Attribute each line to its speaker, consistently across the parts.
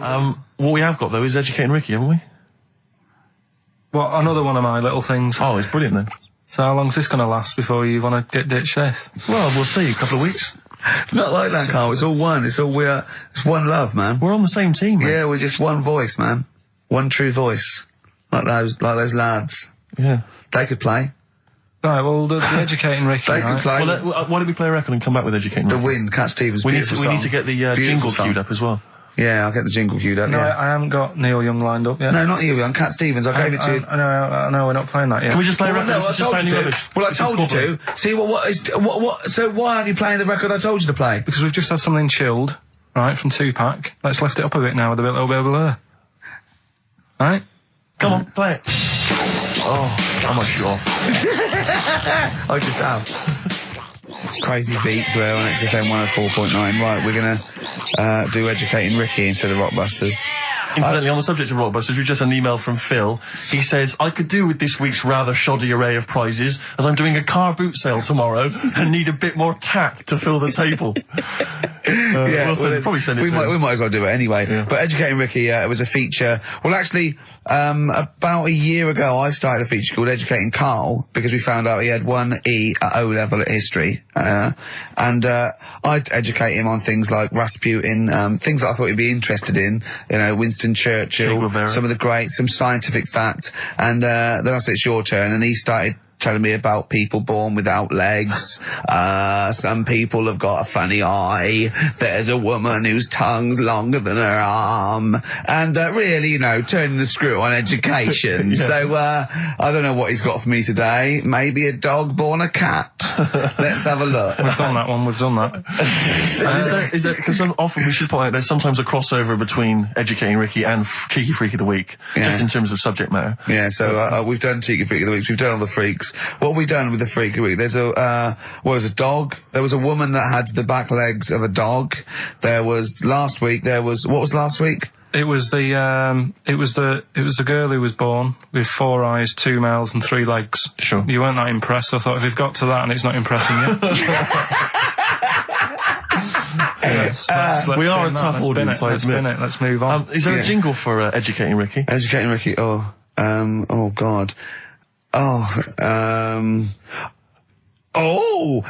Speaker 1: What we have got, though, is Educating Ricky, haven't we?
Speaker 2: Well, another one of my little things.
Speaker 1: Oh, it's brilliant, then.
Speaker 2: So how long's this going to last before you want to get ditched this?
Speaker 1: Well, we'll see. A couple of weeks.
Speaker 3: It's not like that, Carl. It's all one. It's one love, man.
Speaker 1: We're on the same team, man.
Speaker 3: Yeah, we're just one voice, man. One true voice. Like those lads.
Speaker 1: Yeah.
Speaker 3: They could play.
Speaker 2: Right, well, the Educating Ricky,
Speaker 3: They could play.
Speaker 1: Well, why don't we play a record and come back with Educating
Speaker 3: The
Speaker 1: Ricky?
Speaker 3: Wind, Cat Stevens,
Speaker 1: We need to get the jingle queued up as well.
Speaker 3: Yeah, I'll get the jingle queued up,
Speaker 2: No,
Speaker 3: yeah.
Speaker 2: I haven't got Neil Young lined up yet.
Speaker 3: No, not you, on Cat Stevens. I gave it to you.
Speaker 2: I know, we're not playing that yet.
Speaker 1: Can we just play a
Speaker 3: Well,
Speaker 1: record?
Speaker 3: no,
Speaker 1: This is just sounding rubbish.
Speaker 3: Well, I told you to. See, so why aren't you playing the record I told you to play?
Speaker 2: Because we've just had something chilled, right, from Tupac. Let's lift it up a bit now with a little bit of blur. Right?
Speaker 1: Come on, play it. Oh, I'm not sure.
Speaker 3: I just have. Crazy beats there on XFM 104.9. Right, we're gonna do Educating Ricky instead of Rockbusters.
Speaker 1: Incidentally, on the subject of Rockbusters, we've just had an email from Phil. He says, I could do with this week's rather shoddy array of prizes, as I'm doing a car boot sale tomorrow and need a bit more tact to fill the table. Probably send it
Speaker 3: we
Speaker 1: through.
Speaker 3: might as well do it anyway.
Speaker 1: Yeah.
Speaker 3: But Educating Ricky, it was a feature. Well, actually, about a year ago, I started a feature called Educating Karl, because we found out he had 1 E at O level at history. And I'd educate him on things like Rasputin, things that I thought he'd be interested in, you know, Winston Churchill, some of the greats, some scientific facts. And then I said, it's your turn, and he started telling me about people born without legs. Some people have got a funny eye. There's a woman whose tongue's longer than her arm. And really, you know, turning the screw on education.
Speaker 1: Yeah.
Speaker 3: So, I don't know what he's got for me today. Maybe a dog born a cat. Let's have a look.
Speaker 2: We've done that one, we've done that.
Speaker 1: Is there, because often we should point out there's sometimes a crossover between Educating Ricky and Cheeky Freak of the Week, just in terms of subject matter.
Speaker 3: Yeah, so we've done Cheeky Freak of the Week, we've done all the freaks. What have we done with the Freak of the Week? There's a dog. There was a woman that had the back legs of a dog. There was last week. What was last week?
Speaker 2: It was the girl who was born with 4 eyes, 2 mouths and 3 legs.
Speaker 1: Sure.
Speaker 2: You weren't that impressed, so I thought if we've got to that and it's not impressing you.
Speaker 1: We are a tough audience, I admit.
Speaker 2: Let's move on.
Speaker 1: Is there a jingle for Educating Ricky?
Speaker 3: Educating Ricky, oh God.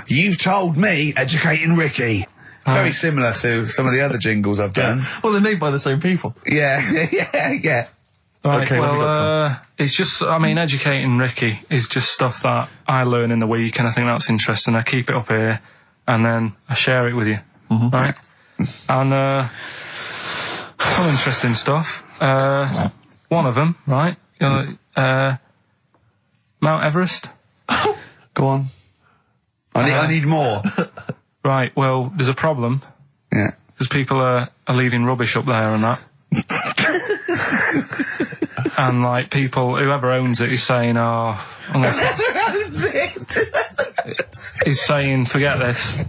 Speaker 3: You've told me Educating Ricky. Very similar to some of the other jingles I've done.
Speaker 1: Yeah. Well, they're made by the same people.
Speaker 3: Yeah.
Speaker 2: Right,
Speaker 1: Okay,
Speaker 2: well, it's just, I mean, Educating Ricky is just stuff that I learn in the week, and I think that's interesting. I keep it up here, and then I share it with you, right? And, some interesting stuff. One of them, right? Mount Everest.
Speaker 3: Go on. I need more.
Speaker 2: Right, well, there's a problem.
Speaker 3: Yeah.
Speaker 2: Because people are leaving rubbish up there and that. And, like, people, whoever owns it is saying, he's saying, forget this.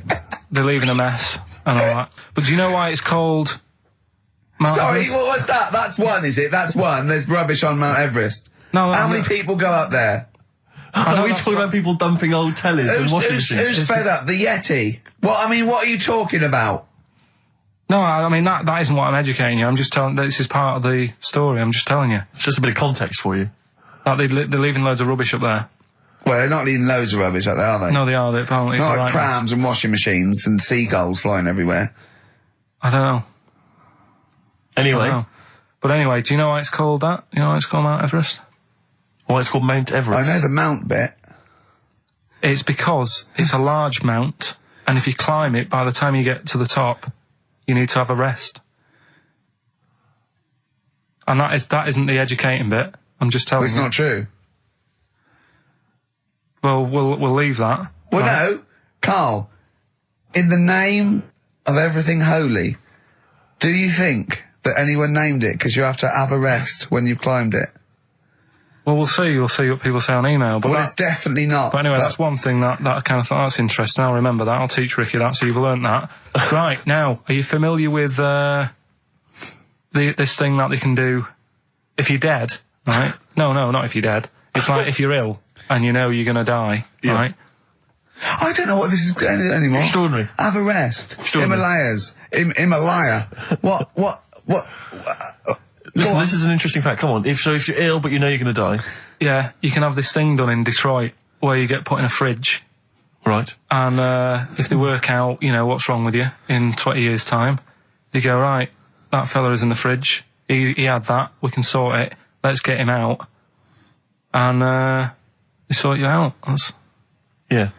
Speaker 2: They're leaving a mess and all that. But do you know why it's called Mount Everest?
Speaker 3: What was that? That's one, is it? That's one. There's rubbish on Mount Everest.
Speaker 2: No,
Speaker 3: How many people go up there?
Speaker 1: Are we talking about people dumping old tellies and washing machines?
Speaker 3: Who's fed up? The Yeti? What are you talking about?
Speaker 2: No, I mean, that isn't what I'm educating you. I'm just telling, this is part of the story. I'm just telling you.
Speaker 1: It's just a bit of context for you.
Speaker 2: Like, they're leaving loads of rubbish up there.
Speaker 3: Well, they're not leaving loads of rubbish up there, are they?
Speaker 2: No, they are. They're apparently
Speaker 3: Not like
Speaker 2: right
Speaker 3: prams and washing machines and seagulls flying everywhere.
Speaker 2: I don't know.
Speaker 1: Anyway.
Speaker 2: I don't know. But anyway, do you know why it's called that? You know why it's called Mount Everest?
Speaker 1: Why it's called Mount Everest?
Speaker 3: I know the mount bit.
Speaker 2: It's because it's a large mount, and if you climb it, by the time you get to the top, you need to have a rest. And that isn't the educating bit. I'm just telling you.
Speaker 3: It's not true.
Speaker 2: Well, we'll leave that.
Speaker 3: Well,
Speaker 2: right?
Speaker 3: no, Carl. In the name of everything holy, do you think that anyone named it because you have to have a rest when you've climbed it?
Speaker 2: Well, we'll see. You'll see what people say on email. But
Speaker 3: Well, it's definitely not.
Speaker 2: But anyway, that's one thing that I kind of thought, that's interesting. I'll remember that. I'll teach Ricky that, so you've learnt that. Right, now, are you familiar with this thing that they can do if you're dead, right? No, not if you're dead. It's like if you're ill and you know you're going to die, right?
Speaker 3: I don't know what this is anymore.
Speaker 1: Extraordinary.
Speaker 3: Have a rest.
Speaker 1: Extraordinary.
Speaker 3: Himalaya. What What?
Speaker 1: Listen, this is an interesting fact. Come on. If you're ill but you know you're going to die,
Speaker 2: Yeah, you can have this thing done in Detroit where you get put in a fridge,
Speaker 1: right?
Speaker 2: and if they work out, what's wrong with you in 20 years' time, they go, right, that fella is in the fridge. He had that. We can sort it. Let's get him out. And they sort you out.
Speaker 1: Yeah.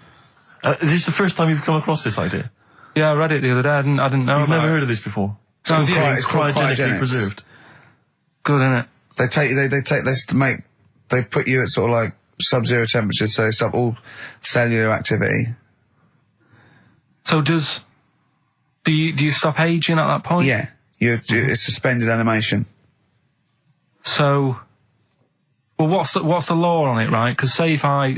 Speaker 1: Is this the first time you've come across this idea?
Speaker 2: Yeah, I read it the other day. I didn't know
Speaker 1: You've
Speaker 2: about
Speaker 1: never
Speaker 2: it.
Speaker 1: heard of this before?
Speaker 3: It's called
Speaker 1: Cryogenically
Speaker 3: cryogenics.
Speaker 1: preserved.
Speaker 2: Good, innit?
Speaker 3: They take this to make. They put you at sort of like sub-zero temperatures, so stop all cellular activity.
Speaker 2: So do you stop aging at that point?
Speaker 3: Yeah, it's suspended animation.
Speaker 2: So, well, what's the law on it, right? Because say if I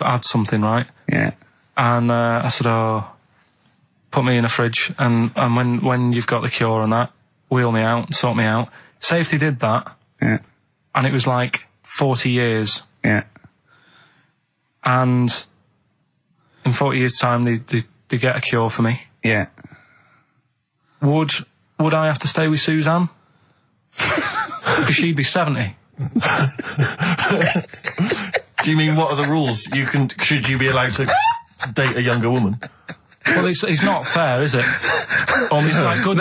Speaker 2: had something, right,
Speaker 3: Yeah,
Speaker 2: and I said, oh, put me in a fridge, and when you've got the cure and that, wheel me out, sort me out. Say if they did that,
Speaker 3: yeah,
Speaker 2: and it was like 40 years,
Speaker 3: yeah.
Speaker 2: and in 40 years' time they get a cure for me.
Speaker 3: Yeah.
Speaker 2: Would I have to stay with Suzanne? Because she'd be 70.
Speaker 1: Do you mean what are the rules? Should you be allowed to date a younger woman?
Speaker 2: Well, it's not fair, is it? It's like good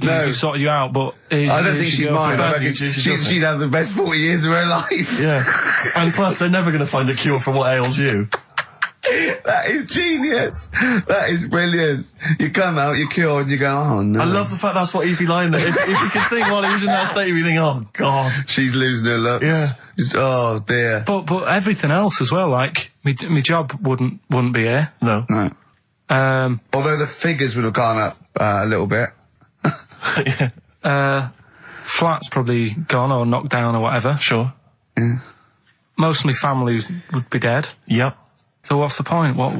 Speaker 2: news, we sorted you out, but...
Speaker 3: I don't think she'd mind. I reckon
Speaker 1: she'd
Speaker 3: she'd have the best 40 years of her life.
Speaker 1: Yeah. And plus, they're never going to find a cure for what ails you.
Speaker 3: That is genius. That is brilliant. You come out, you're cured, and you go, oh no.
Speaker 1: I love the fact that's what he'd be lying there. If you could think while he was in that state, you'd be thinking, oh God.
Speaker 3: She's losing her looks.
Speaker 1: Yeah.
Speaker 3: Just, oh dear.
Speaker 2: But everything else as well, like, my job wouldn't be here.
Speaker 1: No.
Speaker 3: No. Although the figures would have gone up a little bit.
Speaker 1: Yeah.
Speaker 2: Flat's probably gone or knocked down or whatever.
Speaker 1: Sure.
Speaker 3: Yeah.
Speaker 2: Most of my family would be dead.
Speaker 1: Yep.
Speaker 2: So what's the point? What?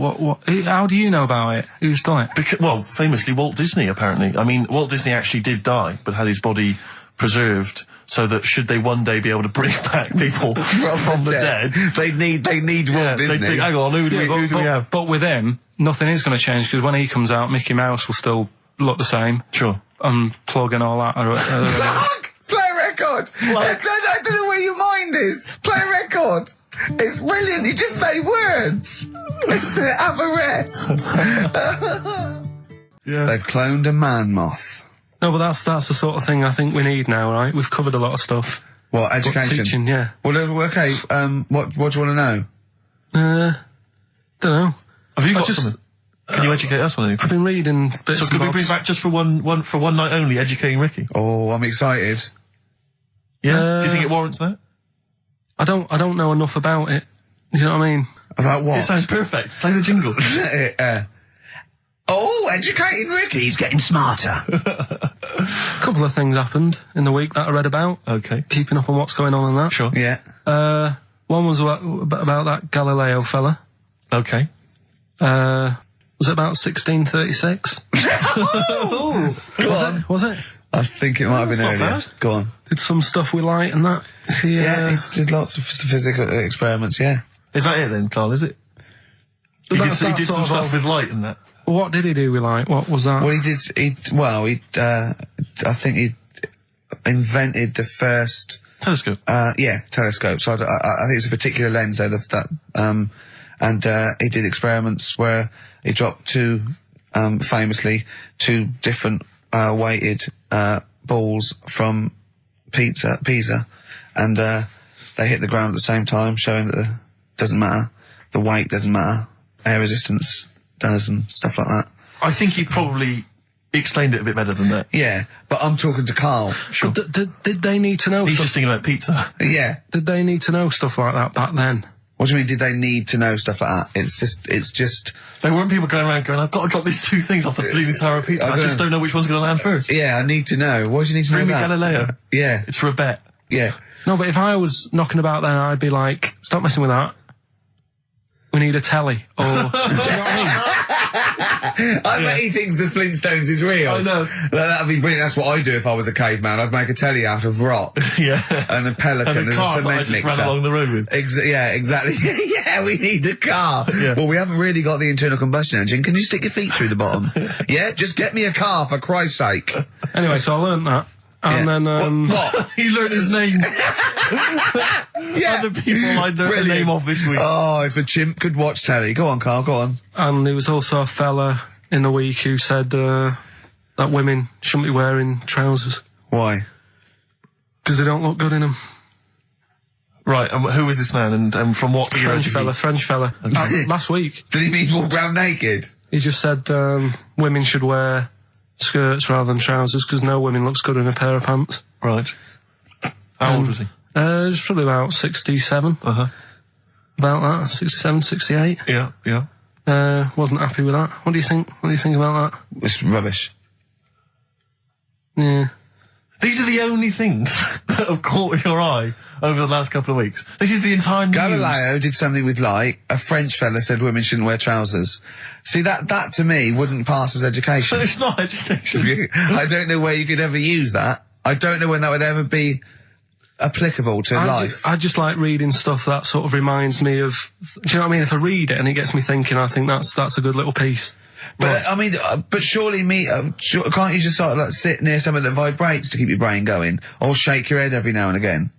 Speaker 2: How do you know about it? Who's done it?
Speaker 1: Well, famously, Walt Disney, apparently. I mean, Walt Disney actually did die, but had his body preserved so that should they one day be able to bring back people from the dead,
Speaker 3: They need Walt Disney.
Speaker 1: they'd think, hang on, who do we have?
Speaker 2: But with him, nothing is going to change because when he comes out, Mickey Mouse will still look the same.
Speaker 1: Sure.
Speaker 2: Unplug and all that.
Speaker 3: Fuck! Play a record! I don't know where your mind is. Play a record! It's brilliant. You just say words. It's the apparatus.
Speaker 1: Yeah.
Speaker 3: They've cloned a man moth.
Speaker 2: No, but that's the sort of thing I think we need now, right? We've covered a lot of stuff.
Speaker 3: What,
Speaker 2: But
Speaker 3: education?
Speaker 2: teaching, yeah.
Speaker 3: Well, okay, what do you want to know?
Speaker 2: Don't know.
Speaker 1: Have you got
Speaker 2: just-
Speaker 1: something? Can you educate us on anything?
Speaker 2: I've been reading bits
Speaker 1: So
Speaker 2: and
Speaker 1: could we
Speaker 2: bobs.
Speaker 1: bring back just for one night only, educating Ricky?
Speaker 3: Oh, I'm excited.
Speaker 1: Yeah? Do you think it warrants that?
Speaker 2: I don't know enough about it. You know what I mean?
Speaker 3: About what?
Speaker 1: It sounds perfect. Play the jingle.
Speaker 3: Educating Ricky. He's getting smarter.
Speaker 2: A couple of things happened in the week that I read about.
Speaker 1: Okay.
Speaker 2: Keeping up on what's going on in that.
Speaker 1: Sure.
Speaker 3: Yeah.
Speaker 2: One was about that Galileo fella.
Speaker 1: Okay.
Speaker 2: Was it about 1636? Was it?
Speaker 3: I think it might have been
Speaker 1: not
Speaker 3: earlier.
Speaker 1: bad.
Speaker 3: Go on.
Speaker 2: Did some stuff with light and that.
Speaker 3: Yeah, he did lots of physical experiments, yeah.
Speaker 1: Is that it then, Carl, is it? He did some
Speaker 2: sort of
Speaker 1: stuff with light and that.
Speaker 2: What did he do with light? What was that?
Speaker 3: Well, I think he invented the first...
Speaker 1: Telescope.
Speaker 3: Telescope. So I think it's a particular lens, though, and he did experiments where he dropped famously two different weighted balls from Pisa, and they hit the ground at the same time, showing that it doesn't matter, the weight doesn't matter, air resistance does, and stuff like that.
Speaker 1: I think he probably explained it a bit better than that.
Speaker 3: Yeah, but I'm talking to Carl.
Speaker 1: Sure.
Speaker 2: Did they need to know?
Speaker 1: He's
Speaker 2: stuff?
Speaker 1: just thinking about pizza.
Speaker 3: Yeah.
Speaker 2: Did they need to know stuff like that back then?
Speaker 3: What do you mean, did they need to know stuff like that? It's just...
Speaker 1: There weren't people going around going, I've got to drop these two things off the bleeding tower of pizza. I just don't know which one's going to land first.
Speaker 3: Yeah, I need to know. What do you need to
Speaker 1: Bring
Speaker 3: know
Speaker 1: me
Speaker 3: that?
Speaker 1: Galileo.
Speaker 3: Yeah.
Speaker 1: It's for a bet.
Speaker 3: Yeah.
Speaker 2: No, but if I was knocking about then, I'd be like, stop messing with that. We need a telly. Or, do you know what I mean?
Speaker 3: I bet he thinks the Flintstones is real.
Speaker 1: I know.
Speaker 3: That'd be brilliant. That's what I'd do if I was a caveman. I'd make a telly out of rock.
Speaker 1: Yeah.
Speaker 3: And a pelican
Speaker 1: And
Speaker 3: and
Speaker 1: a car
Speaker 3: a
Speaker 1: that I
Speaker 3: cement
Speaker 1: just
Speaker 3: mixer.
Speaker 1: ran along the road with.
Speaker 3: Yeah, exactly. Yeah, we need a car.
Speaker 1: Yeah.
Speaker 3: Well, we haven't really got the internal combustion engine. Can you stick your feet through the bottom? Yeah, just get me a car, for Christ's sake.
Speaker 2: Anyway, so I learned that. And then,
Speaker 3: What?
Speaker 1: He learned his name.
Speaker 3: Yeah.
Speaker 1: Other people I learned the name of this week.
Speaker 3: Oh, if a chimp could watch telly. Go on, Carl, go on.
Speaker 2: and there was also a fella in the week who said that women shouldn't be wearing trousers
Speaker 3: Why?
Speaker 2: because they don't look good in them.
Speaker 1: Right, and who was this man, and from what era did he-
Speaker 2: French fella. Last week,
Speaker 3: Did he mean walk around naked?
Speaker 2: he just said women should wear skirts rather than trousers because no woman looks good in a pair of pants.
Speaker 1: Right. How old was he?
Speaker 2: It's probably about 67.
Speaker 1: Uh-huh.
Speaker 2: About that, 67, 68.
Speaker 1: Yeah, yeah.
Speaker 2: Wasn't happy with that. What do you think? What do you think about that?
Speaker 3: It's rubbish.
Speaker 2: Yeah.
Speaker 1: These are the only things that have caught your eye over the last couple of weeks. This is the entire news.
Speaker 3: Galileo did something with light. A French fella said women shouldn't wear trousers. See, that to me wouldn't pass as education.
Speaker 1: It's not education.
Speaker 3: I don't know where you could ever use that. I don't know when that would ever be applicable to life.
Speaker 2: I just like reading stuff that sort of reminds me of. Do you know what I mean? If I read it and it gets me thinking, I think that's a good little piece.
Speaker 3: But I mean, but surely can't you just sort of like sit near something that vibrates to keep your brain going, or shake your head every now and again?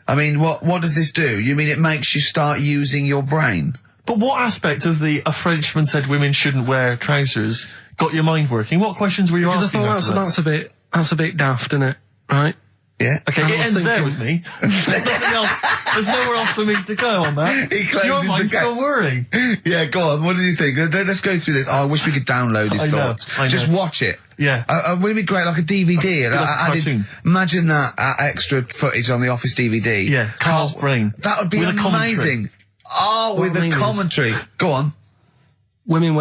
Speaker 3: I mean, what does this do? You mean it makes you start using your brain?
Speaker 1: But what aspect of a Frenchman said women shouldn't wear trousers got your mind working? What questions were you
Speaker 2: Because I
Speaker 1: asking?
Speaker 2: thought that's a bit daft, isn't it? Right?
Speaker 3: Yeah.
Speaker 1: Okay,
Speaker 2: I
Speaker 1: it
Speaker 2: was
Speaker 1: ends there
Speaker 2: thinking-
Speaker 1: with me. There's nothing else. There's nowhere else for me to go on that.
Speaker 3: He closes
Speaker 1: Your
Speaker 3: the
Speaker 1: mind's
Speaker 3: gap.
Speaker 1: still worrying.
Speaker 3: Yeah, go on. What did you think? Let's go through this. Oh, I wish we could download his
Speaker 1: I know,
Speaker 3: thoughts.
Speaker 1: I know.
Speaker 3: Just watch it.
Speaker 1: Yeah.
Speaker 3: Wouldn't it be great, like a DVD?
Speaker 1: Like a cartoon.
Speaker 3: Imagine that extra footage on the Office DVD.
Speaker 1: Yeah, Carl's brain.
Speaker 3: That would be
Speaker 1: With a commentary.
Speaker 3: amazing. Oh, with
Speaker 2: What I
Speaker 3: a
Speaker 2: mean is-
Speaker 3: commentary. Go on.
Speaker 2: Women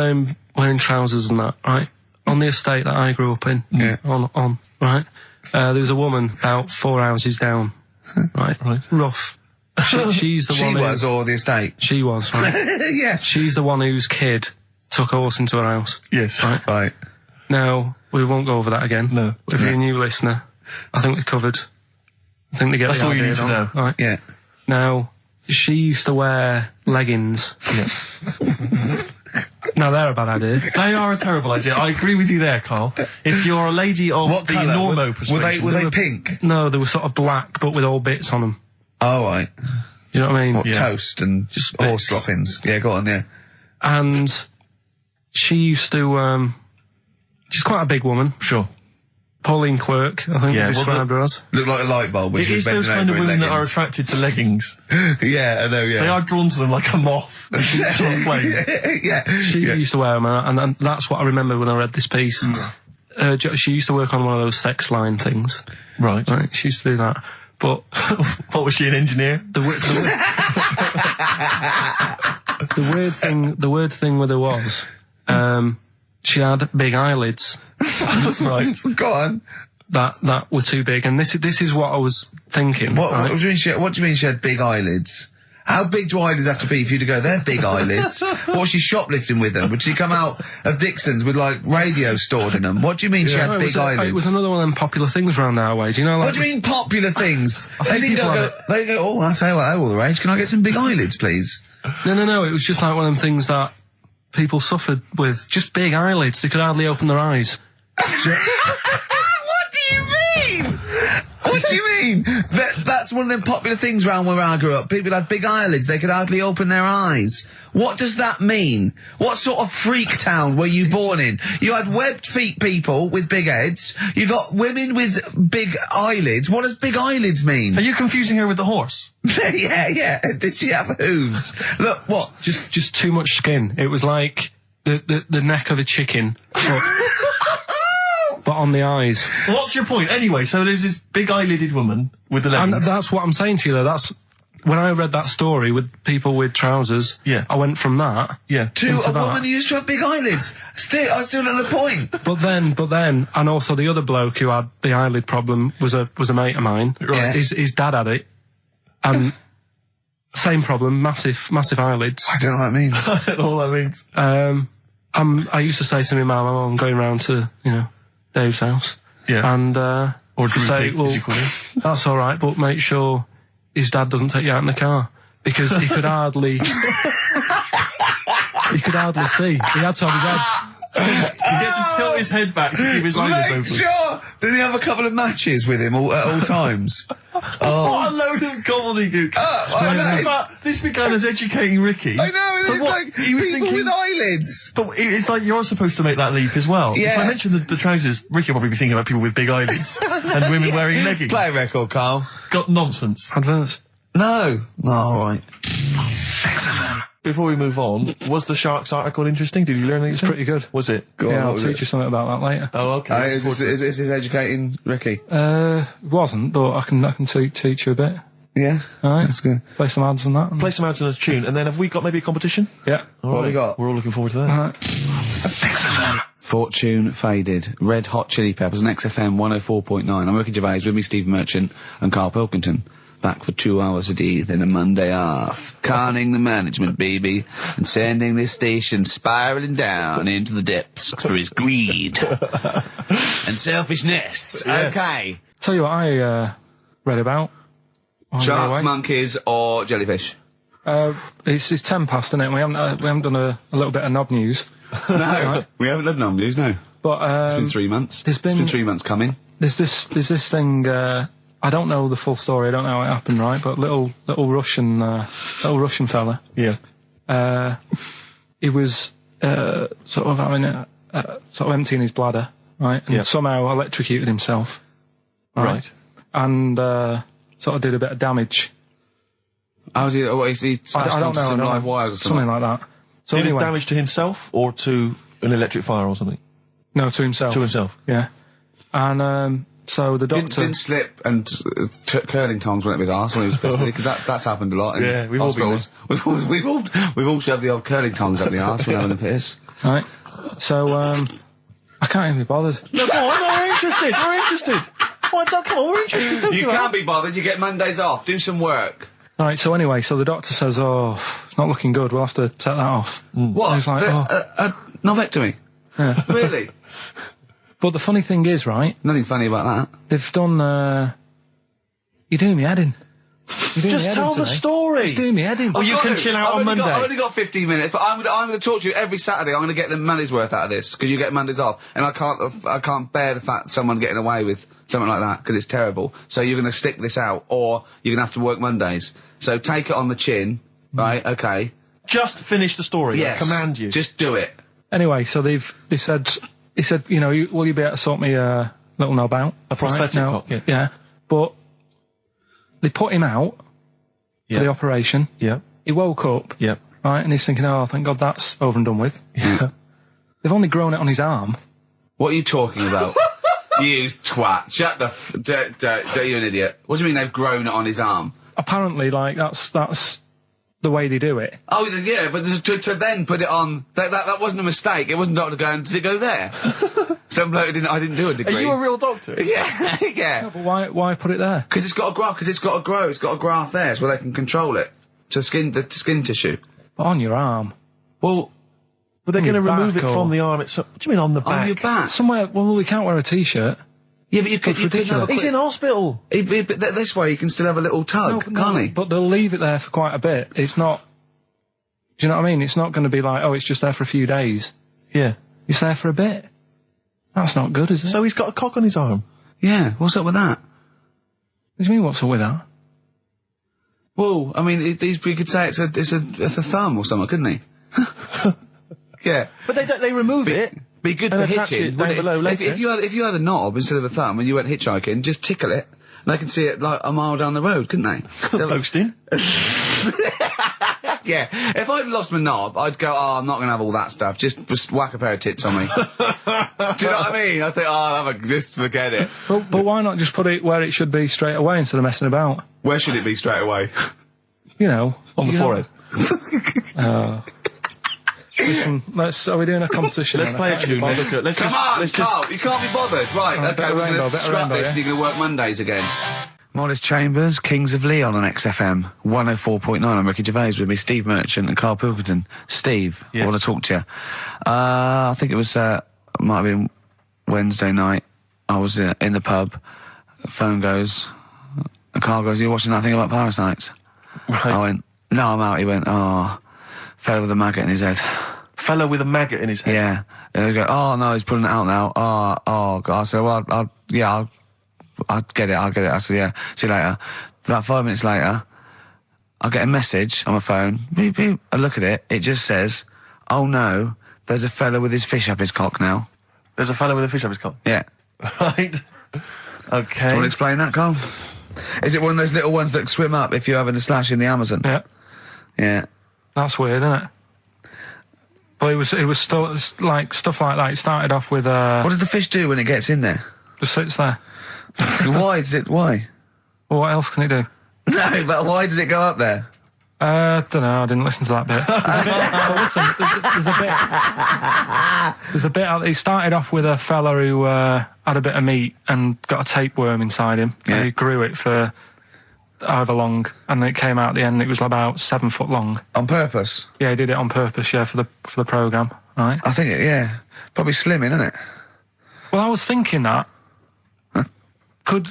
Speaker 2: wearing trousers and that, right? On the estate that I grew up in,
Speaker 3: Yeah.
Speaker 2: on right? There was a woman about 4 houses down, right?
Speaker 1: Right.
Speaker 2: Rough. She's the
Speaker 3: She
Speaker 2: one.
Speaker 3: was, or the estate.
Speaker 2: She was, right?
Speaker 3: Yeah.
Speaker 2: She's the one whose kid took a horse into her house.
Speaker 1: Yes.
Speaker 2: Right.
Speaker 3: Right.
Speaker 2: Now, we won't go over that again.
Speaker 1: No.
Speaker 2: If you're a new listener, I think we covered. I think they get
Speaker 1: That's
Speaker 2: the
Speaker 1: all you
Speaker 2: idea,
Speaker 1: need to
Speaker 2: don't
Speaker 1: know.
Speaker 2: they? Right.
Speaker 3: Yeah.
Speaker 2: Now, she used to wear leggings.
Speaker 1: Yeah.
Speaker 2: Now, they're a bad idea.
Speaker 1: They are a terrible idea. I agree with you there, Carl. If you're a lady of
Speaker 3: What
Speaker 1: the
Speaker 3: colour?
Speaker 1: normo
Speaker 3: Were
Speaker 1: persuasion...
Speaker 3: they pink?
Speaker 2: No, they were sort of black, but with all bits on them.
Speaker 3: Oh, right.
Speaker 2: Do you know what I mean?
Speaker 3: What,
Speaker 1: Yeah.
Speaker 3: toast and
Speaker 2: Just
Speaker 3: horse
Speaker 2: bits.
Speaker 3: droppings. Yeah, go on, yeah.
Speaker 2: And she used to, she's quite a big woman.
Speaker 1: Sure.
Speaker 2: Pauline Quirk, I think
Speaker 1: Yeah,
Speaker 2: we described her as.
Speaker 3: Look like a light bulb, which
Speaker 1: It
Speaker 3: is
Speaker 1: is those
Speaker 3: bending
Speaker 1: kind of
Speaker 3: over in
Speaker 1: women that are
Speaker 3: leggings.
Speaker 1: attracted to leggings.
Speaker 3: Yeah, I know, yeah.
Speaker 1: They are drawn to them like a moth. to a flame.
Speaker 3: Yeah.
Speaker 2: She
Speaker 3: yeah.
Speaker 2: used to wear them, and that's what I remember when I read this piece. She used to work on one of those sex line things.
Speaker 1: Right.
Speaker 2: Right, she used to do that. But
Speaker 1: What, was she an engineer?
Speaker 2: the weird thing with her was, she had big eyelids
Speaker 1: Right.
Speaker 3: Go on.
Speaker 2: that were too big, and this is what I was thinking.
Speaker 3: What
Speaker 2: right?
Speaker 3: do you mean she had big eyelids? How big do eyelids have to be for you to go, they're big eyelids? What was she shoplifting with them? Would she come out of Dixon's with, like, radio stored in them? What do you mean she
Speaker 2: No,
Speaker 3: had big eyelids?
Speaker 2: it was another one of them popular things around our way. Do you know, like,
Speaker 3: What do you mean popular things? They
Speaker 2: think
Speaker 3: didn't
Speaker 2: people
Speaker 3: go,
Speaker 2: have
Speaker 3: they go, oh, I'll tell you what, they're all the rage. Can I get some big eyelids, please?
Speaker 2: No. It was just like one of them things that people suffered with. Just big eyelids. They could hardly open their eyes.
Speaker 3: What do you mean? What do you mean? That's one of them popular things around where I grew up. People had big eyelids. They could hardly open their eyes. What does that mean? What sort of freak town were you born in? You had webbed feet people with big heads. You got women with big eyelids. What does big eyelids mean?
Speaker 1: Are you confusing her with the horse?
Speaker 3: Yeah. Did she have hooves? Look, what?
Speaker 2: Just too much skin. It was like the neck of a chicken, but on the eyes.
Speaker 1: What's your point? Anyway, so there's this big eyelided woman with the
Speaker 2: And
Speaker 1: leggings.
Speaker 2: that's what I'm saying to you, though. That's when I read that story with people with trousers.
Speaker 1: Yeah.
Speaker 2: I went from that.
Speaker 1: Yeah.
Speaker 3: To
Speaker 2: into
Speaker 3: a
Speaker 2: that.
Speaker 3: woman who used to have big eyelids. I still at the point.
Speaker 2: But then, and also the other bloke who had the eyelid problem was a mate of mine.
Speaker 3: Right.
Speaker 2: His dad had it, and same problem, massive eyelids.
Speaker 3: I don't know what that means.
Speaker 1: I don't know what that means.
Speaker 2: I used to say to my mum, I'm going round to Dave's house,
Speaker 1: Yeah.
Speaker 2: and
Speaker 1: Or
Speaker 2: to
Speaker 1: Drew
Speaker 2: say,
Speaker 1: Pig,
Speaker 2: well,
Speaker 1: as you call him.
Speaker 2: that's all right, but make sure his dad doesn't take you out in the car because he could hardly see. He had to have his head.
Speaker 1: He gets to tilt his head back to keep his eyes
Speaker 3: Make
Speaker 1: open.
Speaker 3: sure! Did he have a couple of matches with him at all times?
Speaker 1: What a load of gobbledygook.
Speaker 3: I know.
Speaker 1: But this began as educating Ricky.
Speaker 3: I know,
Speaker 1: So
Speaker 3: it's
Speaker 1: what,
Speaker 3: like
Speaker 1: he was
Speaker 3: people
Speaker 1: thinking,
Speaker 3: with eyelids.
Speaker 1: But it's like you're supposed to make that leap as well.
Speaker 3: Yeah.
Speaker 1: If I mentioned the trousers, Ricky will probably be thinking about people with big eyelids and women wearing leggings.
Speaker 3: Play a record, Carl.
Speaker 1: Got nonsense.
Speaker 2: Adverts.
Speaker 3: No. No, alright.
Speaker 1: Before we move on, was the Sharks article interesting? Did you learn anything?
Speaker 2: It's pretty good.
Speaker 1: Was it?
Speaker 3: Go on,
Speaker 2: Yeah,
Speaker 3: what
Speaker 2: I'll
Speaker 3: was
Speaker 2: teach
Speaker 3: it?
Speaker 2: you something about that later.
Speaker 1: Oh, okay.
Speaker 3: Is this educating Ricky?
Speaker 2: It wasn't, but I can teach you a bit.
Speaker 3: Yeah?
Speaker 2: Alright.
Speaker 3: That's good.
Speaker 2: Play some ads and that.
Speaker 1: Play some ads and a tune, and then have we got maybe a competition?
Speaker 2: Yeah.
Speaker 3: What have we got?
Speaker 1: We're all looking forward to that.
Speaker 2: Alright.
Speaker 3: Fortune Faded. Red Hot Chili Peppers on XFM 104.9. I'm Ricky Gervais, with me Steve Merchant and Karl Pilkington. Back for 2 hours a day, then a Monday off. Conning the management, baby, and sending this station spiraling down into the depths for his greed and selfishness.
Speaker 1: Yes.
Speaker 3: Okay.
Speaker 2: Tell you what I read about. on the
Speaker 3: Sharks,
Speaker 2: way.
Speaker 3: monkeys, or jellyfish?
Speaker 2: It's 10 past, isn't it? We haven't done a little bit of knob news.
Speaker 3: No, we haven't done no news, no.
Speaker 2: But
Speaker 3: It's been 3 months.
Speaker 2: there's
Speaker 3: It's been
Speaker 2: been-
Speaker 3: 3 months coming.
Speaker 2: there's this thing. I don't know the full story. I don't know how it happened, right? But little Russian fella.
Speaker 1: Yeah.
Speaker 2: He was sort of having sort of emptying his bladder, right? And
Speaker 1: Yeah.
Speaker 2: somehow electrocuted himself,
Speaker 1: Right.
Speaker 2: And sort of did a bit of damage.
Speaker 3: How did he smashed
Speaker 2: I don't
Speaker 3: onto
Speaker 2: know.
Speaker 3: some
Speaker 2: I don't
Speaker 3: live
Speaker 2: know.
Speaker 3: wires or something?
Speaker 2: Something like that. So
Speaker 1: Did
Speaker 2: anyway,
Speaker 1: it damage to himself or to an electric fire or something?
Speaker 2: no, to himself.
Speaker 1: To himself.
Speaker 2: Yeah. And so the doctor.
Speaker 3: Didn't slip and curling tongs went up his arse when he was pissed, because that's happened a lot in
Speaker 1: Yeah, we've all been
Speaker 3: hospitals. We've all shoved the old curling tongs up the arse when having a piss.
Speaker 2: Right. So I can't even be bothered.
Speaker 1: No, go on, we're interested. We're interested. Come on, we're interested. Don't
Speaker 3: You
Speaker 1: give up.
Speaker 3: can't be bothered. You get Mondays off. Do some work.
Speaker 2: Right. So anyway, so the doctor says, "Oh, it's not looking good. We'll have to take that off."
Speaker 3: What?
Speaker 2: I was like,
Speaker 3: A novectomy?
Speaker 2: Yeah.
Speaker 3: Really?
Speaker 2: But the funny thing is, right?
Speaker 3: Nothing funny about that.
Speaker 2: They've done. You're doing me head in. You're doing me
Speaker 1: Just
Speaker 2: head
Speaker 1: tell
Speaker 2: in
Speaker 1: the
Speaker 2: today.
Speaker 1: story.
Speaker 2: Just doing me head in.
Speaker 1: Oh, you can chill out on Monday.
Speaker 3: I've only got 15 minutes, but I'm going to talk to you every Saturday. I'm going to get the money's worth out of this, because you get Mondays off, and I can't bear the fact someone getting away with something like that, because it's terrible. So you're going to stick this out, or you're going to have to work Mondays. So take it on the chin, right? Okay.
Speaker 1: Just finish the story.
Speaker 3: Yes.
Speaker 1: I command you.
Speaker 3: Just do it.
Speaker 2: Anyway, so they said, he said, you know, will you be able to sort me a little knob out?
Speaker 1: A prosthetic
Speaker 2: No,
Speaker 1: cock, yeah.
Speaker 2: yeah. But they put him out
Speaker 1: Yeah.
Speaker 2: for the operation.
Speaker 1: Yeah.
Speaker 2: He woke up,
Speaker 1: Yeah.
Speaker 2: right, and he's thinking, oh, thank God that's over and done with.
Speaker 1: Yeah.
Speaker 2: They've only grown it on his arm.
Speaker 3: What are you talking about? You twat. Shut the you're an idiot. What do you mean they've grown it on his arm?
Speaker 2: Apparently, like, that's the way they do it.
Speaker 3: Oh, yeah, but to then put it on, that wasn't a mistake. It wasn't doctor going, did it go there? Some bloke I didn't do a
Speaker 1: Are
Speaker 3: degree.
Speaker 1: you a real doctor?
Speaker 3: Yeah, yeah.
Speaker 2: But why put it there?
Speaker 3: Because it's got to grow, It's got a graft there, so they can control it. To skin tissue.
Speaker 2: But on your arm.
Speaker 3: Well,
Speaker 1: But they're going to
Speaker 2: your
Speaker 1: remove it
Speaker 2: back
Speaker 1: from
Speaker 2: or-
Speaker 1: the arm itself. What do you mean on the back?
Speaker 3: on your back.
Speaker 2: Somewhere, well, we can't wear a t-shirt.
Speaker 3: Yeah, but you could
Speaker 2: That's
Speaker 3: have
Speaker 2: ridiculous.
Speaker 3: a
Speaker 1: He's in hospital.
Speaker 3: But this way you can still have a little tug, can't he?
Speaker 2: But they'll leave it there for quite a bit. It's not, do you know what I mean? It's not going to be like, oh, it's just there for a few days.
Speaker 1: Yeah.
Speaker 2: It's there for a bit. That's not good, is it?
Speaker 1: So he's got a cock on his arm.
Speaker 3: Yeah, what's up with that?
Speaker 2: What do you mean, what's up with that?
Speaker 3: Well, I mean, you could say it's a thumb or something, couldn't he? Yeah.
Speaker 1: But they remove it.
Speaker 3: Be good
Speaker 1: And
Speaker 3: for
Speaker 1: attach
Speaker 3: hitching.
Speaker 1: it down
Speaker 3: wouldn't
Speaker 1: below
Speaker 3: If
Speaker 1: later.
Speaker 3: you had a knob instead of a thumb and you went hitchhiking, just tickle it, and they can see it like a mile down the road, couldn't they?
Speaker 1: Posting.
Speaker 3: Yeah. If I'd lost my knob, I'd go, oh, I'm not going to have all that stuff. Just whack a pair of tits on me. Do you know what I mean? I think, oh, just forget it.
Speaker 2: But why not just put it where it should be straight away instead of messing about?
Speaker 3: Where should it be straight away?
Speaker 2: You know.
Speaker 1: On the
Speaker 2: you know.
Speaker 1: forehead.
Speaker 2: Listen, are we doing a competition?
Speaker 1: Let's
Speaker 2: then?
Speaker 1: play
Speaker 2: I
Speaker 1: a
Speaker 2: can't
Speaker 1: tune.
Speaker 2: be bothered.
Speaker 1: Let's
Speaker 3: Come on,
Speaker 1: let's
Speaker 3: Carl, you can't be bothered. Right,
Speaker 2: Alright,
Speaker 3: okay,
Speaker 2: better
Speaker 3: we're going
Speaker 2: rainbow,
Speaker 3: to
Speaker 2: better
Speaker 3: scrap
Speaker 2: rainbow,
Speaker 3: this
Speaker 2: yeah?
Speaker 3: and you're going to work Mondays again.
Speaker 4: Modest Chambers, Kings of Leon on XFM 104.9. I'm Ricky Gervais, with me Steve Merchant and Karl Pilkington. Steve, I
Speaker 1: Yes.
Speaker 4: want to talk to you. I think it was, might have been Wednesday night. I was in the pub. Phone goes. Carl goes, "Are you watching that thing about parasites?"
Speaker 1: Right.
Speaker 4: I went, "No, I'm out." He went, "Oh, fell with a maggot in his head."
Speaker 1: fella with a maggot in his head.
Speaker 4: Yeah. And they go, oh, no, he's pulling it out now. Oh, God. I said, well, I'll get it. I said, yeah, see you later. About 5 minutes later, I get a message on my phone. Beep, beep. I look at it. It just says, oh, no, there's a fella with his fish up his cock now.
Speaker 1: There's a fella with a fish up his cock?
Speaker 4: Yeah.
Speaker 1: Right. Okay.
Speaker 3: Do you want to explain that, Carl? Is it one of those little ones that swim up if you're having a slash in the Amazon?
Speaker 2: Yeah.
Speaker 3: Yeah.
Speaker 2: That's weird, isn't it? But it was still like stuff like that. It started off with
Speaker 3: What does the fish do when it gets in there?
Speaker 2: just sits there.
Speaker 3: Why?
Speaker 2: Well, what else can it do?
Speaker 3: No, but why does it go up there?
Speaker 2: Don't know. I didn't listen to that bit. There's a bit. It started off with a fella who had a bit of meat and got a tapeworm inside him.
Speaker 3: Yeah.
Speaker 2: And he grew it for however long, and then it came out at the end. It was about 7 foot long.
Speaker 3: On purpose?
Speaker 2: Yeah, he did it on purpose. Yeah, for the program, right?
Speaker 3: I think yeah. Probably slimming, isn't it?
Speaker 2: Well, I was thinking that could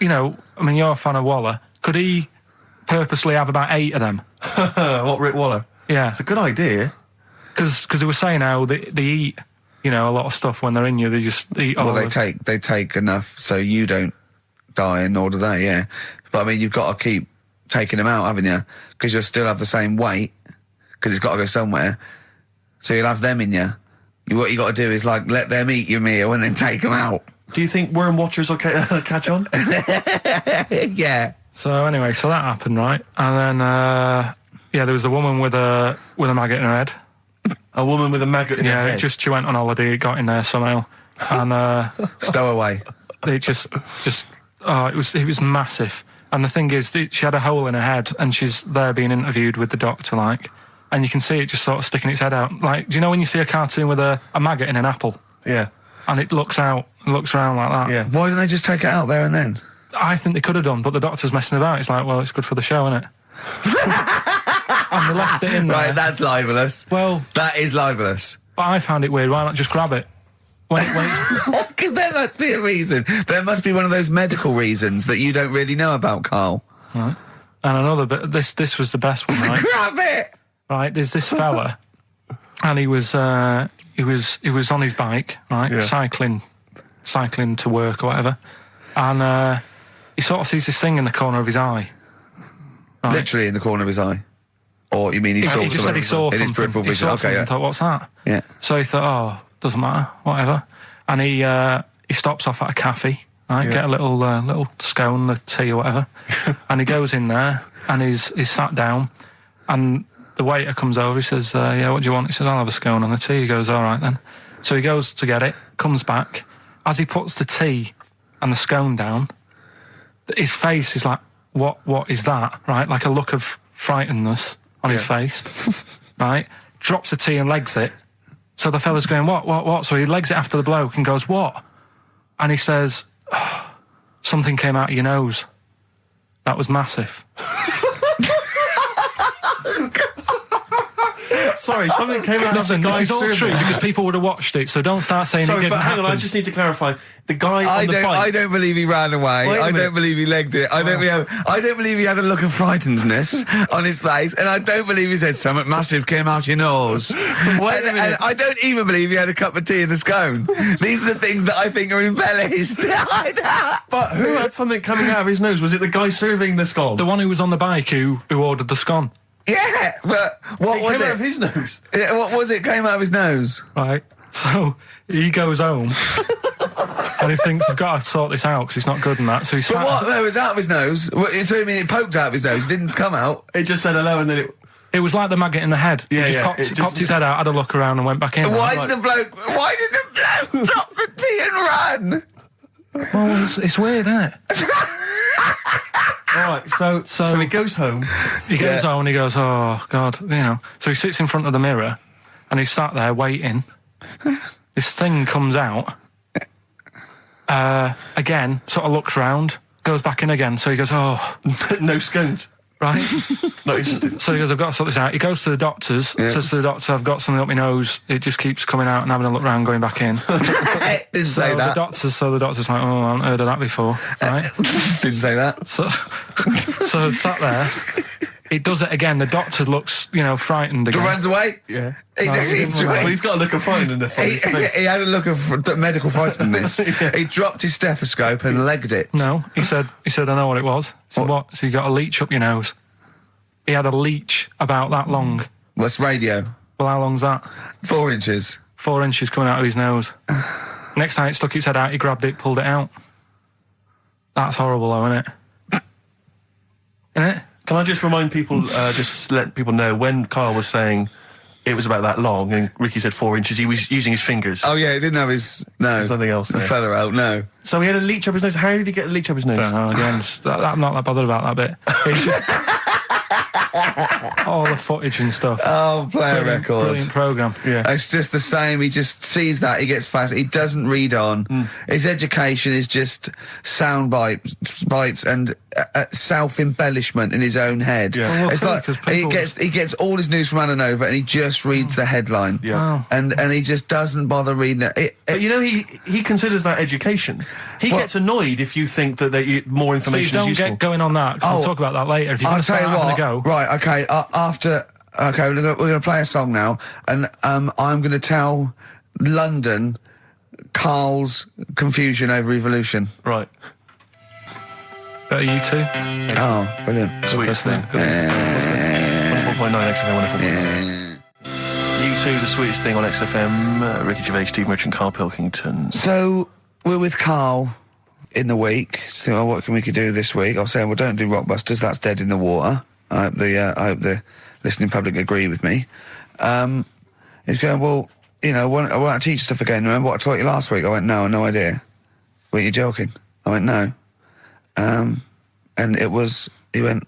Speaker 2: I mean, you're a fan of Waller. Could he purposely have about 8 of them?
Speaker 1: What, Rick Waller?
Speaker 2: Yeah,
Speaker 1: It's a good idea.
Speaker 2: because they were saying how they eat, a lot of stuff when they're in you. They just eat all
Speaker 3: Well,
Speaker 2: of it.
Speaker 3: they take enough so you don't die, and nor do they. Yeah, but I mean, you've got to keep taking them out, haven't you? Because you'll still have the same weight because it's got to go somewhere. So you'll have them in you. What you got to do is like let them eat your meal and then take them out.
Speaker 1: Do you think worm watchers will catch on?
Speaker 3: Yeah.
Speaker 2: So anyway, so that happened, right? And then there was the woman with a maggot in her head.
Speaker 1: A woman with a maggot in her
Speaker 2: Yeah,
Speaker 1: head?
Speaker 2: she went on holiday, it got in there somehow, and
Speaker 3: Stowaway.
Speaker 2: it just it was massive. And the thing is, she had a hole in her head, and she's there being interviewed with the doctor, like, and you can see it just sort of sticking its head out. Like, do you know when you see a cartoon with a maggot in an apple,
Speaker 1: Yeah.
Speaker 2: and it looks around like that?
Speaker 1: Yeah.
Speaker 3: Why didn't they just take it out there and then?
Speaker 2: I think they could have done, but the doctor's messing about. It's like, well, it's good for the show, isn't it? And they left it in there.
Speaker 3: Right, that's libelous.
Speaker 2: Well,
Speaker 3: That is libelous.
Speaker 2: but I found it weird. Why not just grab it? When
Speaker 3: Because there must be a reason. There must be one of those medical reasons that you don't really know about, Carl.
Speaker 2: right. And another bit. This was the best one, right?
Speaker 3: Grab it!
Speaker 2: Right. There's this fella, and he was on his bike, right,
Speaker 1: Yeah.
Speaker 2: cycling to work or whatever, and he sort of sees this thing in the corner of his eye. Right?
Speaker 3: Literally in the corner of his eye. Or you mean he saw
Speaker 2: He just said he saw
Speaker 3: in his
Speaker 2: something.
Speaker 3: peripheral
Speaker 2: He
Speaker 3: vision?
Speaker 2: saw
Speaker 3: Okay,
Speaker 2: something
Speaker 3: yeah.
Speaker 2: and thought, what's that?
Speaker 3: Yeah.
Speaker 2: So he thought, oh, doesn't matter, whatever. And he stops off at a cafe, right?
Speaker 1: Yeah.
Speaker 2: Get a little scone, a tea or whatever. And he goes in there and he's sat down, and the waiter comes over. He says, yeah, what do you want? He said, I'll have a scone and a tea. He goes, all right then. So he goes to get it, comes back. As he puts the tea and the scone down, his face is like, what is that? Right? Like a look of frightenedness on his face. Right? Drops the tea and legs it. So the fella's going, what? So he legs it after the bloke and goes, what? And he says, oh, something came out of your nose. That was massive.
Speaker 1: Sorry, something came out
Speaker 2: Listen,
Speaker 1: of the
Speaker 2: this
Speaker 1: guy
Speaker 2: is all
Speaker 1: serving.
Speaker 2: true because people would have watched it, so don't start saying it
Speaker 1: Sorry,
Speaker 2: didn't
Speaker 1: but hang on, I
Speaker 2: happen.
Speaker 1: just need to clarify. The guy
Speaker 3: I
Speaker 1: on the
Speaker 3: don't
Speaker 1: bike...
Speaker 3: believe he ran away.
Speaker 1: Wait a
Speaker 3: I
Speaker 1: minute.
Speaker 3: don't believe he legged it. I don't believe he had a look of frightenedness on his face, and I don't believe he said something massive came out your nose.
Speaker 1: Wait a
Speaker 3: and
Speaker 1: minute.
Speaker 3: I don't even believe he had a cup of tea and a scone. These are the things that I think are embellished.
Speaker 1: But who had something coming out of his nose? Was it the guy serving the scone?
Speaker 2: The one who was on the bike who ordered the scone,
Speaker 3: Yeah, but what
Speaker 1: It
Speaker 3: was
Speaker 1: came
Speaker 3: it?
Speaker 1: out of his nose.
Speaker 3: Yeah, what was it? Came out of his nose.
Speaker 2: right? So he goes home and he thinks, I've got to sort this out because it's not good and that. So he
Speaker 3: But
Speaker 2: sat.
Speaker 3: what? No, it was out of his nose. So you mean it poked out of his nose? It didn't come out.
Speaker 1: It just said hello and then it...
Speaker 2: It was like the maggot in the head.
Speaker 1: Yeah,
Speaker 2: He
Speaker 1: yeah,
Speaker 2: just
Speaker 1: it just-
Speaker 2: popped his head out, had a look around and went back in.
Speaker 3: Why
Speaker 2: Like,
Speaker 3: did the bloke drop the tea and run?
Speaker 2: well, it's weird, isn't it?
Speaker 1: All right, so he goes home.
Speaker 2: He goes
Speaker 3: Yeah.
Speaker 2: home and he goes, oh, God, So he sits in front of the mirror and he's sat there waiting. This thing comes out. Again, sort of looks round, goes back in again. So he goes, oh,
Speaker 1: No scones.
Speaker 2: right.
Speaker 1: No, it's...
Speaker 2: So he goes, I've got to sort this out. He goes to the doctors, says to the doctor, I've got something up my nose. It just keeps coming out and having a look round, going back in.
Speaker 3: Didn't say
Speaker 2: So
Speaker 3: that.
Speaker 2: the doctor's like, oh, I haven't heard of that before, right?
Speaker 3: Didn't say that.
Speaker 2: So sat there, It does it again. The doctor looks, frightened again.
Speaker 3: Runs away?
Speaker 1: Yeah.
Speaker 3: Well,
Speaker 1: he's got a look of frightenness on his face.
Speaker 3: He had a look of medical frightenness.
Speaker 1: Yeah.
Speaker 3: He dropped his stethoscope and legged it.
Speaker 2: No, he said, I know what it was. So what? So you got a leech up your nose. He had a leech about that long.
Speaker 3: What's radio?
Speaker 2: Well, how long's that?
Speaker 3: 4 inches.
Speaker 2: 4 inches coming out of his nose. Next time it stuck its head out, he grabbed it, pulled it out. That's horrible, though, isn't it? Isn't it?
Speaker 1: Can I just remind people, just let people know, when Karl was saying it was about that long and Ricky said 4 inches, he was using his fingers.
Speaker 3: Oh, yeah, he didn't have his... No.
Speaker 1: There's nothing else there.
Speaker 3: Fella out, no.
Speaker 1: So he had a leech up his nose. How did he get a leech up his nose?
Speaker 2: Don't know, again, I'm not that bothered about that bit. All the footage and stuff.
Speaker 3: Oh, play a record.
Speaker 2: Brilliant programme.
Speaker 1: Yeah.
Speaker 3: It's just the same. He just sees that. He gets fast. He doesn't read on. His education is just sound bites and self-embellishment in his own head.
Speaker 1: Yeah.
Speaker 2: Well,
Speaker 3: It's like
Speaker 2: people...
Speaker 3: he gets all his news from Ananova and he just reads the headline.
Speaker 1: Yeah.
Speaker 2: Wow.
Speaker 3: And he just doesn't bother reading it.
Speaker 1: But he considers that education. He gets annoyed if you think that more
Speaker 2: So you
Speaker 1: information is
Speaker 2: don't
Speaker 1: useful.
Speaker 2: get going on that, 'cause we'll talk about that later. If you're
Speaker 3: I'll
Speaker 2: going to
Speaker 3: tell
Speaker 2: start
Speaker 3: you
Speaker 2: having
Speaker 3: what.
Speaker 2: a go...
Speaker 3: Right, okay. We're going to play a song now, and I'm going to tell London Karl's confusion over evolution.
Speaker 1: Right.
Speaker 2: Better you two?
Speaker 3: Oh, brilliant.
Speaker 1: Sweet thing. 104.9 XFM, 104.9. You2, the sweetest thing on XFM. Ricky Gervais, Steve Merchant, Karl Pilkington.
Speaker 3: So we're with Karl in the week. So what can we do this week? I was saying, well, don't do Rockbusters. That's dead in the water. I hope the listening public agree with me. He's going, well, I want to teach you stuff again. Remember what I taught you last week? I went, no, no idea. Were you joking? I went, no. And he went,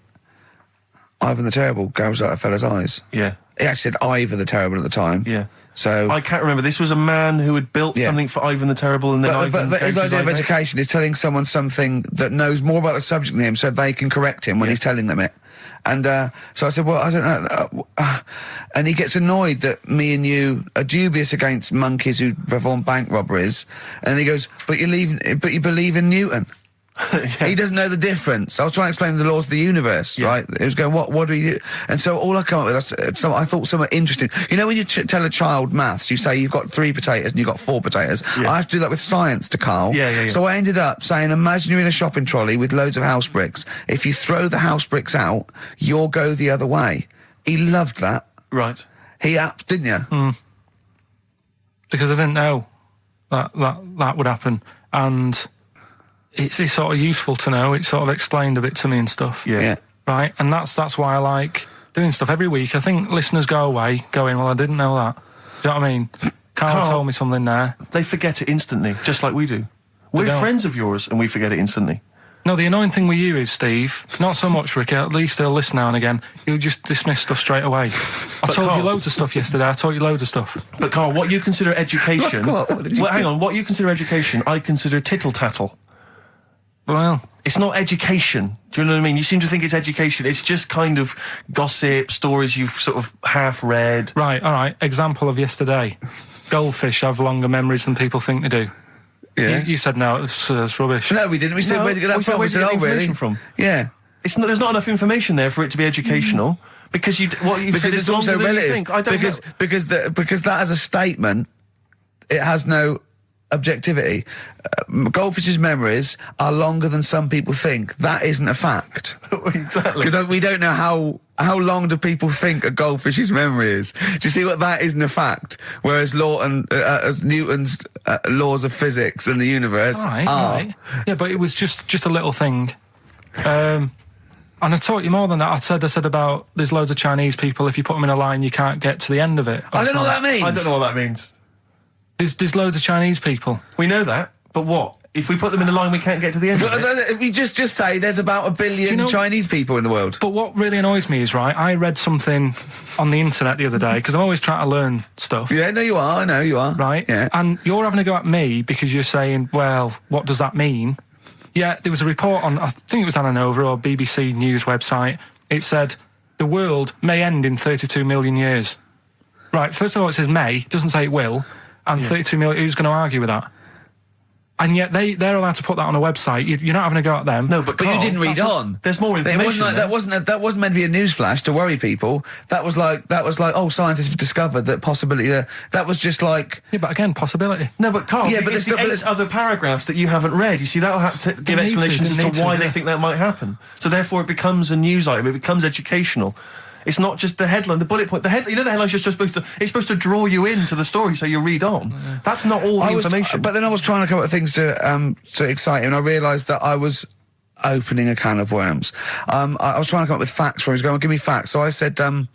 Speaker 3: Ivan the Terrible gouged out a fella's eyes.
Speaker 1: Yeah.
Speaker 3: He actually said Ivan the Terrible at the time.
Speaker 1: Yeah.
Speaker 3: So
Speaker 1: I can't remember. This was a man who had built something for Ivan the Terrible, and then
Speaker 3: But his idea of education is telling someone something that knows more about the subject than him, so they can correct him when he's telling them it. And so I said, well, I don't know. And he gets annoyed that me and you are dubious against monkeys who perform bank robberies. And he goes, but you believe in Newton. He doesn't know the difference. I was trying to explain the laws of the universe, right? He was going, what do you do? And so all I come up with, I thought somewhat interesting. You know when you tell a child maths, you say you've got 3 potatoes and you've got 4 potatoes.
Speaker 1: Yeah.
Speaker 3: I have to do that with science to Karl.
Speaker 1: Yeah.
Speaker 3: So I ended up saying, imagine you're in a shopping trolley with loads of house bricks. If you throw the house bricks out, you'll go the other way. He loved that.
Speaker 1: Right.
Speaker 3: He didn't you?
Speaker 2: Because I didn't know that would happen. And it's sort of useful to know. It sort of explained a bit to me and stuff.
Speaker 1: Yeah.
Speaker 2: Right? And that's why I like doing stuff every week. I think listeners go away going, well, I didn't know that. Do you know what I mean? Karl told me something there.
Speaker 1: They forget it instantly, just like we do. We're friends of yours, and we forget it instantly.
Speaker 2: No, the annoying thing with you is, Steve, not so much, Ricky, at least he'll listen now and again, he'll just dismiss stuff straight away. I told you loads of stuff yesterday, I taught you loads of stuff.
Speaker 1: But Karl, what you consider education... hang on, what you consider education, I consider tittle-tattle.
Speaker 2: Well...
Speaker 1: It's not education. Do you know what I mean? You seem to think it's education. It's just kind of gossip, stories you've sort of half read.
Speaker 2: Right, all right. Example of yesterday. Goldfish have longer memories than people think they do.
Speaker 3: Yeah.
Speaker 2: You said no, it's rubbish.
Speaker 3: No, we didn't. We said, where'd you get that from?
Speaker 1: Where'd you get the information
Speaker 3: really?
Speaker 1: from?
Speaker 3: Yeah.
Speaker 1: There's not enough information there for it to be educational. Because what you said is longer than you think. I don't know.
Speaker 3: Because that as a statement, it has no objectivity. Goldfish's memories are longer than some people think. That isn't a fact.
Speaker 1: Exactly.
Speaker 3: Because we don't know how long do people think a goldfish's memory is. Do you see what that isn't a fact? Whereas Newton's laws of physics and the universe are.
Speaker 2: Right. Yeah, but it was just a little thing. And I taught you more than that. I said about there's loads of Chinese people, if you put them in a line, you can't get to the end of it.
Speaker 3: I don't know what that means.
Speaker 1: I don't know what that means.
Speaker 2: There's loads of Chinese people.
Speaker 1: We know that, but what? If we put them in a line, we can't get to the end of it?
Speaker 3: We just say there's about 1 billion Chinese people in the world.
Speaker 2: But what really annoys me is, right, I read something on the internet the other day, because I'm always trying to learn stuff.
Speaker 3: Yeah, no, you are. I know you are.
Speaker 2: Right?
Speaker 3: Yeah.
Speaker 2: And you're having a go at me because you're saying, well, what does that mean? Yeah, there was a report on, I think it was Ananova or BBC News website. It said, the world may end in 32 million years. Right, first of all, it says may, it doesn't say it will. And 32 million, who's going to argue with that? And yet they're allowed to put that on a website. You're not having a go at them.
Speaker 1: No, but
Speaker 3: you
Speaker 1: Carl,
Speaker 3: didn't read on.
Speaker 1: There's more information.
Speaker 3: It wasn't like, that wasn't meant to be a newsflash to worry people. That was like, oh, scientists have discovered that possibility. That was just like.
Speaker 2: Yeah, but again, possibility.
Speaker 1: No, but Carl,
Speaker 3: Yeah, but
Speaker 1: it's the
Speaker 3: there's
Speaker 1: 8 other paragraphs that you haven't read. You see, that'll have to give explanations as to why they think that might happen. So therefore, it becomes a news item. It becomes educational. It's not just the headline, the bullet point. The headline's just supposed to draw you into the story so you read on. That's not all the information.
Speaker 3: But then I was trying to come up with things to excite you, and I realised that I was opening a can of worms. I was trying to come up with facts for him. He was going, give me facts. So I said, oh,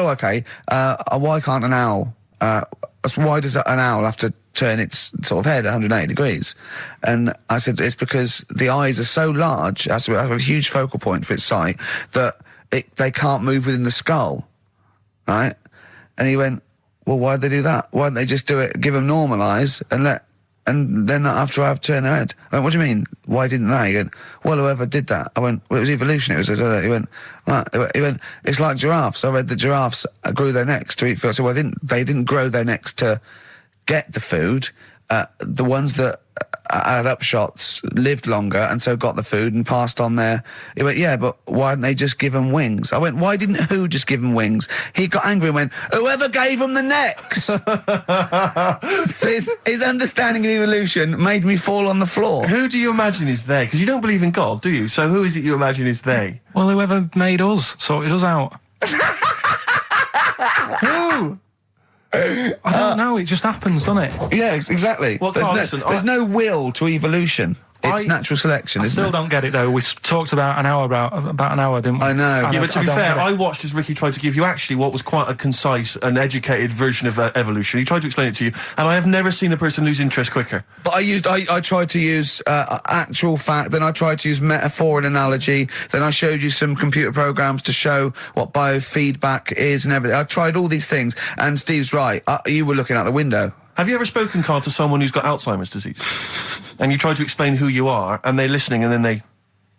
Speaker 3: okay, why can't an owl, why does an owl have to turn its sort of head 180 degrees? And I said, it's because the eyes are so large, it has to have a huge focal point for its sight, that they can't move within the skull, right? And he went, well, why'd they do that? Why didn't they just do it, give them normal eyes, and then not have to have turn their head? I went, what do you mean? Why didn't they? He went, well, whoever did that. I went, well, it was evolution. He went, it's like giraffes. I read that giraffes grew their necks to eat food. So they didn't grow their necks to get the food. The ones that had upshots lived longer and so got the food and passed on their. He went, yeah, but why didn't they just give them wings? I went, why didn't who just give them wings? He got angry and went, whoever gave them the necks. his understanding of evolution made me fall on the floor.
Speaker 1: Who do you imagine is they? Because you don't believe in God, do you? So who is it you imagine is they?
Speaker 2: Well, whoever made us sorted us out.
Speaker 1: Who?
Speaker 2: I don't know, it just happens, doesn't it?
Speaker 3: Yeah, exactly.
Speaker 1: Well, Carl,
Speaker 3: there's no will to evolution. It's natural selection,
Speaker 2: I
Speaker 3: isn't it?
Speaker 2: still don't get it, though. We talked about an hour, didn't we?
Speaker 3: I know.
Speaker 1: Yeah, but to be
Speaker 2: don't
Speaker 1: fair,
Speaker 2: get it.
Speaker 1: I watched as Ricky tried to give you actually what was quite a concise and educated version of evolution. He tried to explain it to you, and I have never seen a person lose interest quicker.
Speaker 3: But I tried to use actual fact, then I tried to use metaphor and analogy, then I showed you some computer programs to show what biofeedback is and everything. I tried all these things, and Steve's right. You were looking out the window.
Speaker 1: Have you ever spoken, Carl, to someone who's got Alzheimer's disease? And you try to explain who you are, and they're listening, and then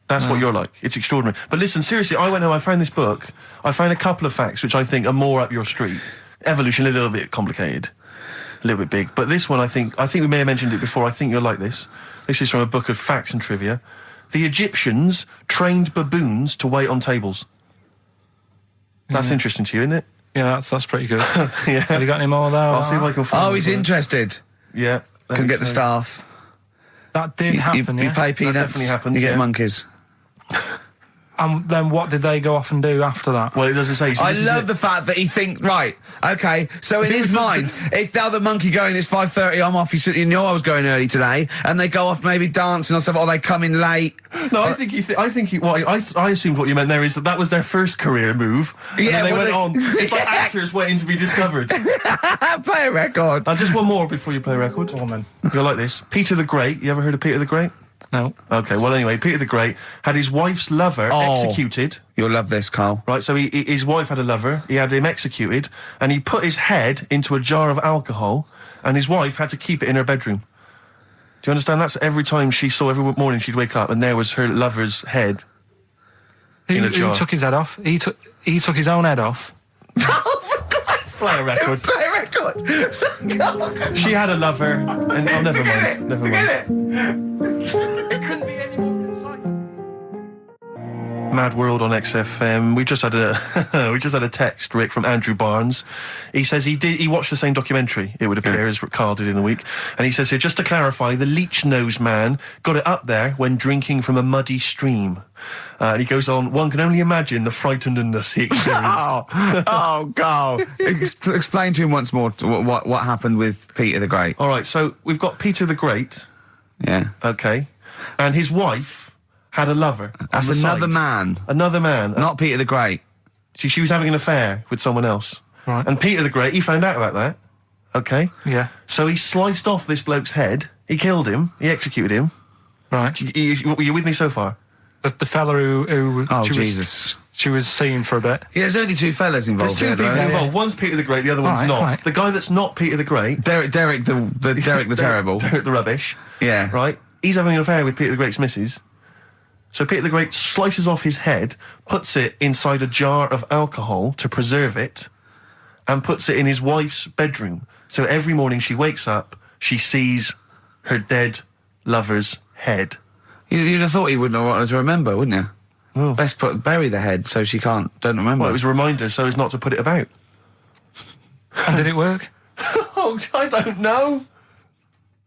Speaker 1: that's what you're like. It's extraordinary. But listen, seriously, I went home, I found this book, I found a couple of facts which I think are more up your street. Evolution, a little bit complicated, a little bit big. But this one, I think we may have mentioned it before, I think you'll like this. This is from a book of facts and trivia. The Egyptians trained baboons to wait on tables. That's interesting to you, isn't it?
Speaker 2: Yeah, that's pretty good.
Speaker 1: Yeah.
Speaker 2: Have you got any more there?
Speaker 1: I'll see if I can find
Speaker 3: Oh, he's interested.
Speaker 1: Yeah.
Speaker 3: Can get the staff.
Speaker 2: That did happen,
Speaker 3: You
Speaker 2: yeah?
Speaker 3: pay peanuts.
Speaker 1: definitely happened,
Speaker 3: You get
Speaker 1: yeah.
Speaker 3: monkeys.
Speaker 2: And then what did they go off and do after that?
Speaker 1: Well, it doesn't say. So
Speaker 3: I
Speaker 1: this is
Speaker 3: love
Speaker 1: it.
Speaker 3: the fact that he thinks, right, okay, so in his mind, it's now the monkey going, it's 5:30, I'm off, you knew I was going early today, and they go off maybe dancing or something, or they come in late.
Speaker 1: No, I assumed what you meant there is that was their first career move. And
Speaker 3: Yeah,
Speaker 1: then they
Speaker 3: well,
Speaker 1: went on. It's like actors waiting to be discovered.
Speaker 3: Play a record.
Speaker 1: Just one more before you play a record.
Speaker 2: Woman.
Speaker 1: You'll like this. Peter the Great. You ever heard of Peter the Great?
Speaker 2: No.
Speaker 1: Okay, well anyway, Peter the Great had his wife's lover executed.
Speaker 3: You'll love this, Carl.
Speaker 1: Right, so his wife had a lover, he had him executed, and he put his head into a jar of alcohol, and his wife had to keep it in her bedroom. Do you understand? That's every time every morning she'd wake up, and there was her lover's head in a jar.
Speaker 2: Who took his head off? He took his own head off.
Speaker 1: Play a record.
Speaker 3: Play a record.
Speaker 1: She had a lover, and never mind. Never mind.
Speaker 3: It
Speaker 1: Couldn't be any more concise. Mad World on XFM. We just had a text, Rick, from Andrew Barnes. He says he watched the same documentary, it would appear, as Carl did in the week. And he says here, just to clarify, the leech nose man got it up there when drinking from a muddy stream. And he goes on, one can only imagine the frightenedness he experienced.
Speaker 3: Carl. Explain to him once more what happened with Peter the Great.
Speaker 1: All right, so we've got Peter the Great.
Speaker 3: Yeah.
Speaker 1: Okay. And his wife had a lover.
Speaker 3: That's
Speaker 1: on the
Speaker 3: another
Speaker 1: side.
Speaker 3: man.
Speaker 1: Another man.
Speaker 3: Not Peter the Great.
Speaker 1: She was having an affair with someone else.
Speaker 2: Right.
Speaker 1: And Peter the Great, he found out about that. Okay.
Speaker 2: Yeah.
Speaker 1: So he sliced off this bloke's head. He killed him. He executed him.
Speaker 2: Right.
Speaker 1: You with me so far?
Speaker 2: The fella who
Speaker 3: Oh,
Speaker 2: she
Speaker 3: Jesus.
Speaker 2: she was seeing for a bit.
Speaker 3: Yeah, there's only two fellas involved.
Speaker 1: There's two
Speaker 3: here,
Speaker 1: people
Speaker 3: though.
Speaker 1: involved. One's Peter the Great, the other one's
Speaker 2: Right,
Speaker 1: not.
Speaker 2: right.
Speaker 1: The guy that's not Peter the Great...
Speaker 3: Derek the terrible.
Speaker 1: Derek the rubbish.
Speaker 3: Yeah.
Speaker 1: Right? He's having an affair with Peter the Great's missus. So Peter the Great slices off his head, puts it inside a jar of alcohol to preserve it, and puts it in his wife's bedroom. So every morning she wakes up, she sees her dead lover's head.
Speaker 4: You'd have thought he wouldn't have wanted to remember, wouldn't you?
Speaker 1: Oh.
Speaker 4: Best bury the head so she don't remember.
Speaker 1: Well, it was a reminder so as not to put it about.
Speaker 2: And did it work?
Speaker 1: Oh, I don't know.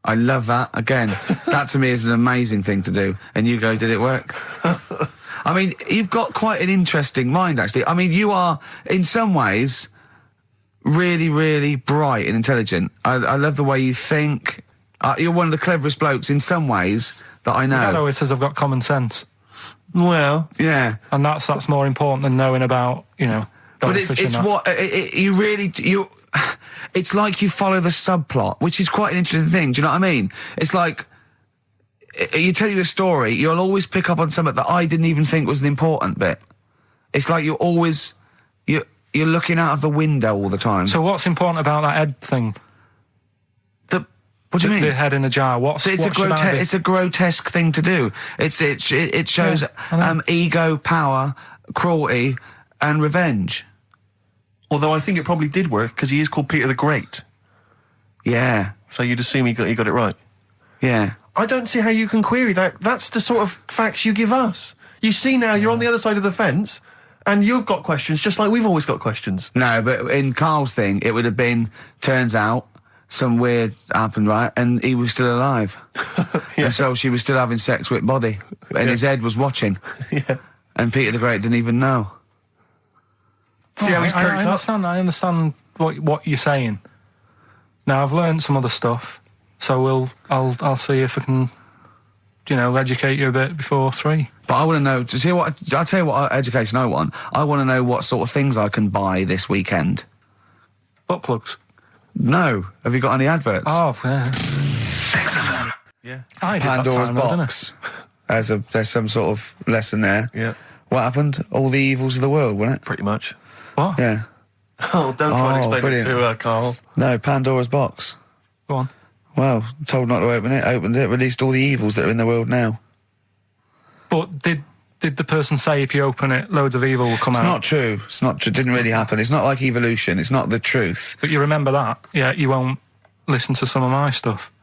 Speaker 4: I love that. Again, that to me is an amazing thing to do. And you go, did it work? I mean, you've got quite an interesting mind, actually. I mean, you are, in some ways, really, really bright and intelligent. I love the way you think. You're one of the cleverest blokes in some ways that I know.
Speaker 2: Hello, it says I've got common sense.
Speaker 1: Well,
Speaker 4: Yeah.
Speaker 2: And that's more important than knowing about,
Speaker 4: But it's it's like you follow the subplot, which is quite an interesting thing. Do you know what I mean? It's like you tell you a story, you'll always pick up on something that I didn't even think was an important bit. It's like you're looking out of the window all the time.
Speaker 2: So what's important about that head thing?
Speaker 4: What do you mean?
Speaker 2: The head in a jar.
Speaker 4: It's a grotesque thing to do. It shows ego, power, cruelty, and revenge.
Speaker 1: although I think it probably did work because he is called Peter the Great.
Speaker 4: Yeah.
Speaker 1: So you'd assume he got it right.
Speaker 4: Yeah.
Speaker 1: I don't see how you can query that. That's the sort of facts you give us. You see now, you're on the other side of the fence, and you've got questions just like we've always got questions.
Speaker 4: No, but in Karl's thing, it would have been, turns out, some weird happened, right? And he was still alive.
Speaker 1: Yeah.
Speaker 4: And so she was still having sex with body. And his head was watching.
Speaker 1: Yeah.
Speaker 4: And Peter the Great didn't even know.
Speaker 1: See how he's perked up?
Speaker 2: I understand what you're saying. Now, I've learned some other stuff, so I'll see if I can, educate you a bit before 3.
Speaker 4: But I want to know, to see what, I'll tell you what education I want. I want to know what sort of things I can buy this weekend.
Speaker 2: Butt plugs.
Speaker 4: No. Have you got any adverts?
Speaker 2: Oh, yeah.
Speaker 1: XFM. Yeah.
Speaker 2: I did that
Speaker 4: Pandora's
Speaker 2: time, though, didn't I?
Speaker 4: box. There's some sort of lesson there.
Speaker 1: Yeah.
Speaker 4: What happened? All the evils of the world, wasn't it?
Speaker 1: Pretty much.
Speaker 2: What?
Speaker 4: Yeah.
Speaker 1: Oh, don't try and explain
Speaker 4: brilliant.
Speaker 1: it to Karl.
Speaker 4: No, Pandora's box.
Speaker 2: Go on.
Speaker 4: Well, told not to open it, opened it, released all the evils that are in the world now.
Speaker 2: But did the person say if you open it, loads of evil will come
Speaker 4: It's
Speaker 2: out?
Speaker 4: not true. It's not true. It didn't really happen. It's not like evolution. It's not the truth.
Speaker 2: But you remember that? Yeah, you won't listen to some of my stuff,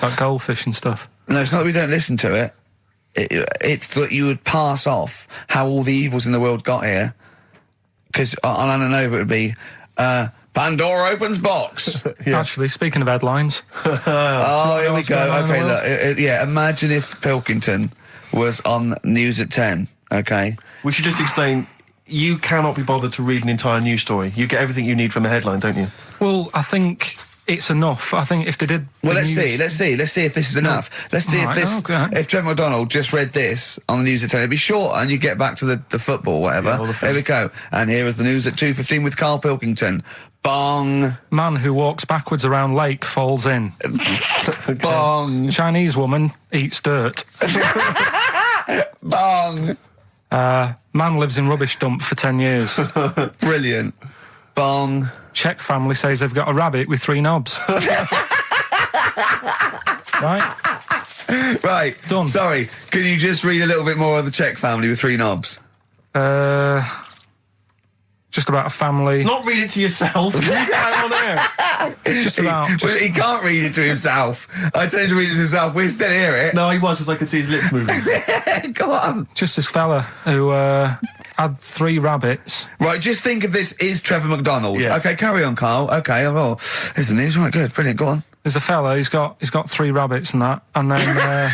Speaker 2: like goldfish and stuff.
Speaker 4: No, it's not that we don't listen to it. It's that you would pass off how all the evils in the world got here. Because on Ananova it would be, Pandora opens box.
Speaker 1: Yeah.
Speaker 2: Actually, speaking of headlines,
Speaker 4: Oh, here we
Speaker 2: what's going
Speaker 4: go.
Speaker 2: on in the
Speaker 4: Okay,
Speaker 2: world?
Speaker 4: look. Yeah, imagine if Pilkington was on News at 10, okay?
Speaker 1: We should just explain, you cannot be bothered to read an entire news story. You get everything you need from a headline, don't you?
Speaker 2: well, I think it's enough. I think if they did...
Speaker 4: Well,
Speaker 2: the
Speaker 4: let's
Speaker 2: news-
Speaker 4: see if this is enough. Let's see
Speaker 2: Right, okay.
Speaker 4: if Trevor McDonald just read this on the News at 10, it'd be short and you get back to the football, whatever.
Speaker 1: Yeah, or the film.
Speaker 4: Here we go. And here is the news at 2:15 with Karl Pilkington. Bong.
Speaker 2: Man who walks backwards around lake falls in.
Speaker 4: Bong.
Speaker 2: Chinese woman eats dirt.
Speaker 4: Bong.
Speaker 2: Man lives in rubbish dump for 10 years.
Speaker 4: Brilliant. Bong.
Speaker 2: Czech family says they've got a rabbit with 3 knobs. Right?
Speaker 4: Right.
Speaker 2: Done.
Speaker 4: Sorry, can you just read a little bit more of the Czech family with 3 knobs?
Speaker 2: Just about a family.
Speaker 1: Not read it to yourself. Read it out on air.
Speaker 2: It's just about...
Speaker 4: Well, he can't read it to himself. I tell him to read it to himself. We still hear it.
Speaker 1: No, he was, because I could see his lips moving.
Speaker 4: Go on.
Speaker 2: Just this fella who had 3 rabbits.
Speaker 4: Right, just think of this is Trevor McDonald.
Speaker 1: Yeah.
Speaker 4: Okay, carry on, Karl. Okay, well, here's the news. Right, good, brilliant. Go on.
Speaker 2: There's a fella, he's got 3 rabbits and that, and then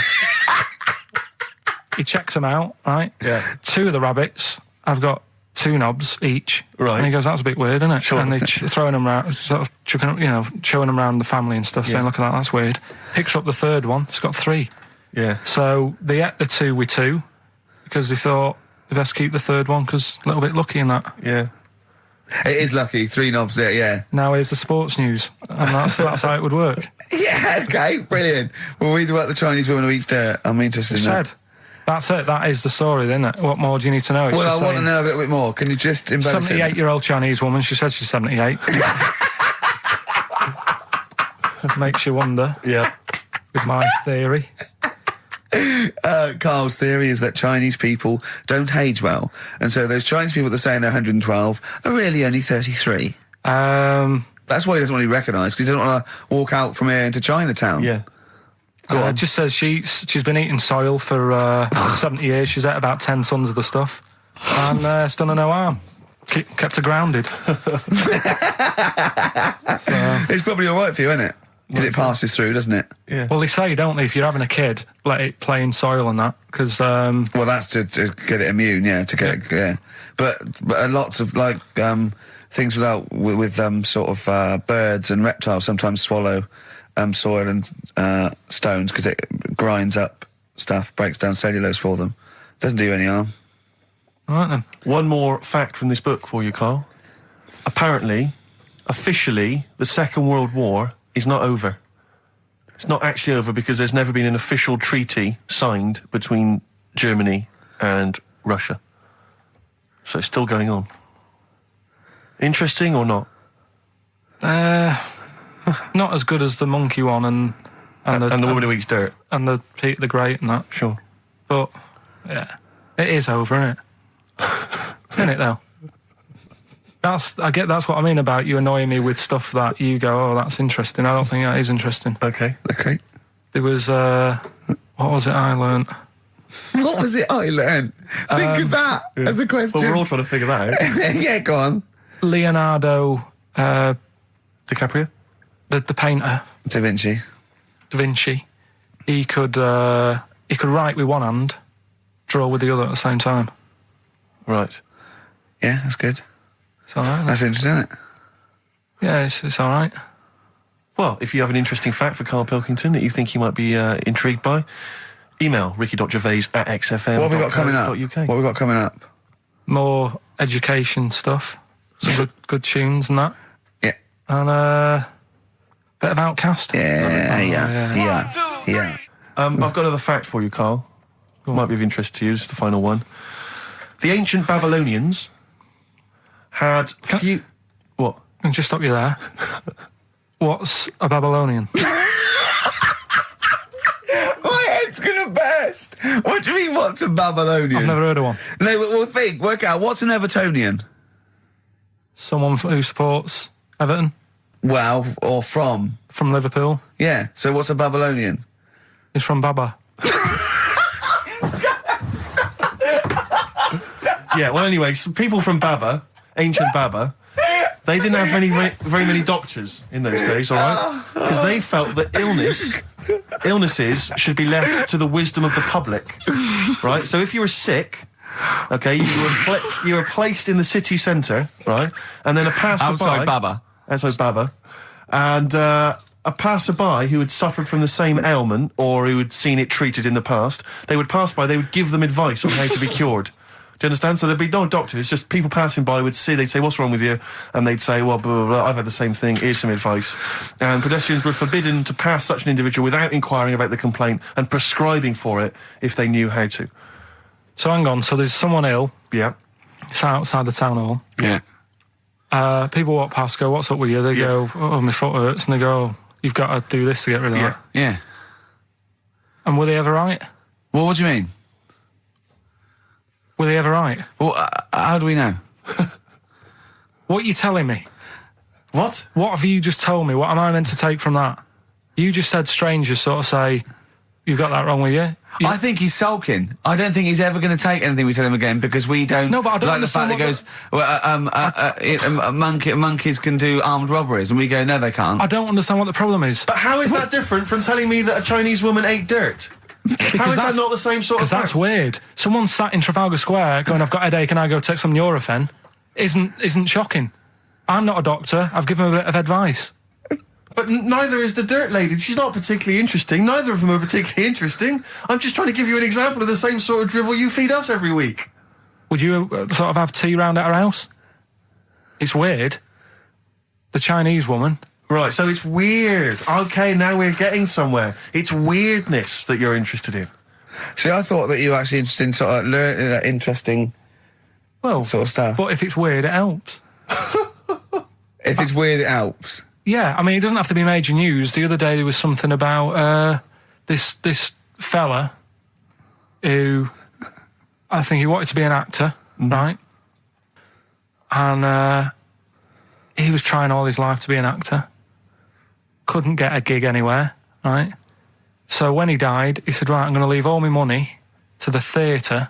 Speaker 2: he checks them out, right?
Speaker 1: Yeah.
Speaker 2: 2 of the rabbits have got 2 knobs each.
Speaker 1: Right.
Speaker 2: And he goes, that's a bit weird, isn't it?
Speaker 1: Sure.
Speaker 2: And they're throwing them around, sort of chucking, showing them around the family and stuff, saying,
Speaker 1: Yeah.
Speaker 2: look at that, that's weird. Picks up the 3rd one, it's got 3.
Speaker 1: Yeah.
Speaker 2: So they ate the 2 with 2, because they thought they best keep the 3rd one, because a little bit lucky in that.
Speaker 1: Yeah.
Speaker 4: It is lucky. 3 knobs there, yeah.
Speaker 2: Now here's the sports news, and that's how it would work.
Speaker 4: Yeah, okay, brilliant. Well, read about the Chinese woman who eats dirt. I'm interested in that.
Speaker 2: Said. That's it. That is the story, isn't it? What more do you need to know? It's
Speaker 4: Well,
Speaker 2: just
Speaker 4: I want to
Speaker 2: saying,
Speaker 4: know a little bit more. Can you just embellish it?
Speaker 2: 78-year-old Chinese woman. She says she's 78. Makes you wonder.
Speaker 1: Yeah.
Speaker 2: With my theory.
Speaker 4: Karl's theory is that Chinese people don't age well. And so those Chinese people that are saying they're 112 are really only 33. That's why he doesn't want to be recognised, because he doesn't want to walk out from here into Chinatown.
Speaker 1: Yeah.
Speaker 3: on.
Speaker 2: Just says she's been eating soil for 70 years. She's ate about 10 tons of the stuff, and it's done her no harm. Kept her grounded.
Speaker 3: It's probably all right for you, isn't it? Because it passes through, doesn't it?
Speaker 1: Yeah.
Speaker 2: Well, they say, don't they, if you're having a kid, let it play in soil and that, because...
Speaker 3: Well, that's to get it immune, yeah, to get it, yeah. But lots of, like, things with sort of birds and reptiles sometimes swallow soil and stones because it grinds up stuff, breaks down cellulose for them. Doesn't do you any harm.
Speaker 2: All right, then.
Speaker 1: One more fact from this book for you, Carl. Apparently, officially, the Second World War is not over. It's not actually over because there's never been an official treaty signed between Germany and Russia. So it's still going on. Interesting or not?
Speaker 2: Not as good as the monkey one and
Speaker 1: the woman who eats dirt.
Speaker 2: and the Peter the Great and that.
Speaker 1: Sure.
Speaker 2: But yeah, it is over, isn't it? Isn't it though? That's what I mean about you annoying me with stuff that you go, oh, that's interesting. I don't think that is interesting.
Speaker 1: Okay.
Speaker 2: There was what was it I learnt?
Speaker 3: What was it I learned? Think of that as a question.
Speaker 1: Well, we're all trying to figure that out.
Speaker 3: Yeah, go on.
Speaker 2: Leonardo
Speaker 1: DiCaprio?
Speaker 2: the painter,
Speaker 3: Da Vinci.
Speaker 2: he could write with one hand, draw with the other at the same time.
Speaker 1: Right.
Speaker 3: Yeah, that's good.
Speaker 2: It's all right.
Speaker 3: That's interesting, isn't it?
Speaker 2: Yeah, it's all right.
Speaker 1: Well, if you have an interesting fact for Karl Pilkington that you think he might be intrigued by, email ricky.gervais@xfm.co.uk.
Speaker 3: What have we got coming up? What have we got coming up?
Speaker 2: More education stuff, some good tunes and that,
Speaker 3: Yeah.
Speaker 2: and a bit of Outcast.
Speaker 3: Yeah.
Speaker 1: I've got another fact for you, Carl. Might be of interest to you. This is the final one. The ancient Babylonians had few... What?
Speaker 2: And just stop you there. What's a Babylonian?
Speaker 3: My head's gonna burst. What do you mean, what's a Babylonian?
Speaker 2: I've never heard of one.
Speaker 3: No, but we'll work out, what's an Evertonian?
Speaker 2: Someone who supports Everton
Speaker 3: Well, or from.
Speaker 2: from Liverpool.
Speaker 3: Yeah, so what's a Babylonian?
Speaker 2: Is from Baba.
Speaker 1: Yeah, well, anyway, some people from Baba, ancient Baba, they didn't have very many doctors in those days, all right? Because they felt that illnesses should be left to the wisdom of the public, right? So if you were sick, okay, you were placed in the city centre, right? And then a passerby...
Speaker 3: Outside Baba.
Speaker 1: Outside Baba. And a passerby who had suffered from the same ailment or who had seen it treated in the past, they would pass by, they would give them advice on how to be cured. Do you understand? So there'd be no doctors, just people passing by would see, they'd say, what's wrong with you? And they'd say, well, blah, blah, blah, I've had the same thing, here's some advice. And pedestrians were forbidden to pass such an individual without inquiring about the complaint and prescribing for it if they knew how to.
Speaker 2: So hang on, so there's someone ill.
Speaker 1: Yeah.
Speaker 2: It's outside the town hall.
Speaker 3: Yeah.
Speaker 2: People walk past, go, what's up with you? They go, oh, my foot hurts. And they go, oh, you've got to do this to get rid of that.
Speaker 3: Yeah.
Speaker 2: And were they ever right?
Speaker 3: Well, what do you mean?
Speaker 2: Were they ever right?
Speaker 3: Well, how do we know?
Speaker 2: What are you telling me?
Speaker 1: What?
Speaker 2: What have you just told me? What am I meant to take from that? You just said strangers sort of say, you've got that wrong with you.
Speaker 3: I think he's sulking. I don't think he's ever going to take anything we tell him again because we don't.
Speaker 2: No, but I don't
Speaker 3: like the fact that he goes, monkeys can do armed robberies, and we go, no, they can't.
Speaker 2: I don't understand what the problem is.
Speaker 1: But how is that different from telling me that a Chinese woman ate dirt? How is that not the same sort of
Speaker 2: Because that's
Speaker 1: fact?
Speaker 2: weird. Someone sat in Trafalgar Square going, I've got a headache and I go take some Nurofen, isn't shocking. I'm not a doctor. I've given him a bit of advice.
Speaker 1: But neither is the dirt lady. She's not particularly interesting. Neither of them are particularly interesting. I'm just trying to give you an example of the same sort of drivel you feed us every week.
Speaker 2: Would you sort of have tea round at her house? It's weird. The Chinese woman.
Speaker 1: Right, so it's weird. Okay, now we're getting somewhere. It's weirdness that you're interested in.
Speaker 3: See, I thought that you were actually interested in sort of interesting
Speaker 2: Well,
Speaker 3: sort of stuff.
Speaker 2: but if it's weird, it helps.
Speaker 3: If it's weird, it helps.
Speaker 2: Yeah, I mean, it doesn't have to be major news. The other day there was something about this fella who I think he wanted to be an actor, right? And he was trying all his life to be an actor. Couldn't get a gig anywhere, right? So when he died, he said, right, I'm going to leave all my money to the theatre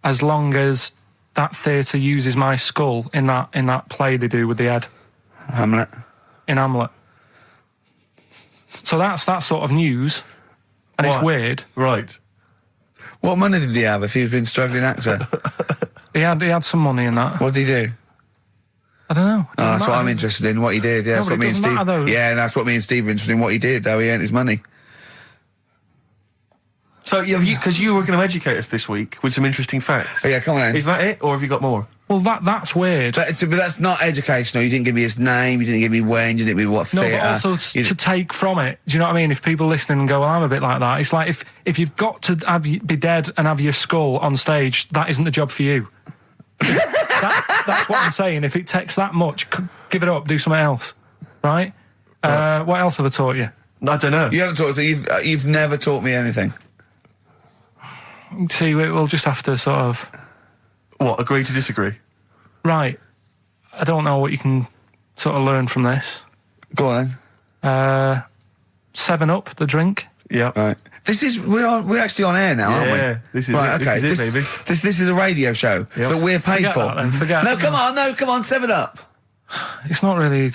Speaker 2: as long as that theatre uses my skull in that play they do with the head.
Speaker 4: Hamlet.
Speaker 2: In Hamlet. So that's that sort of news, and it's
Speaker 1: What?
Speaker 2: weird.
Speaker 1: Right.
Speaker 4: What money did he have if he's been struggling actor?
Speaker 2: He had some money in that.
Speaker 4: What did he do?
Speaker 2: I don't know.
Speaker 4: Oh, that's what I'm interested in, what he did. Yeah,
Speaker 2: No,
Speaker 4: that's
Speaker 2: but
Speaker 4: what
Speaker 2: it
Speaker 4: me and
Speaker 2: doesn't
Speaker 4: Steve...
Speaker 2: matter, though.
Speaker 4: Yeah, that's what me and Steve are interested in, what he did, how he earned his money.
Speaker 1: So, because you were going to educate us this week with some interesting facts.
Speaker 4: Oh, yeah, come on then.
Speaker 1: Is that it, or have you got more?
Speaker 2: Well, that's weird.
Speaker 4: But that's not educational. You didn't give me his name, you didn't give me when, you didn't give me what
Speaker 2: No,
Speaker 4: theatre.
Speaker 2: but also to take from it. Do you know what I mean? If people listening and go, well, I'm a bit like that. It's like if you've got to be dead and have your skull on stage, that isn't the job for you. That's what I'm saying. If it takes that much, give it up, do something else. Right? What else have I taught you?
Speaker 1: I don't know.
Speaker 4: You haven't taught, so you've never taught me anything.
Speaker 2: See, we'll just have to sort of...
Speaker 1: What, agree to disagree?
Speaker 2: Right. I don't know what you can sort of learn from this.
Speaker 4: Go on then.
Speaker 2: 7-Up, the drink.
Speaker 1: Yeah.
Speaker 4: Right. We're actually on air now, aren't we?
Speaker 1: Yeah, this is
Speaker 4: right,
Speaker 1: it.
Speaker 4: okay.
Speaker 1: This is it, baby.
Speaker 4: This is a radio show
Speaker 1: Yep.
Speaker 4: that we're paid
Speaker 2: Forget
Speaker 4: for.
Speaker 2: that then, forget
Speaker 4: No,
Speaker 2: it.
Speaker 4: come on, 7 Up.
Speaker 2: It's not really...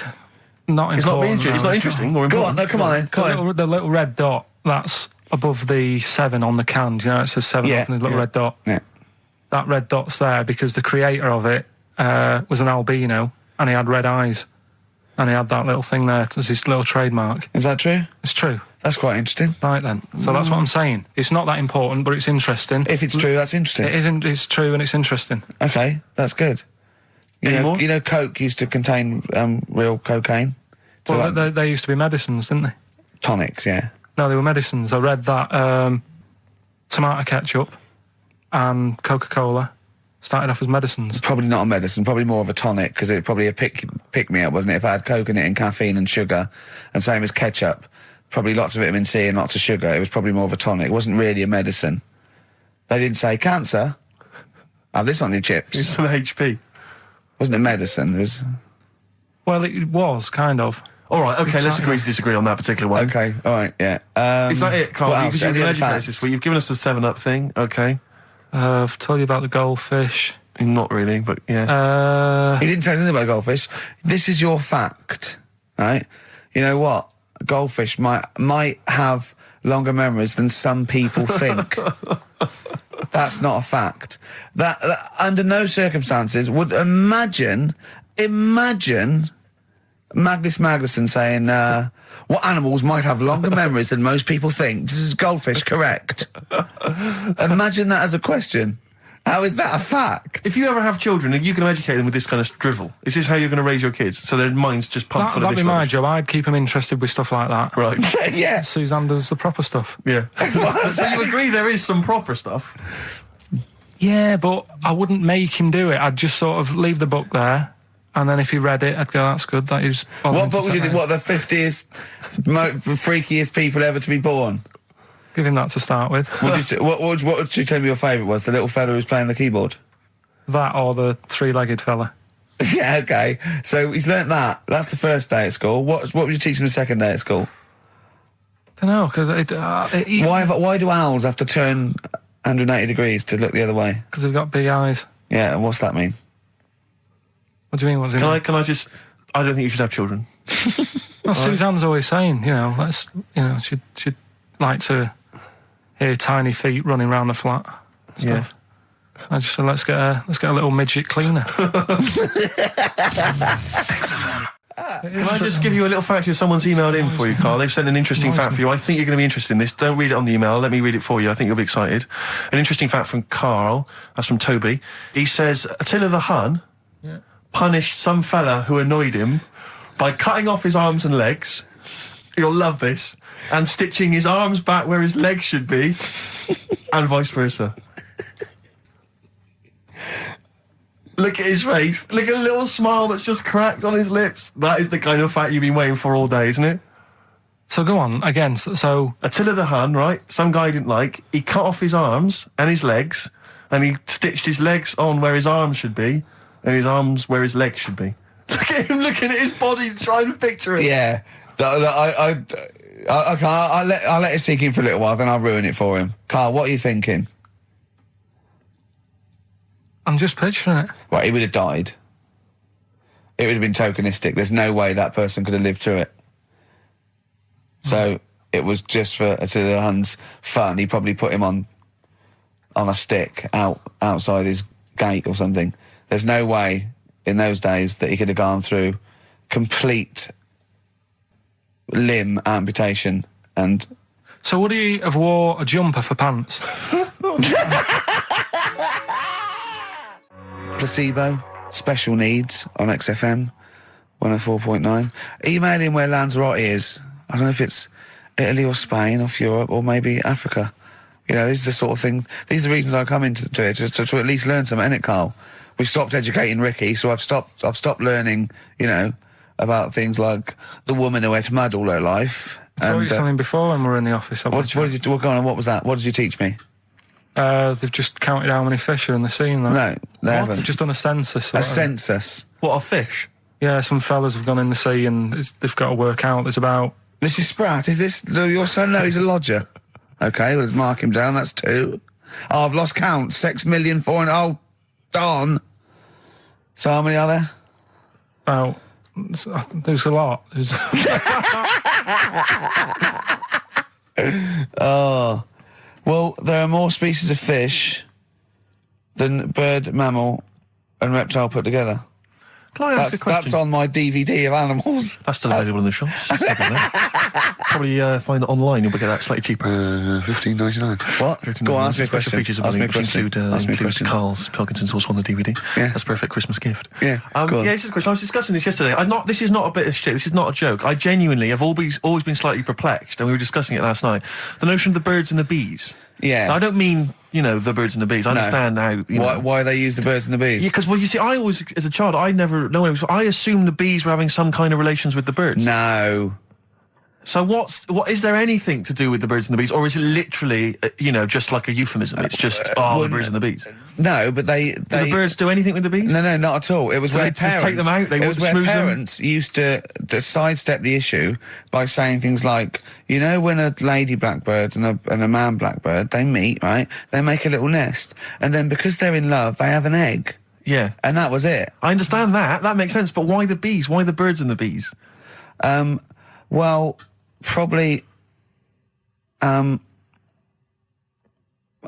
Speaker 2: Not
Speaker 1: It's not,
Speaker 2: important.
Speaker 1: it's not interesting or
Speaker 4: Go on,
Speaker 1: important.
Speaker 4: no, come on then. Come on.
Speaker 2: The little red dot, that's above the 7 on the can. Do you know, it says 7
Speaker 4: Yeah,
Speaker 2: up and there's a little red dot.
Speaker 4: Yeah.
Speaker 2: That red dot's there because the creator of it was an albino and he had red eyes. And he had that little thing there as his little trademark.
Speaker 4: Is that true?
Speaker 2: It's true.
Speaker 4: That's quite interesting.
Speaker 2: Right then. So that's what I'm saying. It's not that important, but it's interesting.
Speaker 4: If it's true, that's interesting.
Speaker 2: It isn't. It's true and it's interesting.
Speaker 4: Okay, that's good.
Speaker 1: Any more?
Speaker 4: You know, Coke used to contain real cocaine. So
Speaker 2: Well,
Speaker 4: like,
Speaker 2: they used to be medicines, didn't they?
Speaker 4: tonics, yeah.
Speaker 2: No, they were medicines. I read that tomato ketchup and Coca-Cola started off as medicines.
Speaker 4: Probably not a medicine, probably more of a tonic, because it probably a pick me up, wasn't it? If I had Coke in it and caffeine and sugar, and same as ketchup, probably lots of vitamin C and lots of sugar. It was probably more of a tonic. It wasn't really a medicine. They didn't say cancer. Have this on your
Speaker 1: It's
Speaker 4: chips.
Speaker 1: some HP.
Speaker 4: Wasn't a medicine. It was
Speaker 2: Well, it was kind of.
Speaker 1: All right, okay, let's
Speaker 2: Exactly.
Speaker 1: agree to disagree on that particular one.
Speaker 4: okay. All right, yeah.
Speaker 1: Is that it, Carl?
Speaker 4: What
Speaker 1: Because
Speaker 4: else?
Speaker 1: you've
Speaker 4: Any
Speaker 1: been
Speaker 4: other
Speaker 1: educated this
Speaker 4: facts?
Speaker 1: week. You've given us the 7-Up thing, okay.
Speaker 2: I've told you about the goldfish.
Speaker 1: Not really, but yeah.
Speaker 4: He didn't tell us anything about goldfish. This is your fact, right? You know what? Goldfish might have longer memories than some people think. That's not a fact. That under no circumstances would imagine Magnus Magnuson saying, what animals might have longer memories than most people think? This is goldfish correct. Imagine that as a question. How is that a fact?
Speaker 1: If you ever have children, are you going to educate them with this kind of drivel? Is this how you're going to raise your kids? So their minds just pumped full of
Speaker 2: That'd
Speaker 1: this
Speaker 2: be my
Speaker 1: rubbish?
Speaker 2: job. I'd keep them interested with stuff like that.
Speaker 1: Right.
Speaker 4: Yeah.
Speaker 2: Suzanne does the proper stuff.
Speaker 1: Yeah. So you agree there is some proper stuff?
Speaker 2: Yeah, but I wouldn't make him do it. I'd just sort of leave the book there, and then if he read it, I'd go, that's good. That is.
Speaker 4: What book would you think? What, the 50th freakiest people ever to be born?
Speaker 2: Give him that to start with.
Speaker 4: What would you tell me your favourite was? The little fella who's playing the keyboard?
Speaker 2: That or the three-legged fella.
Speaker 4: Yeah, okay. So he's learnt that. That's the first day at school. What would you teach him the second day at school?
Speaker 2: Don't know, because
Speaker 4: Why do owls have to turn 180 degrees to look the other way?
Speaker 2: Because they've got big eyes.
Speaker 4: Yeah, and what's that mean?
Speaker 2: What do you mean? What's it mean?
Speaker 1: Can I just... I don't think you should have children.
Speaker 2: Well, Suzanne's always saying, she'd like to hear tiny feet running around the flat. Stuff. I just said, let's get a little midget cleaner.
Speaker 1: Can I just give you a little fact here? Someone's emailed in for you, Carl. They've sent an interesting fact for you. I think you're going to be interested in this. Don't read it on the email. Let me read it for you. I think you'll be excited. An interesting fact from Carl. That's from Toby. He says, Attila the Hun punished some fella who annoyed him by cutting off his arms and legs. You'll love this. And stitching his arms back where his legs should be. And vice versa. Look at his face. Look at the little smile that's just cracked on his lips. That is the kind of fact you've been waiting for all day, isn't it?
Speaker 2: So go on, again, so...
Speaker 1: Attila the Hun, right? Some guy didn't like. He cut off his arms and his legs, and he stitched his legs on where his arms should be, and his arms where his legs should be. Look at him looking at his body, trying to picture it.
Speaker 4: Yeah. Okay, I'll let it sink in for a little while, then I'll ruin it for him. Carl, what are you thinking?
Speaker 2: I'm just picturing it.
Speaker 4: Right, he would have died. It would have been tokenistic. There's no way that person could have lived through it. So it was just to the Huns' fun. He probably put him on a stick outside his gate or something. There's no way in those days that he could have gone through complete limb amputation and...
Speaker 2: So would he have wore a jumper for pants?
Speaker 4: Placebo, Special Needs on XFM 104.9. Email in where Lanzarote is. I don't know if it's Italy or Spain or Europe or maybe Africa. You know, these are the sort of things, these are the reasons I come into it, to at least learn something, innit, Carl? We've stopped educating Ricky, so I've stopped learning, you know, about things like the woman who ate mud all her life.
Speaker 2: I told you something before when we were in the office.
Speaker 4: What was that? What did you teach me?
Speaker 2: They've just counted how many fish are in the sea.
Speaker 4: No, they haven't.
Speaker 2: They've just done a census.
Speaker 4: A census?
Speaker 1: What, of fish?
Speaker 2: Yeah, some fellas have gone in the sea and they've got to work out. There's about...
Speaker 4: This is Spratt. Is this your son? No, he's a lodger. Okay, well, let's mark him down. That's 2. Oh, I've lost count. 6 million, 4... Oh, darn. So how many are there?
Speaker 2: About... There's a lot.
Speaker 4: Oh. Well, there are more species of fish than bird, mammal and reptile put together.
Speaker 1: Can I ask a question?
Speaker 4: That's on my DVD of animals.
Speaker 1: That's still available in the shops. Probably find it online. You'll get that slightly cheaper.
Speaker 4: $15.99. What? Go on, ask me a question.
Speaker 1: Features
Speaker 4: Ask me a
Speaker 1: which
Speaker 4: question.
Speaker 1: include Karl Pilkington's also on the DVD.
Speaker 4: Yeah.
Speaker 1: That's a perfect Christmas gift.
Speaker 4: Yeah, go on.
Speaker 1: Yeah, this is a question. I was discussing this yesterday. This is not a bit of shit. This is not a joke. I genuinely have always been slightly perplexed, and we were discussing it last night. The notion of the birds and the bees.
Speaker 4: Yeah.
Speaker 1: Now, I don't mean, you know, the birds and the bees. I understand how, you know.
Speaker 4: Why they use the birds and the bees?
Speaker 1: Yeah, because, well, you see, I always, as a child, I never know. I assumed the bees were having some kind of relations with the birds.
Speaker 4: No.
Speaker 1: So what is there anything to do with the birds and the bees, or is it literally, you know, just like a euphemism? It's just the birds and the bees.
Speaker 4: No, but they
Speaker 1: Do the birds do anything with the bees?
Speaker 4: No, not at all. It was where
Speaker 1: they just take them out? They
Speaker 4: it was where
Speaker 1: smooth them?
Speaker 4: parents used to sidestep the issue by saying things like, you know, when a lady blackbird and a man blackbird, they meet, right? They make a little nest, and then because they're in love, they have an egg.
Speaker 1: Yeah.
Speaker 4: And that was it.
Speaker 1: I understand that. That makes sense. But why the bees? Why the birds and the bees?
Speaker 4: Well, probably, I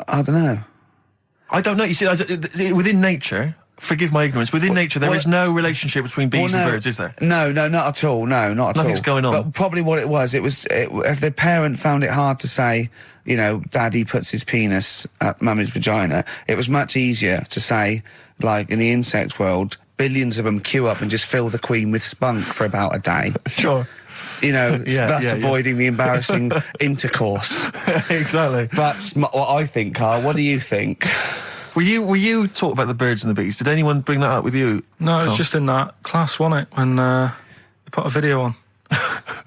Speaker 4: don't know.
Speaker 1: I don't know. You see, within nature, forgive my ignorance, within nature there is no relationship between bees and birds, is there?
Speaker 4: No, not at all. No, not at all.
Speaker 1: Nothing's going on.
Speaker 4: But probably what it was, the parent found it hard to say, you know, daddy puts his penis at mummy's vagina. It was much easier to say, like, in the insect world, billions of them queue up and just fill the queen with spunk for about a day.
Speaker 1: Sure.
Speaker 4: You know, thus avoiding the embarrassing intercourse.
Speaker 1: Exactly.
Speaker 4: That's what I think, Carl. What do you think?
Speaker 1: Were you talking about the birds and the bees? Did anyone bring that up with you?
Speaker 2: No, it was just in that class, wasn't it, when they put a video on.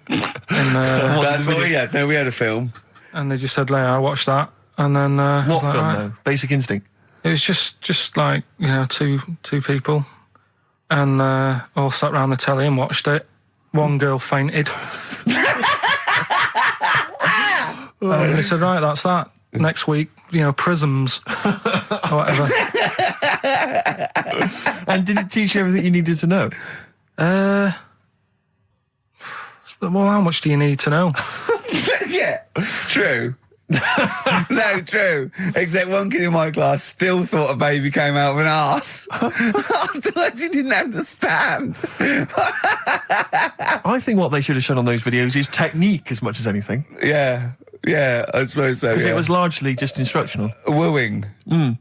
Speaker 4: That's what we had. No, we had a film.
Speaker 2: And they just said, I watched that. And then...
Speaker 1: what film, though? Basic Instinct?
Speaker 2: It was just like, you know, two people. And all sat round the telly and watched it. One girl fainted. And they said, right, that's that. Next week, you know, prisms or whatever.
Speaker 1: And did it teach you everything you needed to know?
Speaker 2: Well, how much do you need to know?
Speaker 4: Yeah, true. No, true. Except one kid in my class still thought a baby came out of an arse. Afterwards, he didn't understand.
Speaker 1: I think what they should have shown on those videos is technique as much as anything.
Speaker 4: Yeah, I suppose so.
Speaker 1: Because it was largely just instructional.
Speaker 4: Wooing. Wooing.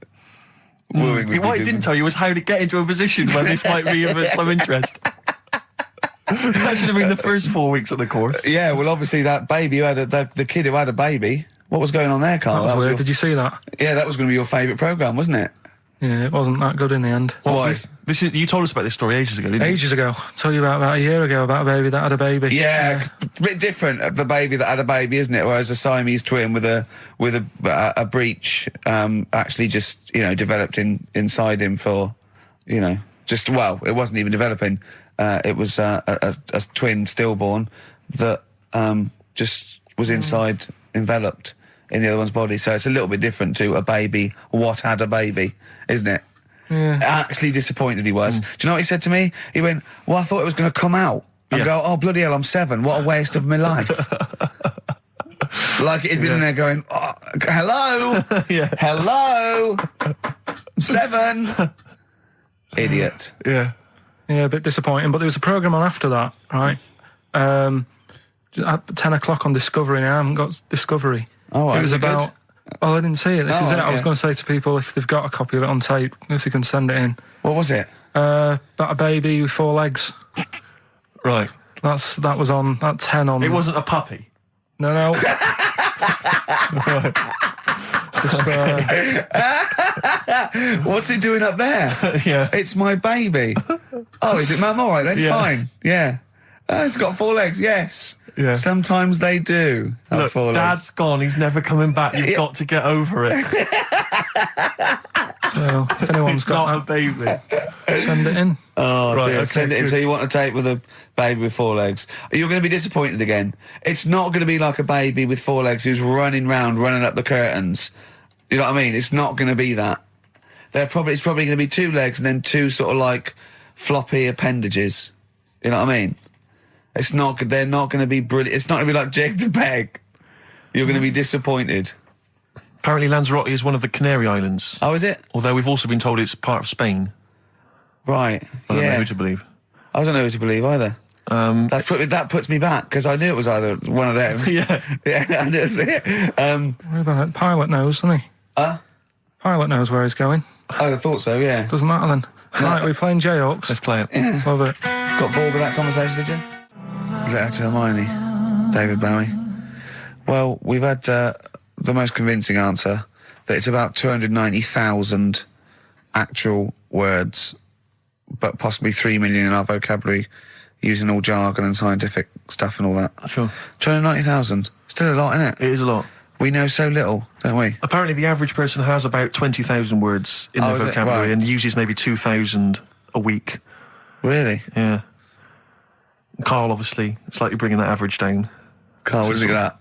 Speaker 1: What it didn't tell you was how to get into a position where this might be of some interest. That should have been the first 4 weeks of the course.
Speaker 4: Yeah, well, obviously that baby who had the kid who had a baby. What was going on there, Carl?
Speaker 2: That was weird. Did you see that?
Speaker 4: Yeah, that was going to be your favourite programme, wasn't it?
Speaker 2: Yeah, it wasn't that good in the end.
Speaker 4: Why?
Speaker 1: You told us about this story ages ago, didn't you?
Speaker 2: Ages ago. I told you about a year ago about a baby that had a baby.
Speaker 4: Yeah, it's a bit different, the baby that had a baby, isn't it? Whereas a Siamese twin with a breech actually just, you know, developed inside him for, you know, it wasn't even developing. It was a twin stillborn that just
Speaker 3: was inside, enveloped in the other one's body. So it's a little bit different to a baby. What had a baby, isn't it?
Speaker 2: Yeah.
Speaker 3: Actually disappointed he was. Do you know what he said to me? He went, well, I thought it was going to come out. And
Speaker 1: Yeah.
Speaker 3: go, oh, bloody hell, I'm 7. What a waste of my life. Like he'd been in there going, oh, hello?
Speaker 1: Yeah.
Speaker 3: Hello? 7. Idiot.
Speaker 1: Yeah.
Speaker 2: Yeah, a bit disappointing. But there was a programme on after that, right? At 10 o'clock on Discovery, and I haven't got Discovery.
Speaker 3: Oh, right,
Speaker 2: it was
Speaker 3: is it
Speaker 2: about...
Speaker 3: good?
Speaker 2: Oh, I didn't see it. This is it. I was
Speaker 3: okay.
Speaker 2: going to say to people, if they've got a copy of it on tape, if they can send it in.
Speaker 3: What was it?
Speaker 2: About a baby with 4 legs.
Speaker 1: Right.
Speaker 2: That was on at 10 on...
Speaker 1: It wasn't a puppy.
Speaker 2: No. Just,
Speaker 3: What's it doing up there?
Speaker 1: Yeah.
Speaker 3: It's my baby. Oh, is it, Mum? All right then,
Speaker 1: Yeah.
Speaker 3: fine. Yeah. It's got 4 legs, yes.
Speaker 1: Yeah.
Speaker 3: Sometimes they do have
Speaker 1: Look,
Speaker 3: 4 legs.
Speaker 1: Dad's gone. He's never coming back. You've got to get over it.
Speaker 2: so, if anyone's
Speaker 1: It's not a
Speaker 2: got
Speaker 1: baby.
Speaker 2: that, send it in.
Speaker 3: Oh,
Speaker 1: Right,
Speaker 3: dear.
Speaker 1: okay,
Speaker 3: Send it in.
Speaker 1: good.
Speaker 3: So you want a tape with a baby with 4 legs. You're going to be disappointed again. It's not going to be like a baby with 4 legs who's running up the curtains. You know what I mean? It's not going to be that. It's probably going to be 2 legs and then 2 sort of like floppy appendages. You know what I mean? They're not going to be brilliant. It's not going to be like Jake the Peg. You're going to be disappointed.
Speaker 1: Apparently Lanzarote is one of the Canary Islands.
Speaker 3: Oh, is it?
Speaker 1: Although we've also been told it's part of Spain.
Speaker 3: Right.
Speaker 1: I don't know
Speaker 3: yeah.
Speaker 1: who to believe.
Speaker 3: I don't know who to believe either. That puts me back because I knew it was either one of them.
Speaker 1: Yeah.
Speaker 3: Yeah, I didn't see it.
Speaker 2: What about it? Pilot knows, doesn't he? Pilot knows where he's going.
Speaker 3: I thought so, yeah.
Speaker 2: Doesn't matter then. Right, we're playing Jayhawks.
Speaker 1: Let's play it.
Speaker 2: Love it.
Speaker 3: Got bored with that conversation, did you? Letter to Hermione, David Bowie. Well, we've had the most convincing answer that it's about 290,000 actual words, but possibly 3 million in our vocabulary, using all jargon and scientific stuff and all that.
Speaker 1: Sure.
Speaker 3: 290,000. Still a lot, isn't it?
Speaker 1: It is a lot.
Speaker 3: We know so little, don't we?
Speaker 1: Apparently the average person has about 20,000 words in their
Speaker 3: is it?
Speaker 1: vocabulary
Speaker 3: Right.
Speaker 1: and uses maybe 2,000 a week.
Speaker 3: Really?
Speaker 1: Yeah. Karl, obviously, slightly bringing that average down.
Speaker 3: Carl, what do you think of that?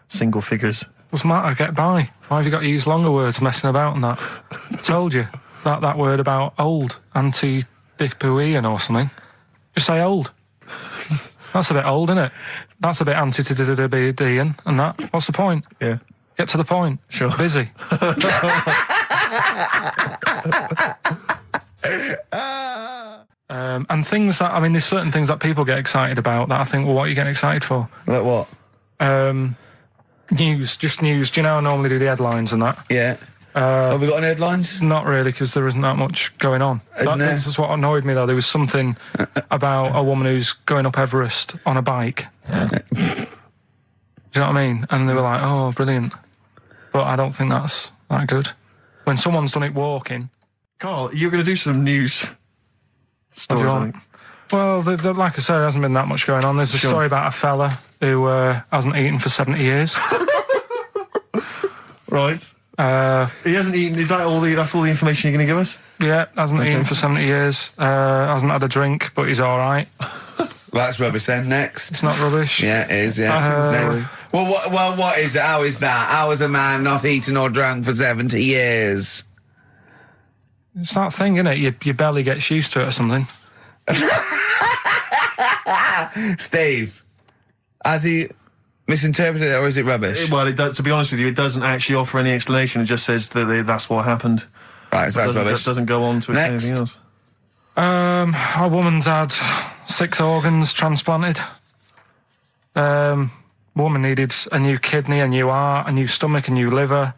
Speaker 1: Single figures.
Speaker 2: Doesn't matter, get by. Why have you got to use longer words messing about and that? Told you. That word about old, anti-dipuian or something. Just say old. That's a bit old, isn't it? That's a bit anti-dipuian and that. What's the point?
Speaker 1: Yeah.
Speaker 2: Get to the point.
Speaker 1: Sure.
Speaker 2: Busy. And things that, I mean, there's certain things that people get excited about that I think, well, what are you getting excited for?
Speaker 3: Like what?
Speaker 2: News, just news. Do you know I normally do the headlines and that?
Speaker 3: Yeah. Have we got any headlines?
Speaker 2: Not really, because there isn't that much going on.
Speaker 3: Isn't there?
Speaker 2: This is what annoyed me, though. There was something about a woman who's going up Everest on a bike. Do you know what I mean? And they were like, oh, brilliant. But I don't think that's that good. When someone's done it walking...
Speaker 1: Karl, you're going to do some news
Speaker 2: What do
Speaker 1: stories,
Speaker 2: you
Speaker 1: I
Speaker 2: want?
Speaker 1: think.
Speaker 2: Well, like I said, there hasn't been that much going on. There's a
Speaker 1: Sure.
Speaker 2: story about a fella who hasn't eaten for 70 years.
Speaker 1: Right. He hasn't eaten. Is that all that's all the information you're going to give us?
Speaker 2: Yeah, hasn't eaten for 70 years. Hasn't had a drink, but he's all right.
Speaker 3: That's rubbish then. Next.
Speaker 2: It's not rubbish.
Speaker 3: Yeah, it is, yeah. Next. Well, what is it? How is that? How is a man not eaten or drunk for 70 years?
Speaker 2: It's that thing, isn't it? Your belly gets used to it or something.
Speaker 3: Steve, has he misinterpreted it or is it rubbish?
Speaker 1: Well, it does, to be honest with you, it doesn't actually offer any explanation. It just says that that's what happened.
Speaker 3: Right, so that's rubbish.
Speaker 1: It doesn't go on to
Speaker 3: Next.
Speaker 1: anything else.
Speaker 2: A woman's had 6 organs transplanted. Woman needed a new kidney, a new heart, a new stomach, a new liver,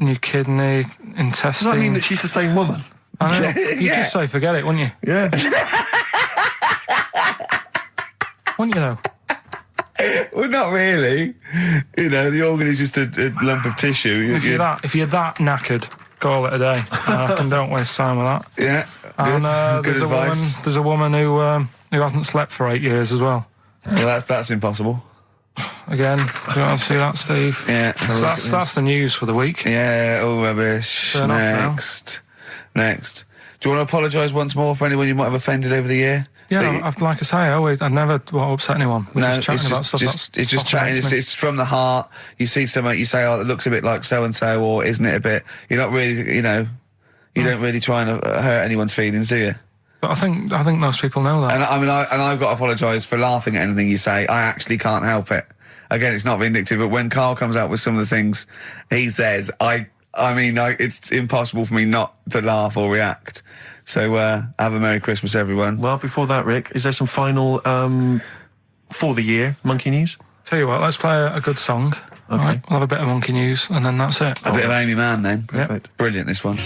Speaker 2: new kidney, intestine.
Speaker 1: Does that mean that she's the same woman?
Speaker 2: I know. You'd
Speaker 3: Yeah.
Speaker 2: just say forget it, wouldn't you?
Speaker 1: Yeah.
Speaker 2: Wouldn't you, though?
Speaker 3: Well, not really. You know, the organ is just a lump of tissue.
Speaker 2: If you're that knackered, call it a day. And don't waste time with that.
Speaker 3: Yeah,
Speaker 2: And
Speaker 3: good advice.
Speaker 2: There's a woman who hasn't slept for 8 years as well.
Speaker 3: Well, that's impossible.
Speaker 2: Again, you want to see that, Steve?
Speaker 3: Yeah.
Speaker 2: That's the news for the week.
Speaker 3: Yeah, all rubbish.
Speaker 2: Turn off now.
Speaker 3: Next. Do you want to apologise once more for anyone you might have offended over the year?
Speaker 2: Yeah, like I say, I never upset anyone. We're just chatting about stuff.
Speaker 3: It's just chatting. It's from the heart. You see something, you say, "Oh, it looks a bit like so and so," or "Isn't it a bit?" You're not really, you don't really try and hurt anyone's feelings, do you?
Speaker 2: But I think most people know that.
Speaker 3: And I've got to apologise for laughing at anything you say. I actually can't help it. Again, it's not vindictive, but when Karl comes out with some of the things he says, it's impossible for me not to laugh or react. So have a Merry Christmas, everyone.
Speaker 1: Well, before that, Rick, is there some final for the year Monkey News?
Speaker 2: Tell you what, let's play a good song.
Speaker 1: Okay.
Speaker 2: Right, we'll have a bit of Monkey News, and then that's it.
Speaker 3: A bit of Amy Mann, then.
Speaker 1: Perfect.
Speaker 3: Brilliant, this one.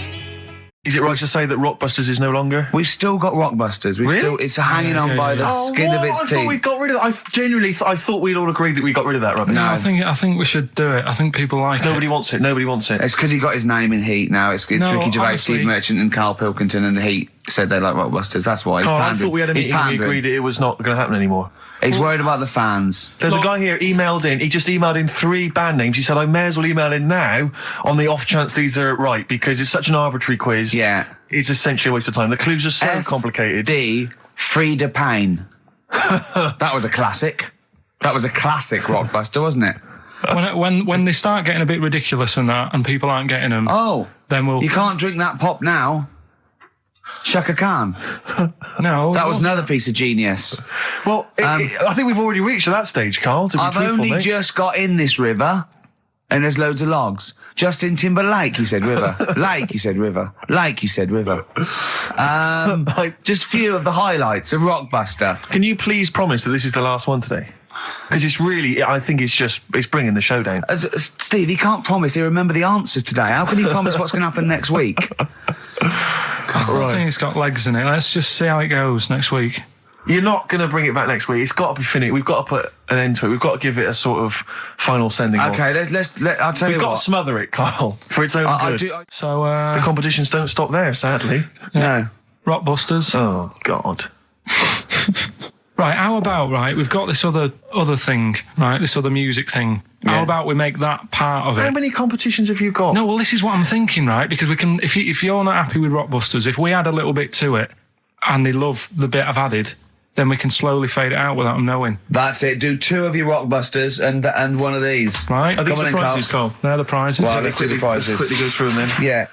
Speaker 1: Is it right to say that Rockbusters is no longer?
Speaker 3: We've still got Rockbusters. It's hanging on by the skin of its teeth.
Speaker 1: I thought we got rid of that. I thought we'd all agreed that we got rid of that rubbish.
Speaker 2: No, I think we should do it. I think people like it.
Speaker 1: Nobody wants it.
Speaker 3: It's because he got his name in Heat now. It's Ricky Gervais,
Speaker 2: honestly,
Speaker 3: Steve Merchant and Karl Pilkington and Heat said they like Rockbusters. That's why.
Speaker 1: Carl, I thought we had a meeting and we agreed it was not going to happen anymore.
Speaker 3: He's worried about the fans.
Speaker 1: There's a guy here emailed in. He just emailed in 3 band names. He said, I may as well email in now on the off chance these are right because it's such an arbitrary quiz.
Speaker 3: Yeah.
Speaker 1: It's essentially a waste of time. The clues are so complicated.
Speaker 3: D. Frida Payne. That was a classic. That was a classic Rockbuster, wasn't it?
Speaker 2: When they start getting a bit ridiculous and that, and people aren't getting them, then
Speaker 3: you can't drink that pop now. Shaka Khan.
Speaker 2: No.
Speaker 3: That was another piece of genius.
Speaker 1: Well, I think we've already reached that stage, Karl, to be
Speaker 3: I've
Speaker 1: truthful,
Speaker 3: only just got in this river, and there's loads of logs. Justin Timberlake, he said river. Lake, he said river. Lake, he said river. Just few of the highlights of Rockbuster.
Speaker 1: Can you please promise that this is the last one today? Because it's really, I think it's bringing the show down.
Speaker 3: Steve, he can't promise he'll remember the answers today. How can he promise what's going to happen next week?
Speaker 2: I still think it's got legs in it. Let's just see how it goes next week.
Speaker 1: You're not going to bring it back next week. It's got to be finished. We've got to put an end to it. We've got to give it a sort of final sending off.
Speaker 3: Okay, I'll tell you what.
Speaker 1: We've got to smother it, Karl, for its own good.
Speaker 2: So,
Speaker 1: the competitions don't stop there, sadly.
Speaker 3: No.
Speaker 2: Rockbusters.
Speaker 1: Oh, God.
Speaker 2: Right, how about, we've got this other thing, right, this other music thing.
Speaker 3: Yeah.
Speaker 2: How about we make that part of it?
Speaker 1: How many competitions have you got?
Speaker 2: No, well, this is what I'm thinking, right, because we can, if you're not happy with Rockbusters, if we add a little bit to it, and they love the bit I've added, then we can slowly fade it out without them knowing.
Speaker 3: That's it. Do 2 of your Rockbusters and one of these.
Speaker 2: Right.
Speaker 1: Are these the prizes, Karl?
Speaker 2: They're the prizes.
Speaker 3: Well, let's do the prizes.
Speaker 1: Quickly go through them then.
Speaker 3: Yeah.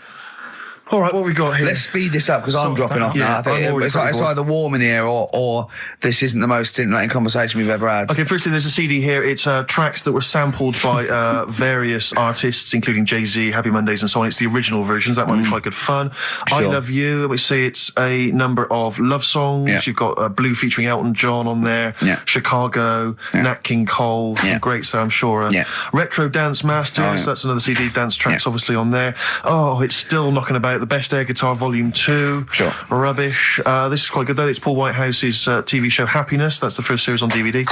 Speaker 1: All right, what have we got here?
Speaker 3: Let's speed this up because I'm dropping off now. I think it's either warm in here or this isn't the most scintillating conversation we've ever had.
Speaker 1: Okay, firstly, there's a CD here. It's tracks that were sampled by various artists, including Jay-Z, Happy Mondays, and so on. It's the original versions. That might be quite good fun.
Speaker 3: Sure.
Speaker 1: I Love You. We see it's a number of love songs.
Speaker 3: Yeah.
Speaker 1: You've got Blue featuring Elton John on there.
Speaker 3: Yeah.
Speaker 1: Chicago, Nat King Cole.
Speaker 3: Yeah.
Speaker 1: Great, so I'm sure.
Speaker 3: Yeah.
Speaker 1: Retro Dance Masters. That's another CD. Dance tracks, obviously, on there. Oh, it's still knocking about. The Best Air Guitar Volume 2.
Speaker 3: Sure.
Speaker 1: Rubbish. This is quite good, though. It's Paul Whitehouse's TV show Happiness. That's the first series on DVD.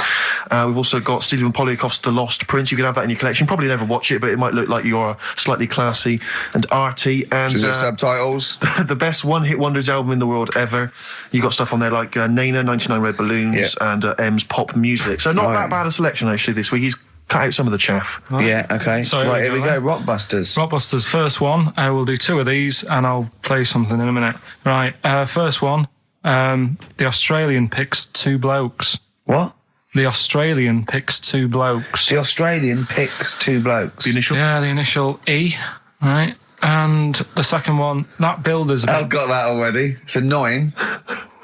Speaker 1: We've also got Stephen Polyakoff's The Lost Prince. You could have that in your collection. Probably never watch it, but it might look like you're slightly classy and arty. And
Speaker 3: is it subtitles?
Speaker 1: The best one-hit wonders album in the world ever. You got stuff on there like Nena, 99 Red Balloons, and M's Pop Music. So not that bad a selection, actually, this week. He's cut out some of the chaff.
Speaker 3: Right. Yeah, okay.
Speaker 2: So
Speaker 3: right, here we go. Rockbusters.
Speaker 2: Rockbusters, first one. We'll do 2 of these and I'll play something in a minute. Right, first one. The Australian picks 2 blokes.
Speaker 3: What?
Speaker 2: The Australian picks 2 blokes.
Speaker 3: The Australian picks 2 blokes.
Speaker 1: The initial?
Speaker 2: Yeah, the initial E, right? And the second one, that builder's a bit...
Speaker 3: I've got that already. It's annoying.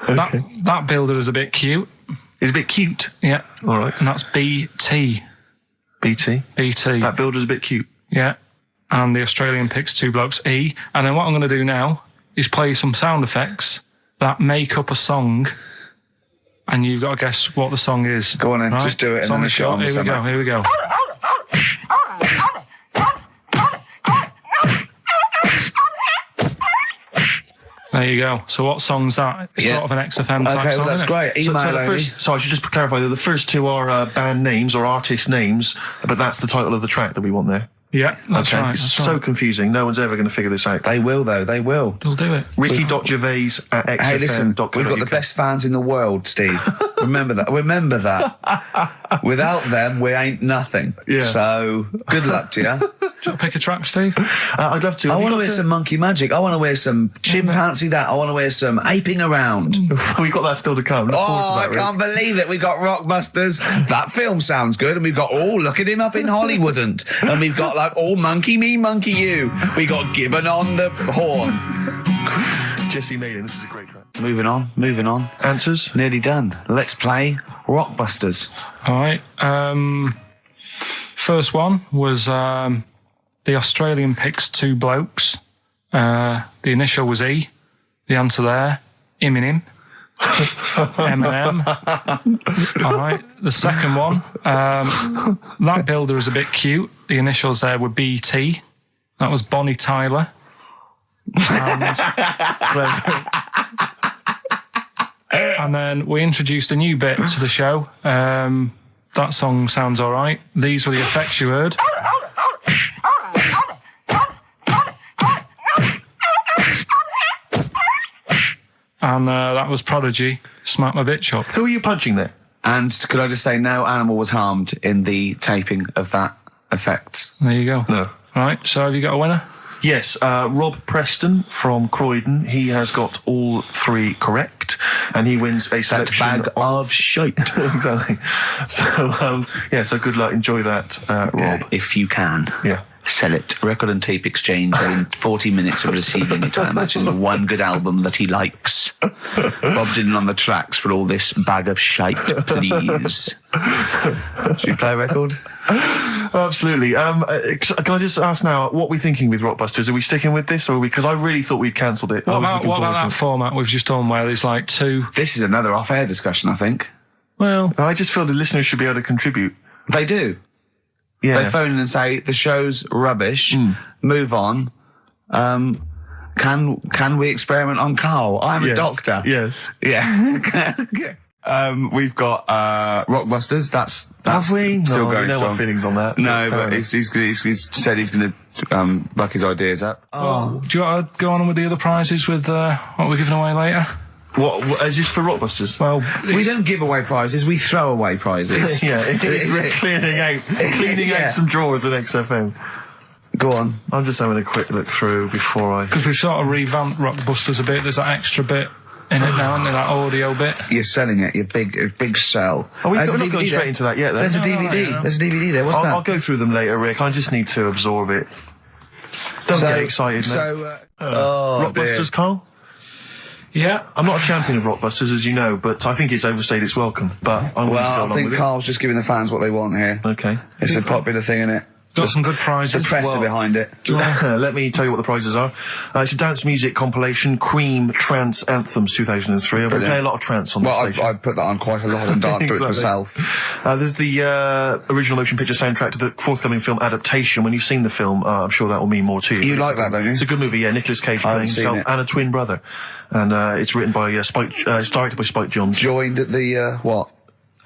Speaker 2: That builder is a bit cute.
Speaker 1: It's a bit cute.
Speaker 2: Yeah.
Speaker 1: All right.
Speaker 2: And that's BT.
Speaker 1: BT. That builder's a bit cute.
Speaker 2: Yeah. And the Australian picks 2 blokes, E. And then what I'm going to do now is play some sound effects that make up a song, and you've got to guess what the song is.
Speaker 3: Go on then,
Speaker 2: right?
Speaker 3: just do it. And then the shot on
Speaker 2: Here we go. There you go. So what song's that? It's sort of an XFM type song.
Speaker 3: Okay, well, that's great. Email
Speaker 1: so I should just clarify that the first 2 are band names or artist names, but that's the title of the track that we want there.
Speaker 2: Yeah, that's right.
Speaker 1: It's so confusing. No one's ever going to figure this out.
Speaker 3: They will, though. They will.
Speaker 2: They'll do it.
Speaker 1: Ricky.gervais@xfm.co.uk.
Speaker 3: Hey, listen, we've got the best fans in the world, Steve. Remember that. Without them, we ain't nothing.
Speaker 1: Yeah.
Speaker 3: So, good luck to you.
Speaker 2: Do you want to pick a track, Steve?
Speaker 1: I'd love to.
Speaker 4: I
Speaker 1: Have you
Speaker 4: want to
Speaker 1: got
Speaker 4: wear some monkey magic. I want to wear some chimpanzee that. I want to wear some aping around.
Speaker 1: We've got that still to come. Look forward to
Speaker 4: Oh,
Speaker 1: that,
Speaker 4: I can't believe it. We've got Rockbusters. That film sounds good. And we've got, look at him up in Hollywood. And we've got like, monkey me, monkey you. We got Gibbon on the horn.
Speaker 1: Jesse Malin, this is a great track.
Speaker 4: Moving on.
Speaker 1: Answers?
Speaker 4: Nearly done. Let's play Rockbusters.
Speaker 2: All right. First one was the Australian picks two blokes. The initial was E. The answer there, Eminem. Eminem. All right. The second one, that builder is a bit cute. The initials there were BT. That was Bonnie Tyler. And then we introduced a new bit to the show. That song sounds all right. These were the effects you heard. And that was Prodigy, Smack My Bitch Up.
Speaker 1: Who are you punching there?
Speaker 4: And could I just say, no animal was harmed in the taping of that effect.
Speaker 2: There you go.
Speaker 1: No.
Speaker 2: Right, so have you got a winner?
Speaker 1: Yes, Rob Preston from Croydon. He has got all three correct, and he wins a selection
Speaker 4: bag of shite.
Speaker 1: Exactly. So, so good luck. Enjoy that, Rob.
Speaker 4: Yeah, if you can.
Speaker 1: Yeah.
Speaker 4: Sell it. Record and tape exchange within 40 minutes of receiving it. I imagine one good album that he likes. Bob Dylan on the tracks for all this bag of shite, please. Should we play a record?
Speaker 1: Absolutely. Can I just ask now, what are we thinking with Rockbusters? Are we sticking with this, or because I really thought we'd cancelled it?
Speaker 2: What about that format we've just done where there's like two?
Speaker 4: This is another off-air discussion, I think.
Speaker 2: Well,
Speaker 1: I just feel the listeners should be able to contribute.
Speaker 4: They do.
Speaker 1: Yeah.
Speaker 4: They phone in and say, the show's rubbish, move on. Can we experiment on Carl? I'm a doctor.
Speaker 1: Yes.
Speaker 4: Yeah. We've got Rockbusters. That's
Speaker 1: Have we?
Speaker 4: still
Speaker 1: No,
Speaker 4: going
Speaker 1: no
Speaker 4: strong.
Speaker 1: feelings on that.
Speaker 4: No,
Speaker 1: Fair
Speaker 4: but
Speaker 1: enough.
Speaker 4: he's said he's going to buck his ideas up.
Speaker 2: do you want to go on with the other prizes with what we're giving away later?
Speaker 1: What is this for Rockbusters?
Speaker 2: Well,
Speaker 4: We don't give away prizes, we throw away prizes.
Speaker 1: Yeah, it's cleaning out some drawers at XFM.
Speaker 4: Go on.
Speaker 1: I'm just having a quick look through before I...
Speaker 2: because we've sort of revamped Rockbusters a bit. There's that extra bit in it now, isn't there? That audio bit.
Speaker 4: You're selling it, your big sell.
Speaker 1: Oh, we're
Speaker 4: There's a
Speaker 1: not going
Speaker 4: DVD
Speaker 1: straight
Speaker 4: there.
Speaker 1: into that yet, then.
Speaker 4: There's a DVD.
Speaker 2: no.
Speaker 4: There's a DVD there. What's that?
Speaker 1: I'll go through them later, Rick. I just need to absorb it. Don't get excited, mate. Rockbusters, Carl?
Speaker 2: Yeah.
Speaker 1: I'm not a champion of Rockbusters, as you know, but I think it's overstayed its welcome. But I'm going to go
Speaker 3: Well, I
Speaker 1: along
Speaker 3: think
Speaker 1: with
Speaker 3: Carl's just giving the fans what they want here.
Speaker 1: it. Okay.
Speaker 3: It's a popular thing, isn't it?
Speaker 2: Got some good
Speaker 3: The
Speaker 2: prizes.
Speaker 3: press are behind it.
Speaker 1: Let me tell you what the prizes are. It's a dance music compilation, Cream Trance Anthems 2003. I'm going to play a lot of trance on the
Speaker 3: Well,
Speaker 1: station.
Speaker 3: I put that on quite a lot and dance to it
Speaker 1: Exactly.
Speaker 3: myself.
Speaker 1: There's the original motion picture soundtrack to the forthcoming film adaptation. When you've seen the film, I'm sure that will mean more to you.
Speaker 3: You
Speaker 1: It's
Speaker 3: like
Speaker 1: a-
Speaker 3: that, don't you?
Speaker 1: It's a good movie, yeah. Nicolas Cage
Speaker 3: I
Speaker 1: playing
Speaker 3: haven't seen
Speaker 1: himself
Speaker 3: it.
Speaker 1: and a twin brother. And it's written by it's directed by Spike Jonze.
Speaker 3: Joined at the, what?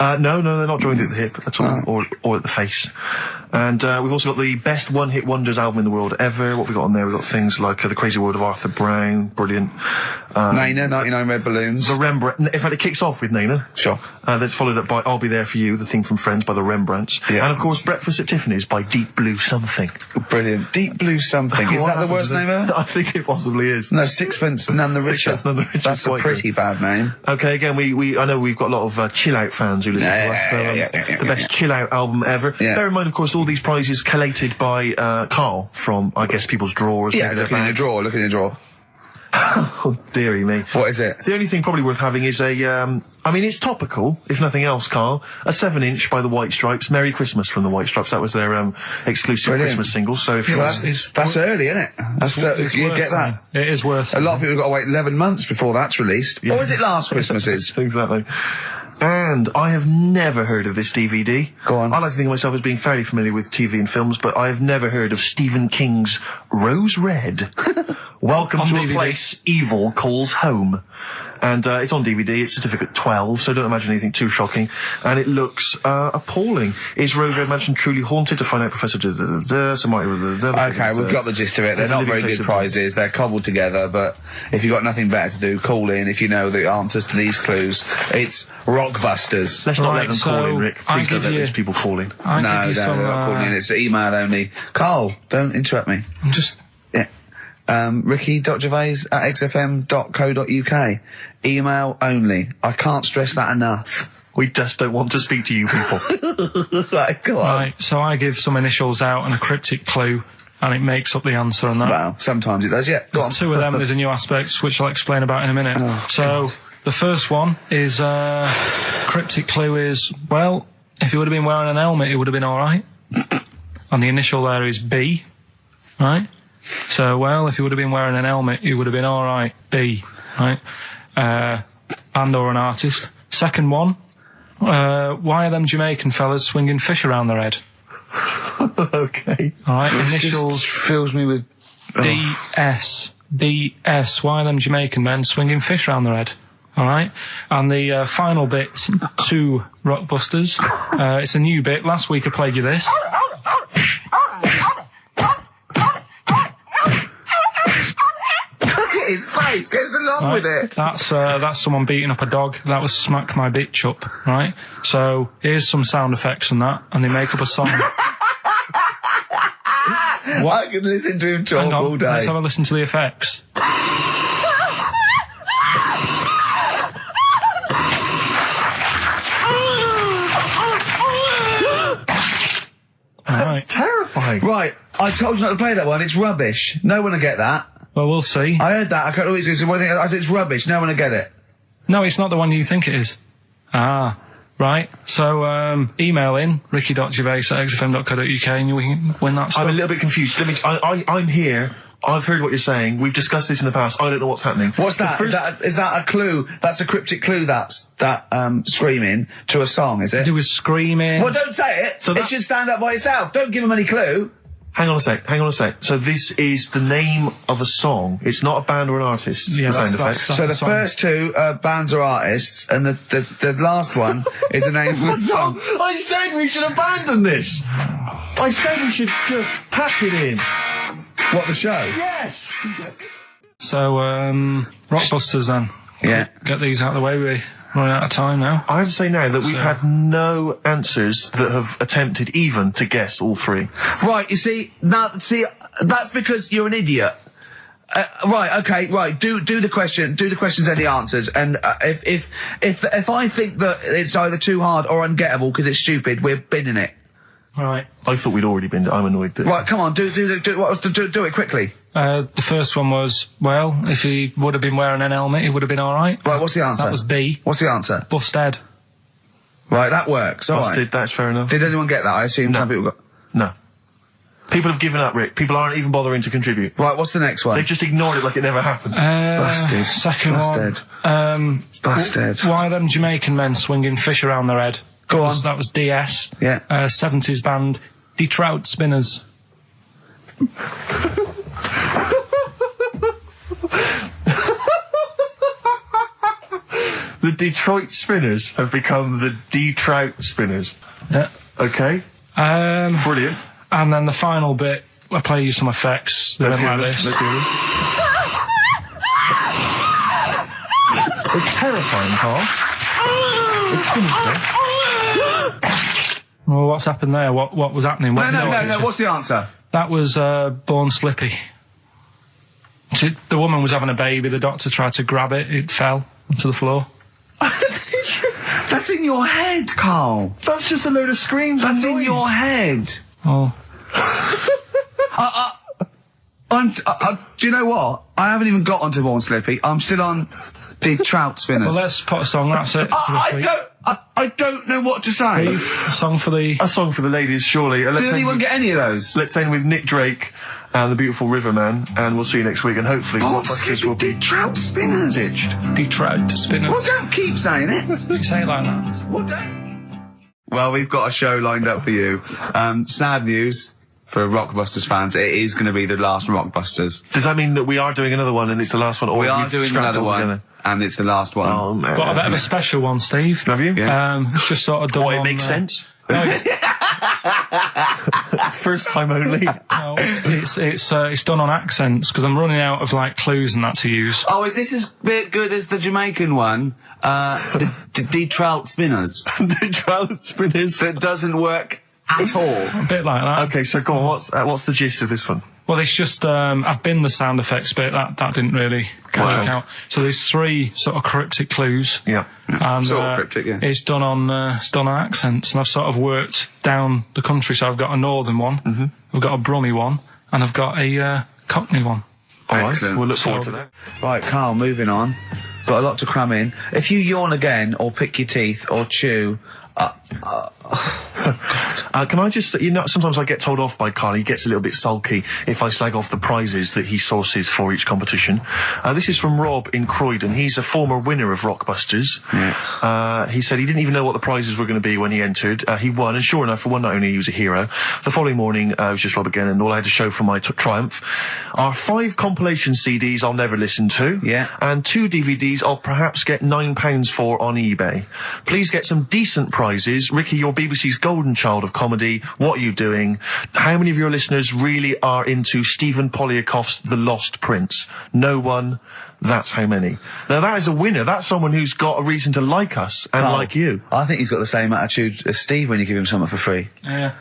Speaker 1: No, they're not joined at the hip at all, or at the face. And we've also got the best one-hit wonders album in the world ever. What have we got on there? We've got things like The Crazy World of Arthur Brown, brilliant.
Speaker 3: Nana, 99 Red Balloons.
Speaker 1: The Rembrandt. In fact, it kicks off with Nina.
Speaker 3: Sure.
Speaker 1: That's followed up by I'll Be There For You, the theme from Friends by the Rembrandts.
Speaker 3: Yeah.
Speaker 1: And of course, Breakfast at Tiffany's by Deep Blue Something.
Speaker 3: Brilliant. Deep Blue Something. Is
Speaker 1: What
Speaker 3: that the
Speaker 1: happened
Speaker 3: worst
Speaker 1: to
Speaker 3: name
Speaker 1: them?
Speaker 3: ever?
Speaker 1: I think it possibly is.
Speaker 3: No, Sixpence None the Richer.
Speaker 1: Sixpence None the Richer
Speaker 3: That's
Speaker 1: is
Speaker 3: a
Speaker 1: quite
Speaker 3: pretty bad name.
Speaker 1: Okay, again, I know we've got a lot of chill-out fans who listen to us. So, the best chill-out album ever.
Speaker 3: Yeah.
Speaker 1: Bear in mind, of course, all these prizes collated by Carl from, I guess, people's drawers.
Speaker 3: Yeah,
Speaker 1: maybe
Speaker 3: look
Speaker 1: their
Speaker 3: in your
Speaker 1: bags.
Speaker 3: drawer, look in your drawer.
Speaker 1: Oh, dearie me.
Speaker 3: What is it?
Speaker 1: The only thing probably worth having is it's topical, if nothing else, Carl. A 7-inch by the White Stripes. Merry Christmas from the White Stripes. That was their exclusive
Speaker 3: Brilliant.
Speaker 1: Christmas single. So if you
Speaker 3: So
Speaker 1: want
Speaker 3: that's early, isn't it?
Speaker 2: It's
Speaker 3: You
Speaker 2: worth
Speaker 3: get that.
Speaker 2: saying. It is worth
Speaker 3: A lot of people have got to wait 11 months before that's released. Or was it last Christmas's?
Speaker 1: Exactly. And I have never heard of this DVD.
Speaker 3: Go on.
Speaker 1: I like to think of myself as being fairly familiar with TV and films, but I have never heard of Stephen King's Rose Red. Welcome
Speaker 2: On
Speaker 1: to
Speaker 2: DVD.
Speaker 1: a place evil calls home. And it's on DVD. It's certificate 12, so don't imagine anything too shocking. And it looks appalling. Is Rose Red Mansion truly haunted? To find out, Professor...
Speaker 3: Okay, we've got the gist of it. They're not very good prizes. They're cobbled together, but if you've got nothing better to do, call in if you know the answers to these clues. It's Rockbusters.
Speaker 1: Let's not let them call in, Rick. Please don't let these people call in.
Speaker 3: No, they're not calling in. It's email only. Carl, don't interrupt me.
Speaker 2: I'm just...
Speaker 3: Yeah. ricky.gervais@xfm.co.uk. Email only. I can't stress that enough.
Speaker 1: We just don't want to speak to you people.
Speaker 3: Right, go on.
Speaker 2: Right, so I give some initials out and a cryptic clue, and it makes up the answer on that.
Speaker 3: Well, sometimes it does, yeah. Go on.
Speaker 2: There's two of them, there's a new aspect, which I'll explain about in a minute. The first one is, cryptic clue is, well, if he would have been wearing an helmet, it would have been alright. And the initial there is B, right? So, well, if he would have been wearing an helmet, it would have been alright. B, right? Band or an artist. Second one, why are them Jamaican fellas swinging fish around their head?
Speaker 1: Okay.
Speaker 2: Alright,
Speaker 3: This
Speaker 2: initials
Speaker 3: just fills me with...
Speaker 2: DS. DS. Why are them Jamaican men swinging fish around their head? Alright? And the final bit to Rockbusters. It's a new bit. Last week I played you this.
Speaker 3: His face goes along with it.
Speaker 2: That's someone beating up a dog. That was Smack My Bitch Up, right? So here's some sound effects and that, and they make up a song.
Speaker 3: I could listen to him talk all day.
Speaker 2: Let's have a listen to the effects.
Speaker 1: That's terrifying.
Speaker 3: Right, I told you not to play that one. It's rubbish. No one will get that.
Speaker 2: Well, we'll see.
Speaker 3: I heard that. I can't always say one thing. I said it's rubbish. No one will get it.
Speaker 2: No, it's not the one you think it is. Ah, right. So, email in, ricky.gervais@xfm.co.uk and you can win that stuff.
Speaker 1: I'm a little bit confused. I'm here. I've heard what you're saying. We've discussed this in the past. I don't know what's happening.
Speaker 3: What's that? Is that a clue? That's a cryptic clue. That's screaming to a song, is it?
Speaker 2: It was screaming.
Speaker 3: Well, don't say it.
Speaker 1: So
Speaker 3: it should stand up by itself. Don't give him any clue.
Speaker 1: Hang on a sec. So this is the name of a song. It's not a band or an artist.
Speaker 2: Yeah,
Speaker 1: the sound
Speaker 2: that's
Speaker 1: effects.
Speaker 3: So the
Speaker 2: song.
Speaker 3: first two are bands or artists, and the last one is the name of a song.
Speaker 1: I said we should abandon this. I said we should just pack it in.
Speaker 3: What, the show?
Speaker 1: Yes.
Speaker 2: So, Rockbusters then.
Speaker 3: Yeah.
Speaker 2: Get these out of the way, we're running out of time now.
Speaker 1: I have to say now that we've had no answers that have attempted even to guess all three.
Speaker 3: Right, you see, that's because you're an idiot. Right, okay, right. Do the questions and the answers. And if I think that it's either too hard or ungettable because it's stupid, we're bidding it.
Speaker 2: Right.
Speaker 1: I thought we'd already been. I'm annoyed that.
Speaker 3: Right, come on, do it quickly.
Speaker 2: The first one was, well, if he would have been wearing an helmet, it would have been alright.
Speaker 3: Right, what's the answer?
Speaker 2: That was B.
Speaker 3: What's the answer?
Speaker 2: Busted.
Speaker 3: Right, that works. All
Speaker 1: Busted.
Speaker 3: right.
Speaker 1: That's fair enough.
Speaker 3: Did anyone get that? I assume some people got.
Speaker 1: No. People have given up, Rick. People aren't even bothering to contribute.
Speaker 3: Right, what's the next one?
Speaker 1: They've just ignored it like it never happened.
Speaker 3: Busted.
Speaker 2: Second
Speaker 3: Busted.
Speaker 2: one.
Speaker 3: Busted.
Speaker 2: Why are them Jamaican men swinging fish around their head?
Speaker 3: Go on.
Speaker 2: That was DS.
Speaker 3: Yeah.
Speaker 2: 70s band, Trout Spinners.
Speaker 1: The Detroit Spinners have become the D-Trout Spinners.
Speaker 2: Yeah.
Speaker 1: Okay. Brilliant.
Speaker 2: And then the final bit, I play you some effects. They went like this.
Speaker 1: Let's hear this. It's terrifying, Carl. It's sinister.
Speaker 2: Well, what's happened there? What was happening?
Speaker 3: No. What's the answer?
Speaker 2: That was Born Slippy. The woman was having a baby. The doctor tried to grab it. It fell onto the floor.
Speaker 3: That's in your head, Carl.
Speaker 1: That's just a load of screams.
Speaker 3: That's
Speaker 1: and
Speaker 3: in
Speaker 1: noise.
Speaker 3: your head.
Speaker 2: Oh.
Speaker 3: Do you know what? I haven't even got onto Born Slippy. I'm still on the Trout Spinners.
Speaker 2: Well, let's put a song. That's it.
Speaker 3: I don't know what to say.
Speaker 2: A song for the
Speaker 1: ladies, surely.
Speaker 3: Did anyone get any of those?
Speaker 1: Let's end with Nick Drake and the beautiful Riverman, and we'll see you next week. And hopefully,
Speaker 3: Born
Speaker 1: Rockbusters will be
Speaker 3: Trout Spinners.
Speaker 1: ditched.
Speaker 2: Trout Spinners.
Speaker 3: Well, don't keep saying it.
Speaker 2: You say it like that.
Speaker 3: Well, we've got a show lined up for you. Sad news. for Rockbusters fans, it is going to be the last Rockbusters.
Speaker 1: Does that mean that we are doing another one and it's the last one? Or
Speaker 3: We are
Speaker 1: you've
Speaker 3: doing
Speaker 1: scrapped
Speaker 3: another
Speaker 1: it all
Speaker 3: one,
Speaker 1: together?
Speaker 3: and it's the last one.
Speaker 1: Oh, man.
Speaker 2: Got a bit of a special one, Steve.
Speaker 1: Have you?
Speaker 3: Yeah.
Speaker 2: It's just sort of done.
Speaker 1: Oh, it
Speaker 2: on,
Speaker 1: makes sense.
Speaker 2: No, it's,
Speaker 1: First time only.
Speaker 2: no, it's done on accents because I'm running out of like clues and that to use.
Speaker 3: Oh, is this as bit good as the Jamaican one? The trout spinners.
Speaker 1: The trout spinners.
Speaker 3: That doesn't work at all.
Speaker 2: A bit like that.
Speaker 1: Okay, so go on. What's the gist of this one?
Speaker 2: Well, it's just I've been the sound effects bit that didn't really work out. So there's 3 sort of cryptic clues.
Speaker 1: Yeah.
Speaker 2: And
Speaker 3: Sort of cryptic, yeah.
Speaker 2: it's done on accents, and I've sort of worked down the country. So I've got a northern one, I've got a Brummie one, and I've got a Cockney one.
Speaker 1: All right.
Speaker 3: Excellent.
Speaker 1: We'll look forward to that.
Speaker 3: Right, Carl, moving on. Got a lot to cram in. If you yawn again, or pick your teeth, or chew...
Speaker 1: Can I just, sometimes I get told off by Carl. He gets a little bit sulky if I slag off the prizes that he sources for each competition. This is from Rob in Croydon. He's a former winner of Rockbusters.
Speaker 3: Yeah.
Speaker 1: He said he didn't even know what the prizes were going to be when he entered. He won, and sure enough, for one night only, he was a hero. The following morning, it was just Rob again, and all I had to show for my triumph are 5 compilation CDs I'll never listen to.
Speaker 3: Yeah.
Speaker 1: And 2 DVDs I'll perhaps get £9 for on eBay. Please get some decent prizes. Ricky, you're BBC's golden child of comedy. What are you doing? How many of your listeners really are into Stephen Polyakoff's The Lost Prince? No one. That's how many. Now that is a winner. That's someone who's got a reason to like us and
Speaker 3: Carl,
Speaker 1: like you.
Speaker 3: I think he's got the same attitude as Steve when you give him something for free.
Speaker 2: Yeah.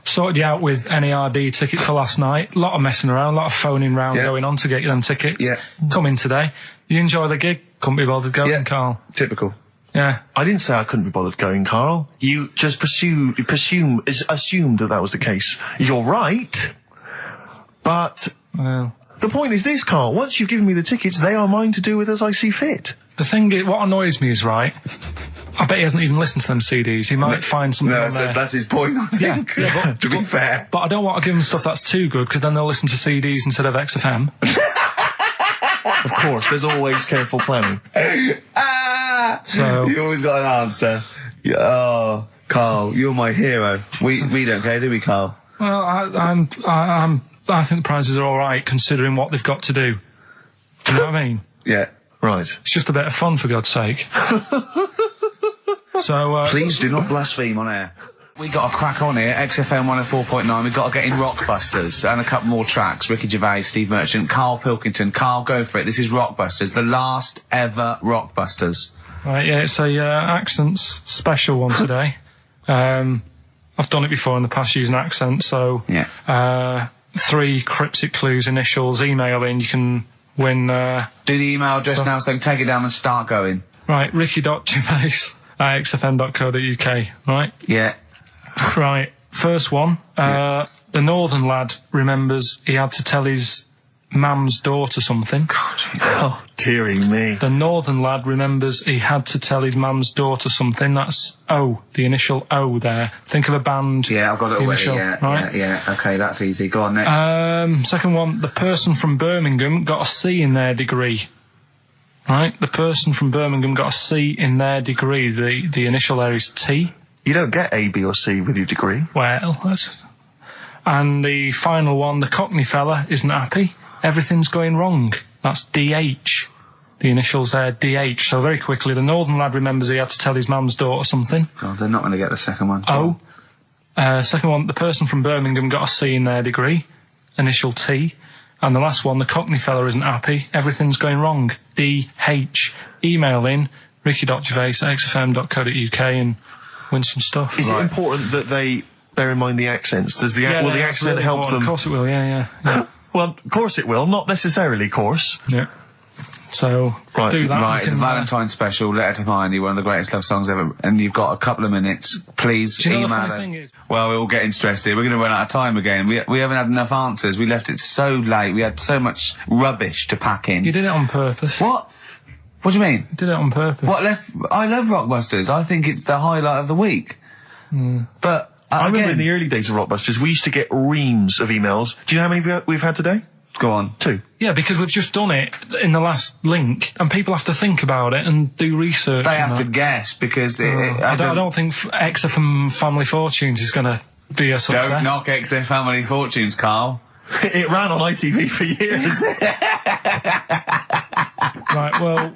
Speaker 2: Sorted you out with NERD tickets for last night. A lot of messing around, a lot of phoning round going on to get you them tickets.
Speaker 3: Yeah.
Speaker 2: Come in today. You enjoy the gig? Couldn't be bothered going, Carl.
Speaker 3: Typical.
Speaker 2: Yeah.
Speaker 1: I didn't say I couldn't be bothered going, Carl. You just assumed that was the case. You're right, but
Speaker 2: Well,
Speaker 1: the point is this, Carl. Once you've given me the tickets, they are mine to do with as I see fit.
Speaker 2: the thing is, what annoys me is, right, I bet he hasn't even listened to them CDs. He might find something on there.
Speaker 3: that's his point, I think.
Speaker 2: Yeah,
Speaker 3: to be fair.
Speaker 2: But I don't want to give them stuff that's too good, because then they'll listen to CDs instead of XFM.
Speaker 1: Of course, there's always careful planning.
Speaker 2: So
Speaker 3: You always got an answer. Oh, Carl, you're my hero. We don't care, do we, Carl?
Speaker 2: well, I think the prizes are all right considering what they've got to do. Do you know what I mean?
Speaker 3: Yeah.
Speaker 1: Right.
Speaker 2: It's just a bit of fun, for God's sake. So
Speaker 3: Please do not blaspheme on air. We got a crack on here, XFM 104.9. We've got to get in Rockbusters and a couple more tracks. Ricky Gervais, Steve Merchant, Karl Pilkington. Carl, go for it. This is Rockbusters, the last ever Rockbusters.
Speaker 2: right, yeah, it's a accents special one today. I've done it before in the past using accents, so
Speaker 3: Yeah.
Speaker 2: 3 cryptic clues, initials, email in, you can win
Speaker 3: Do the email address now so I can take it down and start going.
Speaker 2: right, ricky.gervais@xfm.co.uk, right?
Speaker 3: Yeah.
Speaker 2: Right, first one. The northern lad remembers he had to tell his mum's daughter something.
Speaker 1: Oh, dearie me.
Speaker 2: The northern lad remembers he had to tell his mum's daughter something. That's O, the initial O there. Think of a band.
Speaker 3: Yeah, I've got it away.
Speaker 2: initial,
Speaker 3: Yeah,
Speaker 2: right?
Speaker 3: yeah. Okay, that's easy. Go on, next.
Speaker 2: Second one, the person from Birmingham got a C in their degree. Right? The person from Birmingham got a C in their degree. The initial there is T.
Speaker 1: You don't get A, B or C with your degree.
Speaker 2: Well, that's... And the final one, the Cockney fella isn't happy. Everything's going wrong. That's DH. The initials there, DH. So very quickly, the northern lad remembers he had to tell his mum's daughter something.
Speaker 3: God, they're not going to get the second one.
Speaker 2: O. Second one, the person from Birmingham got a C in their degree. Initial T. And the last one, the Cockney fella isn't happy. Everything's going wrong. DH. Email in, ricky.gervais@xfm.co.uk and win some stuff.
Speaker 1: Is it important that they bear in mind the accents? Will the
Speaker 2: that's
Speaker 1: accent
Speaker 2: really
Speaker 1: help
Speaker 2: important.
Speaker 1: them?
Speaker 2: Of course it will, yeah.
Speaker 1: Well, of course it will. Not necessarily, of course.
Speaker 2: Yeah. So,
Speaker 1: Right,
Speaker 2: do that.
Speaker 3: Right,
Speaker 2: You
Speaker 3: the
Speaker 2: can,
Speaker 3: Valentine special, Letter to Mindy, one of the greatest love songs ever, and you've got a couple of minutes. Please
Speaker 2: Do you know the
Speaker 3: email
Speaker 2: funny
Speaker 3: it.
Speaker 2: thing is-
Speaker 3: Well, we're all getting stressed here. We're going to run out of time again. We haven't had enough answers. We left it so late. We had so much rubbish to pack in.
Speaker 2: You did it on purpose.
Speaker 3: What? What do you mean?
Speaker 2: You did it on purpose.
Speaker 3: What left? I love Rockbusters. I think it's the highlight of the week. But
Speaker 1: I remember
Speaker 3: again,
Speaker 1: in the early days of Rockbusters, we used to get reams of emails. Do you know how many we've had today?
Speaker 3: go on.
Speaker 1: 2.
Speaker 2: Yeah, because we've just done it in the last link, and people have to think about it and do research.
Speaker 3: They
Speaker 2: and
Speaker 3: have to
Speaker 2: that.
Speaker 3: guess because
Speaker 2: I don't think XFM Family Fortunes is going to be a success.
Speaker 3: Don't knock XFM Family Fortunes, Carl.
Speaker 1: It ran on ITV for years.
Speaker 2: Right, well...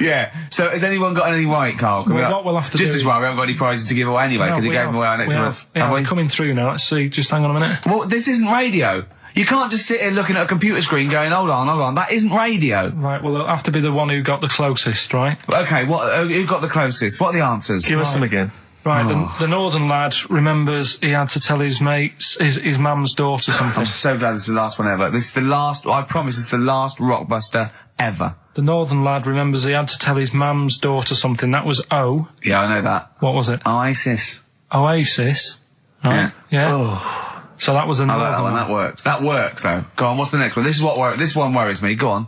Speaker 3: Yeah. So has anyone got anything right, Carl?
Speaker 2: Well, what we'll have to do
Speaker 3: Just as
Speaker 2: is-
Speaker 3: well, we haven't got any prizes to give away anyway, because
Speaker 2: No,
Speaker 3: we gave them away our next month.
Speaker 2: Yeah,
Speaker 3: Have we?
Speaker 2: we're coming through now. Let's see. Just hang on a minute.
Speaker 3: Well, this isn't radio. You can't just sit here looking at a computer screen going, hold on. That isn't radio.
Speaker 2: Right, well, it'll have to be the one who got the closest, right?
Speaker 3: Okay, who got the closest? What are the answers?
Speaker 1: Give us them again.
Speaker 2: Right, the northern lad remembers he had to tell his mates, his mum's daughter something.
Speaker 3: I'm so glad this is the last one ever. This is the last, I promise, it's the last Rockbuster ever.
Speaker 2: The northern lad remembers he had to tell his mum's daughter something. That was O.
Speaker 3: Yeah, I know that.
Speaker 2: What was it?
Speaker 3: Oasis.
Speaker 2: Oasis. Right. Yeah. So that was a
Speaker 3: I like
Speaker 2: northern
Speaker 3: that one.
Speaker 2: lad.
Speaker 3: That works. That works, though. Go on, what's the next one? This one worries me. Go on.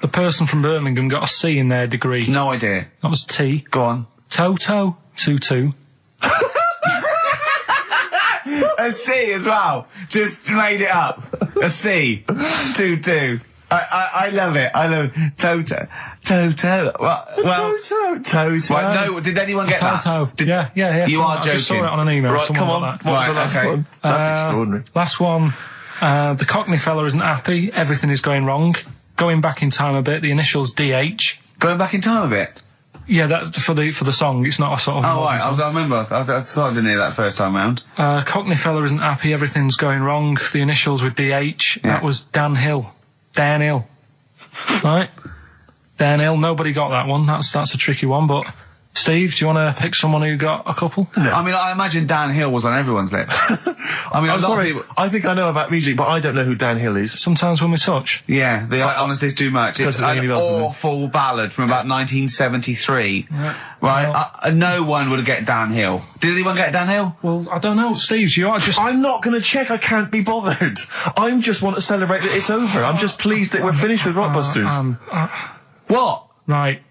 Speaker 2: The person from Birmingham got a C in their degree.
Speaker 3: No idea.
Speaker 2: That was T.
Speaker 3: Go on.
Speaker 2: Toto. 2-2.
Speaker 3: A C as well. Just made it up. A C. 2-2. I love it. I love it. Toto. Well,
Speaker 1: Toto.
Speaker 3: right, no, did anyone get
Speaker 2: Toto.
Speaker 3: that? Did-
Speaker 2: Yeah.
Speaker 3: You are
Speaker 2: I just saw
Speaker 3: joking.
Speaker 2: it on an email.
Speaker 1: Right,
Speaker 2: Someone
Speaker 1: come on.
Speaker 2: got
Speaker 1: What
Speaker 2: that.
Speaker 1: was the
Speaker 3: Right,
Speaker 1: last
Speaker 3: okay.
Speaker 1: one? That's extraordinary.
Speaker 2: Last one. The Cockney fella isn't happy. Everything is going wrong. Going back in time a bit. The initials DH.
Speaker 3: Going back in time a bit.
Speaker 2: Yeah, that for the song. It's not a sort of.
Speaker 3: Oh,
Speaker 2: modern
Speaker 3: right.
Speaker 2: song.
Speaker 3: I remember. I thought I didn't hear that first time round.
Speaker 2: Cockney fella isn't happy. Everything's going wrong. The initials with DH.
Speaker 3: Yeah.
Speaker 2: That was Dan Hill. Dan Hill. Right. Dan Hill. Nobody got that one. That's a tricky one. But Steve, do you want to pick someone who got a couple?
Speaker 3: I mean, I imagine Dan Hill was on everyone's lips. I mean,
Speaker 1: I'm
Speaker 3: a lot of
Speaker 1: sorry.
Speaker 3: people-
Speaker 1: I think I know about music, but I don't know who Dan Hill is.
Speaker 2: Sometimes when we touch.
Speaker 3: Yeah, honestly, it's too much. It's
Speaker 1: Doesn't ring
Speaker 3: an
Speaker 1: any bells with me.
Speaker 3: awful ballad from about 1973.
Speaker 2: Yeah.
Speaker 3: Right? No one would get Dan Hill. Did anyone get Dan Hill?
Speaker 2: Well, I don't know, Steve. You are just.
Speaker 1: I'm not going to check. I can't be bothered. I just want to celebrate that it's over. I'm just pleased that we're finished with Rockbusters.
Speaker 3: What?
Speaker 2: Right.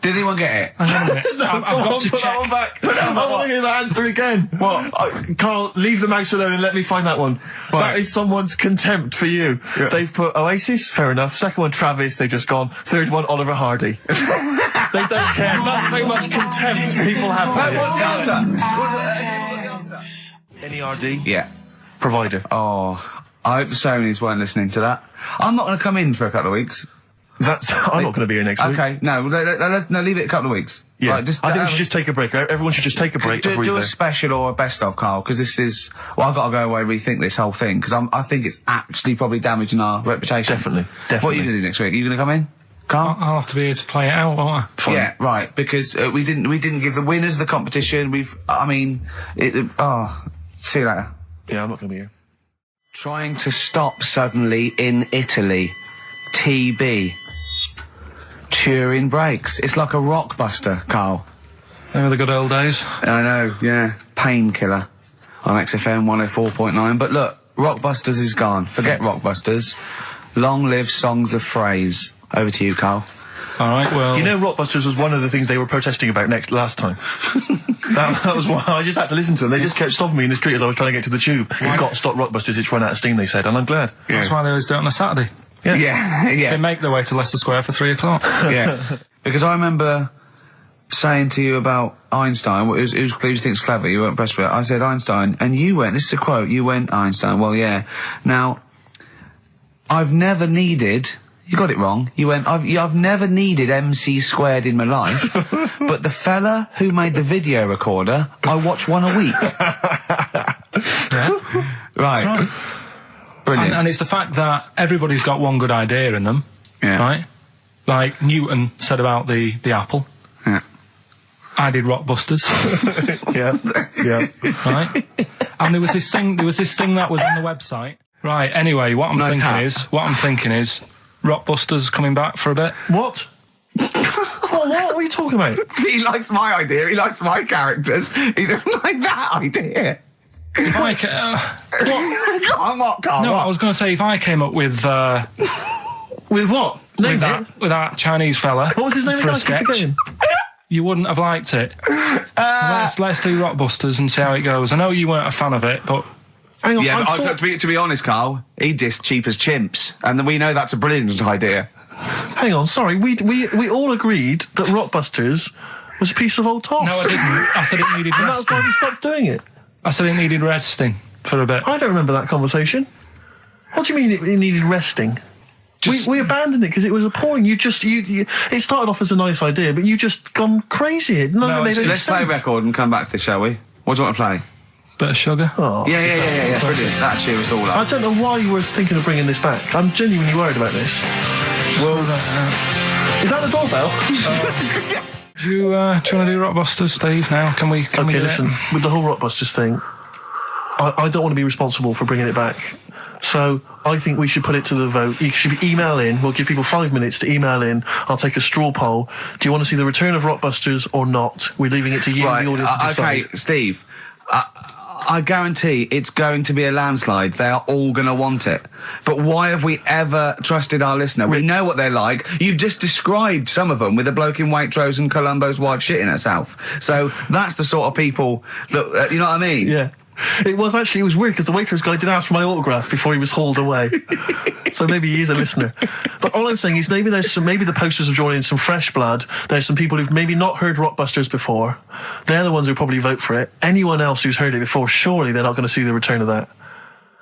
Speaker 3: Did anyone get it?
Speaker 2: Hang on a minute. I've got to
Speaker 1: Put that one
Speaker 2: check.
Speaker 1: back. I want to hear that answer again. What? Carl, leave the mouse alone and let me find that one.
Speaker 3: Right.
Speaker 1: That is someone's contempt for you.
Speaker 3: Yeah.
Speaker 1: They've put Oasis, fair enough. Second one, Travis, they've just gone. Third one, Oliver Hardy. They don't care. That's how much contempt people have for
Speaker 3: What's the
Speaker 1: you.
Speaker 3: answer?
Speaker 1: NERD?
Speaker 3: Yeah.
Speaker 1: Provider.
Speaker 3: Oh, I hope the Sonys weren't listening to that. I'm not going to come in for a couple of weeks.
Speaker 1: I'm not going to be here next week.
Speaker 3: Okay, no, leave it a couple of weeks.
Speaker 1: Yeah.
Speaker 3: Right,
Speaker 1: I think we should just take a break. Everyone should just take a break.
Speaker 3: do a special or a best of, Carl, because this is. Well, I've got to go away and rethink this whole thing because I think it's actually probably damaging our reputation.
Speaker 1: Definitely.
Speaker 3: What are you going to do next week? Are you going to come in, Carl?
Speaker 2: I'll have to be here to play it out, won't I?
Speaker 1: Fine.
Speaker 3: Yeah, right. Because we didn't give the winners of the competition. See you later.
Speaker 1: Yeah, I'm not going to be here.
Speaker 3: Trying to stop suddenly in Italy. TB. Turing brakes. It's like a rockbuster, Carl.
Speaker 2: They were the good old days.
Speaker 3: I know, yeah. Painkiller on XFM 104.9. But look, Rockbusters is gone. Forget Rockbusters. Long live Songs of Phrase. Over to you, Carl.
Speaker 2: All right, well.
Speaker 1: You know, Rockbusters was one of the things they were protesting about last time. that was why I just had to listen to them. They just kept stopping me in the street as I was trying to get to the tube. You've got to stop Rockbusters, it's run out of steam, they said, and I'm glad.
Speaker 2: That's why they always do it on a Saturday.
Speaker 3: Yeah.
Speaker 2: They make their way to Leicester Square for 3 o'clock.
Speaker 3: Yeah. Because I remember saying to you about Einstein, who's thinks clever, you weren't impressed with it. I said Einstein, and you went, this is a quote, you went Einstein, well, yeah. Now, I've never needed, you got it wrong, you went, I've never needed MC squared in my life, but the fella who made the video recorder, I watch one a week.
Speaker 2: Yeah.
Speaker 3: Right.
Speaker 2: That's right.
Speaker 3: Brilliant.
Speaker 2: And it's the fact that everybody's got one good idea in them.
Speaker 3: Yeah.
Speaker 2: Right? Like Newton said about the apple.
Speaker 3: Yeah.
Speaker 2: I did Rockbusters.
Speaker 1: Yeah.
Speaker 2: Right? And there was this thing that was on the website. Right, anyway, what I'm thinking is Rockbusters coming back for a bit.
Speaker 1: What? What are you talking about?
Speaker 3: He likes my idea, he likes my characters, he doesn't like that idea.
Speaker 2: If I
Speaker 3: Go on, what, Carl?
Speaker 2: no,
Speaker 3: what?
Speaker 2: I was going to say if I came up with
Speaker 1: With what?
Speaker 2: with that Chinese fella
Speaker 1: What was his name
Speaker 2: for
Speaker 1: again?
Speaker 2: a
Speaker 1: I keep
Speaker 2: sketch,
Speaker 1: forgetting.
Speaker 2: you wouldn't have liked it. So let's do Rockbusters and see how it goes. I know you weren't a fan of it, but
Speaker 1: Hang on,
Speaker 3: Yeah,
Speaker 1: I'm
Speaker 3: but to be honest, Carl, he dissed Cheap as Chimps, and we know that's a brilliant idea.
Speaker 1: hang on, sorry, we all agreed that Rockbusters was a piece of old toss.
Speaker 2: no, I didn't. I said it needed
Speaker 1: And that's
Speaker 2: resting.
Speaker 1: why we stopped doing it.
Speaker 2: I said it needed resting for a bit.
Speaker 1: I don't remember that conversation. What do you mean it needed resting? We abandoned it because it was appalling. You it started off as a nice idea, but you just gone crazy. None of it made any
Speaker 4: Let's play a
Speaker 1: sense.
Speaker 4: record and come back to this, shall we? What do you want to play?
Speaker 2: Bit of sugar.
Speaker 1: Oh,
Speaker 4: Yeah. Brilliant. That cheer us all
Speaker 1: I
Speaker 4: up.
Speaker 1: don't know why you were thinking of bringing this back. I'm genuinely worried about this.
Speaker 2: Well,
Speaker 1: Is that the doorbell?
Speaker 2: do you want to do Rockbusters, Steve? Now, can we?
Speaker 1: Okay,
Speaker 2: do
Speaker 1: listen.
Speaker 2: it?
Speaker 1: With the whole Rockbusters thing, I don't want to be responsible for bringing it back. So I think we should put it to the vote. You should email in. We'll give people 5 minutes to email in. I'll take a straw poll. Do you want to see the return of Rockbusters or not? We're leaving it to you,
Speaker 4: Right,
Speaker 1: the audience, to decide.
Speaker 4: okay, Steve. I guarantee it's going to be a landslide. They are all going to want it. But why have we ever trusted our listener? We know what they're like. You've just described some of them with a bloke in Waitrose and Columbo's wife shitting herself. So that's the sort of people that, you know what I mean?
Speaker 1: Yeah. It was weird because the waitress guy did ask for my autograph before he was hauled away. So maybe he is a listener. But all I'm saying is maybe the posters have drawn in some fresh blood. There's some people who've maybe not heard Rockbusters before. They're the ones who probably vote for it. Anyone else who's heard it before, surely they're not going to see the return of that.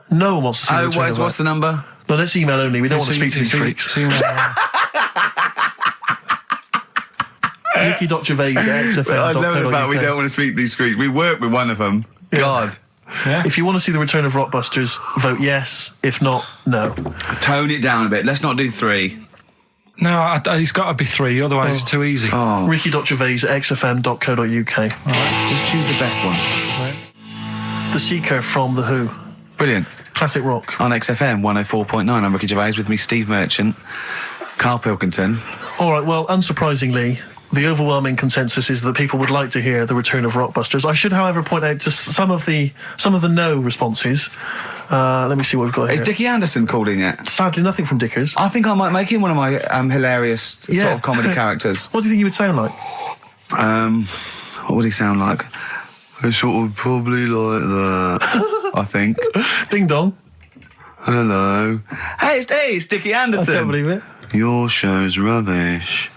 Speaker 1: No one wants to see the return of that.
Speaker 4: What's the number?
Speaker 1: No, that's email only. We don't want to speak to these freaks. Ricky.gervais@xfm.co.uk.
Speaker 4: I know the fact we don't want to speak to these freaks. We work with one of them.
Speaker 1: Yeah.
Speaker 4: God.
Speaker 2: Yeah.
Speaker 1: If you want to see the return of Rockbusters, vote yes. If not, no.
Speaker 4: Tone it down a bit. Let's not do 3.
Speaker 2: No, he's got to be 3, otherwise it's too easy.
Speaker 4: Oh.
Speaker 1: Ricky.gervais@xfm.co.uk.
Speaker 4: All right, just choose the best one.
Speaker 1: The Seeker from The Who.
Speaker 4: Brilliant.
Speaker 1: Classic rock.
Speaker 4: On XFM 104.9, I'm Ricky Gervais, with me Steve Merchant, Karl Pilkington.
Speaker 1: All right, well, unsurprisingly, the overwhelming consensus is that people would like to hear the return of Rockbusters. I should, however, point out just some of the no responses. Let me see what we've got
Speaker 4: Is
Speaker 1: here.
Speaker 4: Dickie Anderson called in yet?
Speaker 1: Sadly, nothing from Dickers.
Speaker 4: I think I might make him one of my hilarious sort
Speaker 1: Yeah.
Speaker 4: of comedy characters.
Speaker 1: What do you think he would sound like?
Speaker 4: What would he sound like? I sort of probably like that, I think.
Speaker 1: Ding dong.
Speaker 4: Hello. Hey, it's Dickie
Speaker 1: I
Speaker 4: Anderson.
Speaker 1: can't believe it.
Speaker 4: Your show's rubbish.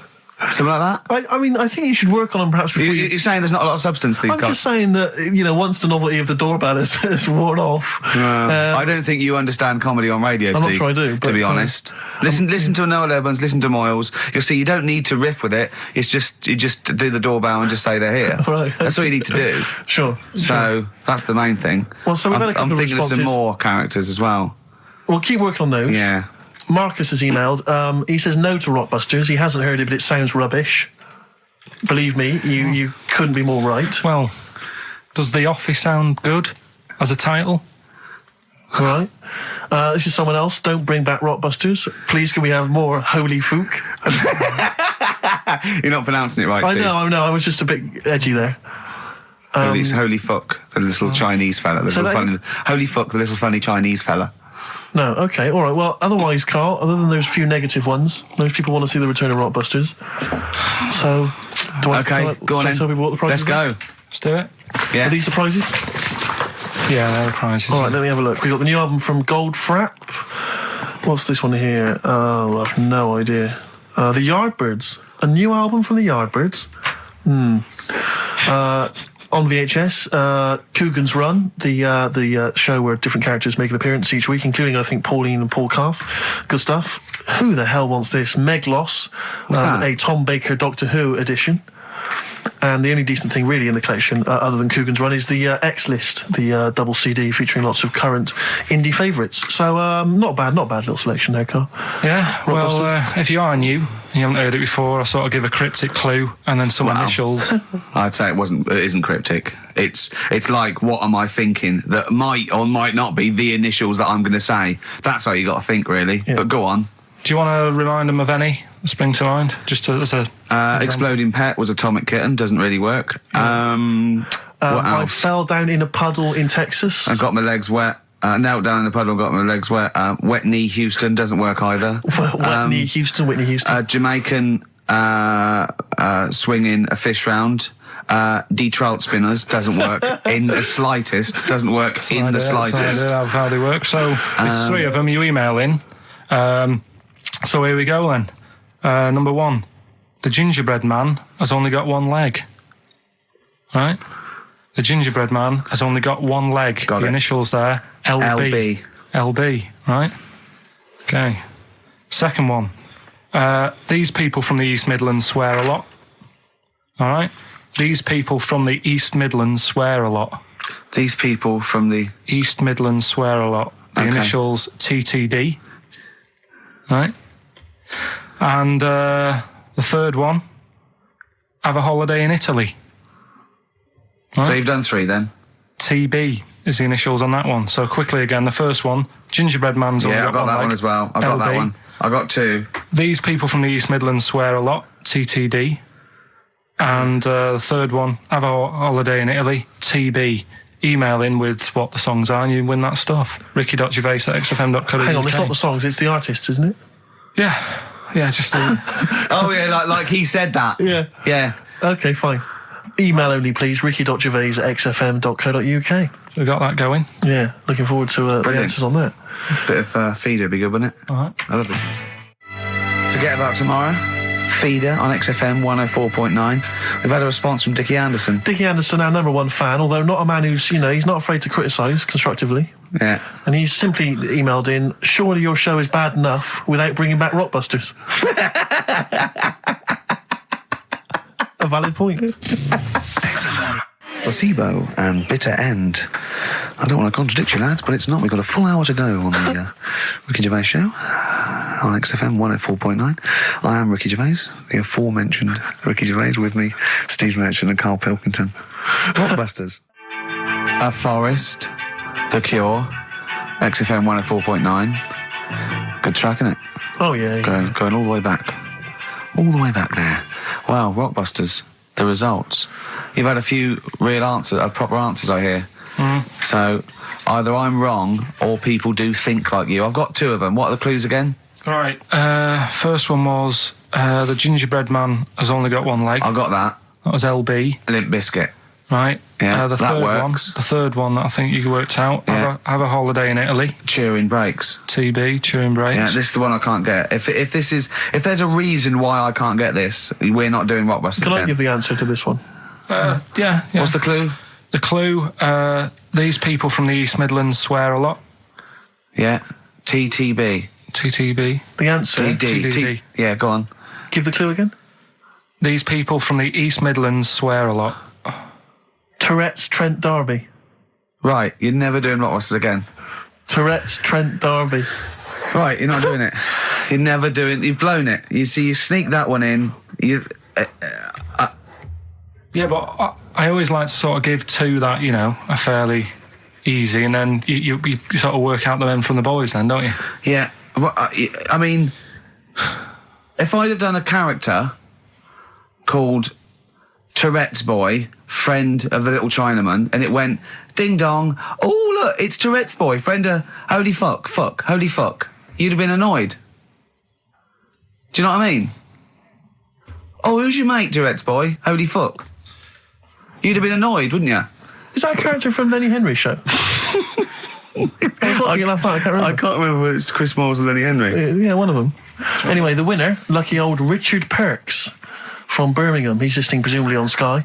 Speaker 4: Something like that?
Speaker 1: I mean, I think you should work on them perhaps before you...
Speaker 4: You're saying there's not a lot of substance to these
Speaker 1: I'm
Speaker 4: guys?
Speaker 1: just saying that, once the novelty of the doorbell has worn off...
Speaker 4: I don't think you understand comedy on radio,
Speaker 1: I'm not
Speaker 4: Steve,
Speaker 1: sure I do,
Speaker 4: to be
Speaker 1: but,
Speaker 4: honest. Listen to Noel Evans, listen to Moyles. You'll see you don't need to riff with it. It's just, you just do the doorbell and just say they're here.
Speaker 1: Right.
Speaker 4: That's all you need to do.
Speaker 1: Sure.
Speaker 4: So that's the main thing.
Speaker 1: Well, so we've had a couple
Speaker 4: I'm
Speaker 1: of
Speaker 4: thinking of some
Speaker 1: responses.
Speaker 4: more characters as well.
Speaker 1: We'll keep working on those.
Speaker 4: Yeah.
Speaker 1: Marcus has emailed. He says no to Rockbusters. He hasn't heard it, but it sounds rubbish. Believe me, you couldn't be more right.
Speaker 2: Well, does The Office sound good as a title?
Speaker 1: All right. This is someone else. Don't bring back Rockbusters. Please, can we have more Holy Fook?
Speaker 4: You're not pronouncing it right,
Speaker 1: I
Speaker 4: Steve.
Speaker 1: know. I was just a bit edgy there.
Speaker 4: Holy fuck, the little Chinese fella. Holy fuck, the little funny Chinese fella.
Speaker 1: No, okay, all right. Well, otherwise, Carl, other than those few negative ones, most people want to see the return of Rockbusters. So, do I
Speaker 4: Go on in.
Speaker 1: tell people what the prizes
Speaker 4: Let's
Speaker 1: are?
Speaker 4: go.
Speaker 2: Let's do it.
Speaker 4: Yeah.
Speaker 1: Are these the prizes?
Speaker 2: Yeah, they're the prizes.
Speaker 1: All right, let me have a look. We've got the new album from Goldfrapp. What's this one here? Oh, I've no idea. The Yardbirds. A new album from the Yardbirds. On VHS, Coogan's Run, the show where different characters make an appearance each week, including, I think, Pauline and Paul Calf. Good stuff. Who the hell wants this? Meglos,
Speaker 4: that?
Speaker 1: a Tom Baker Doctor Who edition. And the only decent thing really in the collection, other than Coogan's Run, is the X List, the double CD featuring lots of current indie favourites. So not bad little selection there, Carl.
Speaker 2: Yeah, well, if you are new, you haven't heard it before, I sort of give a cryptic clue and then some initials.
Speaker 4: I'd say it isn't cryptic. It's like, what am I thinking that might or might not be the initials that I'm going to say. That's how you got to think, really. Yeah. But go on.
Speaker 2: Do you want to remind them of any that spring to mind? Just as a
Speaker 4: Exploding Pet was Atomic Kitten, doesn't really work. What else?
Speaker 1: I fell down in a puddle in Texas.
Speaker 4: I got my legs wet. Knelt down in the puddle, got my legs wet. Wet Knee Houston doesn't work either.
Speaker 1: Whitney Houston.
Speaker 4: Jamaican swinging a fish round. D-trout spinners doesn't work in the slightest. Doesn't work in the slightest.
Speaker 2: That's how they work. So there's 3 of them. You email in. So here we go then. Number 1. The gingerbread man has only got 1 leg. Right? The gingerbread man has only got one leg.
Speaker 3: Got
Speaker 2: the
Speaker 3: it.
Speaker 2: initials there, LB. LB, right? Okay. Second one. These people from the East Midlands swear a lot. All right? These people from the East Midlands swear a lot.
Speaker 4: These people from the...
Speaker 2: East Midlands swear a lot. The
Speaker 4: Okay.
Speaker 2: initials TTD. Right? And the third one, have a holiday in Italy.
Speaker 4: So
Speaker 2: Right.
Speaker 4: you've done 3 then?
Speaker 2: TB is the initials on that one. So quickly again, the first one, gingerbread man's only
Speaker 4: Yeah, I've got that
Speaker 2: leg.
Speaker 4: one as well. I've got that
Speaker 2: LB.
Speaker 4: one. I got 2.
Speaker 2: These people from the East Midlands swear a lot, TTD. And the third one, have a holiday in Italy, TB. Email in with what the songs are and you win that stuff. ricky.gervais@xfm.co.uk.
Speaker 1: Hang on, it's not the songs, it's the artists, isn't it?
Speaker 2: Yeah, just
Speaker 4: Oh, yeah, like he said that.
Speaker 1: Yeah.
Speaker 4: Yeah.
Speaker 1: Okay, fine. Email only, please. ricky.gervais@xfm.co.uk.
Speaker 2: we got that going.
Speaker 1: Yeah, looking forward to the
Speaker 4: Brilliant.
Speaker 1: answers on that.
Speaker 4: Bit of feeder would be good, wouldn't it?
Speaker 2: All right.
Speaker 4: I love this. Forget about tomorrow. Feeder on XFM 104.9. We've had a response from Dickie Anderson.
Speaker 1: Dickie Anderson, our number 1 fan, although not a man who's, he's not afraid to criticise constructively.
Speaker 4: Yeah.
Speaker 1: And he's simply emailed in, surely your show is bad enough without bringing back Rockbusters. A valid point.
Speaker 3: Placebo and Bitter End. I don't want to contradict you, lads, but it's not. We've got a full hour to go on the Ricky Gervais show on XFM 104.9. I am Ricky Gervais, the aforementioned Ricky Gervais, with me, Steve Merchant and Karl Pilkington. Rockbusters.
Speaker 4: A Forest, The Cure, XFM 104.9. Good track, isn't it?
Speaker 1: Oh, yeah.
Speaker 4: Going all the way back. All the way back there. Wow, Rockbusters, the results. You've had a few real answers, proper answers, I hear. So either I'm wrong or people do think like you. I've got 2 of them. What are the clues again?
Speaker 2: All right. First one was the gingerbread man has only got one leg.
Speaker 4: I got that.
Speaker 2: That was LB,
Speaker 4: Limp Bizkit.
Speaker 2: right?
Speaker 4: Yeah,
Speaker 2: the
Speaker 4: that
Speaker 2: third
Speaker 4: works.
Speaker 2: one. The third one that I think you worked out.
Speaker 4: Yeah.
Speaker 2: Have a holiday in Italy.
Speaker 4: Chewing Breaks.
Speaker 2: TB, chewing breaks.
Speaker 4: Yeah, this is the one I can't get. If there's a reason why I can't get this, we're not doing Rockbusters.
Speaker 1: Can I
Speaker 4: then.
Speaker 1: give the answer to this one?
Speaker 2: Yeah.
Speaker 4: What's the clue?
Speaker 2: The clue? These people from the East Midlands swear a lot.
Speaker 4: Yeah. TTB.
Speaker 2: TTB.
Speaker 1: The answer.
Speaker 2: TDD.
Speaker 4: Yeah, go on.
Speaker 1: Give the clue again.
Speaker 2: These people from the East Midlands swear a lot.
Speaker 1: Tourette's Trent D'Arby.
Speaker 4: Right, you're never doing Rockbusters again.
Speaker 1: Tourette's Trent D'Arby.
Speaker 4: Right, you're not doing it. You're never doing. You've blown it. You see, you sneak that one in.
Speaker 2: Yeah, but I always like to sort of give 2 that, are fairly easy, and then you sort of work out the men from the boys then, don't you?
Speaker 4: Yeah. Well, I mean, if I'd have done a character called Tourette's Boy, friend of the little Chinaman, and it went ding dong. Oh look, it's Tourette's Boy, friend of holy fuck, holy fuck. You'd have been annoyed. Do you know what I mean? Oh, who's your mate, Tourette's Boy? Holy fuck. You'd have been annoyed, wouldn't you?
Speaker 1: Is that a character from Lenny Henry's show? I thought last night, I can't remember.
Speaker 4: I can't remember whether it's Chris Moores or Lenny Henry.
Speaker 1: Yeah, one of them. Anyway, the winner, lucky old Richard Perks from Birmingham. He's listening presumably on Sky,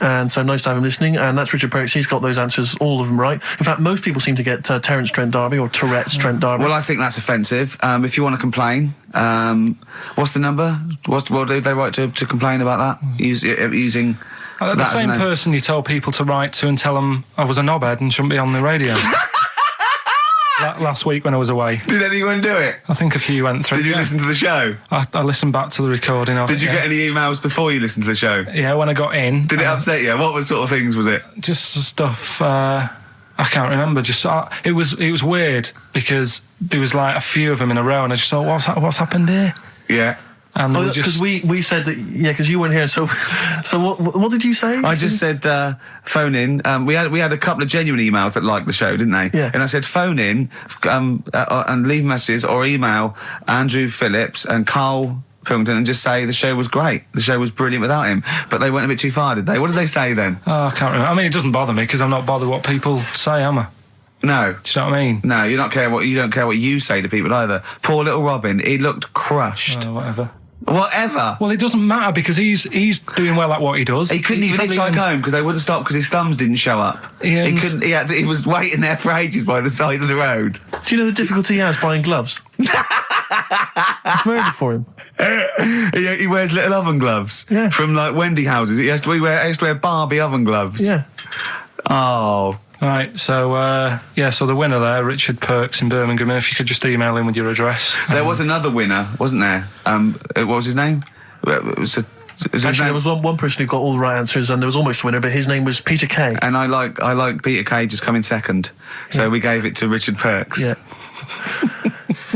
Speaker 1: and so nice to have him listening. And that's Richard Perks. He's got those answers, all of them right. In fact, most people seem to get Terence Trent D'Arby or Tourette's Trent D'Arby.
Speaker 4: Well, I think that's offensive. If you want to complain, what's the number? What do they write to complain about that? Using
Speaker 2: The
Speaker 4: that as
Speaker 2: same
Speaker 4: an-
Speaker 2: person you told people to write to and tell them I was a knobhead and shouldn't be on the radio. Last week when I was away.
Speaker 4: Did anyone do it?
Speaker 2: I think a few went through.
Speaker 4: Did you
Speaker 2: yeah.
Speaker 4: listen to the show?
Speaker 2: I listened back to the recording of
Speaker 4: Did
Speaker 2: it.
Speaker 4: you get any emails before you listened to the show?
Speaker 2: Yeah, when I got in.
Speaker 4: Did it upset you? What sort of things was it?
Speaker 2: Just stuff I can't remember. Just it was weird because there was like a few of them in a row, and I just thought, what's happened here?
Speaker 4: Yeah.
Speaker 2: And they were
Speaker 1: because
Speaker 2: just
Speaker 1: we said that, yeah, because you weren't here. So what did you say?
Speaker 4: I just said phone in. We had a couple of genuine emails that liked the show, didn't they?
Speaker 1: Yeah.
Speaker 4: And I said phone in and leave messages or email Andrew Phillips and Karl Pilkington and just say the show was great. The show was brilliant without him. But they went a bit too far, did they? What did they say then?
Speaker 2: I can't remember. I mean, it doesn't bother me because I'm not bothered what people say, am I?
Speaker 4: No.
Speaker 2: Do you know what I mean?
Speaker 4: No, you don't care what you say to people either. Poor little Robin, he looked crushed.
Speaker 2: Whatever.
Speaker 3: Whatever.
Speaker 2: Well, it doesn't matter because he's doing well at what he does.
Speaker 3: He couldn't even hitchhike home because they wouldn't stop because his thumbs didn't show up. He couldn't. He was waiting there for ages by the side of the road.
Speaker 1: Do you know the difficulty he has buying gloves? It's murder for him.
Speaker 3: He wears little oven gloves from like Wendy houses. He has to wear Barbie oven gloves.
Speaker 1: Yeah.
Speaker 3: Oh.
Speaker 2: Right, so so the winner there, Richard Perks in Birmingham. If you could just email in with your address.
Speaker 3: There was another winner, wasn't there? What was his name?
Speaker 1: Actually, there was one person who got all the right answers, and there was almost a winner, but his name was Peter Kay.
Speaker 3: And I like Peter Kay just coming second, so we gave it to Richard Perks.
Speaker 1: Yeah.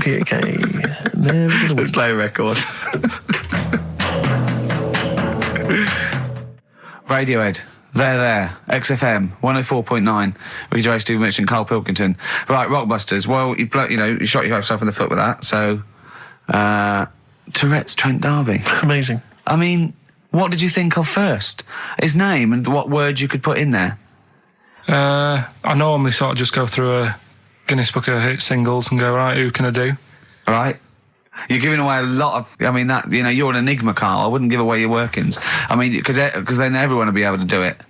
Speaker 1: Peter Kay. Never gonna win.
Speaker 3: Play a record. Radiohead. There. XFM 104.9. Ricky Gervais, Steve Merchant, Karl Pilkington. Right, Rockbusters. Well, you shot yourself in the foot with that. So, Tourette's Trent D'Arby.
Speaker 1: Amazing.
Speaker 3: I mean, what did you think of first? His name and what words you could put in there?
Speaker 2: I normally sort of just go through a Guinness Book of Hit singles and go, right, who can I do?
Speaker 3: Right. You're giving away a lot of. I mean, that you're an enigma, Karl. I wouldn't give away your workings. I mean, because then everyone will be able to do it.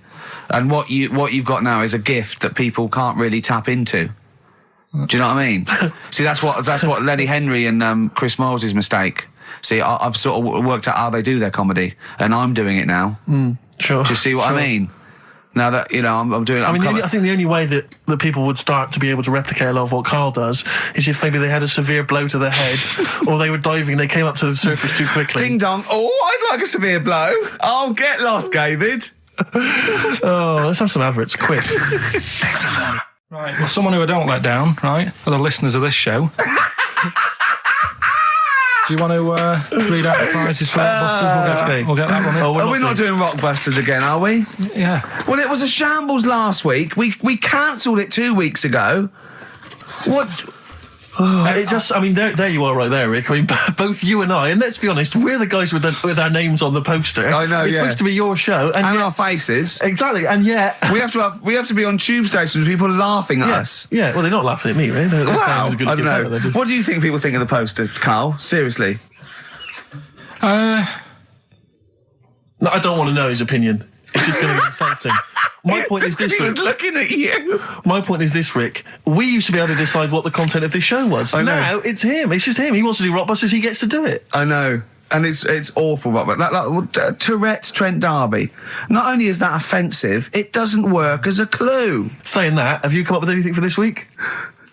Speaker 3: And what you've got now is a gift that people can't really tap into. Do you know what I mean? See, that's what Lenny Henry and Chris Miles' mistake. See, I've sort of worked out how they do their comedy, and I'm doing it now.
Speaker 1: Sure.
Speaker 3: Do you see what I mean? Now that I'm doing.
Speaker 1: I think the only way that people would start to be able to replicate a lot of what Karl does is if maybe they had a severe blow to the head, or they were diving and they came up to the surface too quickly.
Speaker 3: Ding dong! Oh, I'd like a severe blow. Oh, get lost, David.
Speaker 1: Oh, let's have some adverts, quick.
Speaker 2: Right, well, someone who I don't let down, right, are the listeners of this show. Do you want to read out the prizes for Rockbusters? We'll get that one in.
Speaker 3: Are we not doing Rockbusters again, are we?
Speaker 2: Yeah.
Speaker 3: Well, it was a shambles last week. We cancelled it 2 weeks ago. What?
Speaker 1: There you are right there, Rick. I mean, both you and I, and let's be honest, we're the guys with our names on the poster.
Speaker 3: I know,
Speaker 1: It's supposed to be your show. And
Speaker 3: our faces.
Speaker 1: Exactly, and yet...
Speaker 3: we have to be on tube stations with people laughing at us.
Speaker 1: Yeah, well, they're not laughing at me, right?
Speaker 3: Wow, I don't know. What do you think people think of the poster, Karl? Seriously?
Speaker 1: No, I don't want to know his opinion. It's just going to be insulting. My point is this,
Speaker 3: Rick. He was looking at you.
Speaker 1: My point is this, Rick. We used to be able to decide what the content of this show was.
Speaker 3: I know.
Speaker 1: Now it's him. It's just him. He wants to do Rockbusters. He gets to do it.
Speaker 3: I know. And it's awful, Robert. Tourette's Trent D'Arby. Not only is that offensive, it doesn't work as a clue.
Speaker 1: Saying that, have you come up with anything for this week?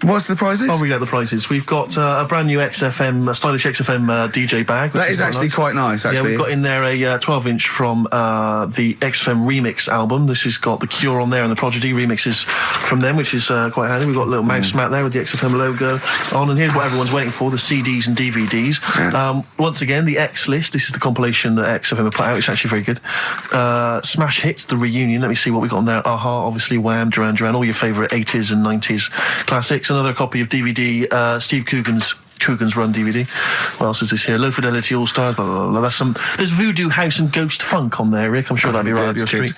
Speaker 3: What's the prizes?
Speaker 1: Oh, we got the prizes. We've got a brand new XFM, stylish XFM DJ bag.
Speaker 3: That is actually quite nice, actually.
Speaker 1: Yeah, we've got in there a 12-inch from the XFM remix album. This has got The Cure on there and the Prodigy remixes from them, which is quite handy. We've got a little mouse mat there with the XFM logo on. And here's what everyone's waiting for, the CDs and DVDs.
Speaker 3: Yeah.
Speaker 1: Once again, the X List. This is the compilation that XFM have put out. It's actually very good. Smash Hits, the reunion. Let me see what we got on there. Aha, obviously, Wham, Duran Duran, all your favourite 80s and 90s classics. Another copy of DVD, Steve Coogan's Run DVD. What else is this here? Low Fidelity All Stars. Blah, blah, blah. There's Voodoo House and Ghost Funk on there, Rick. I'm sure that'd be right up your street.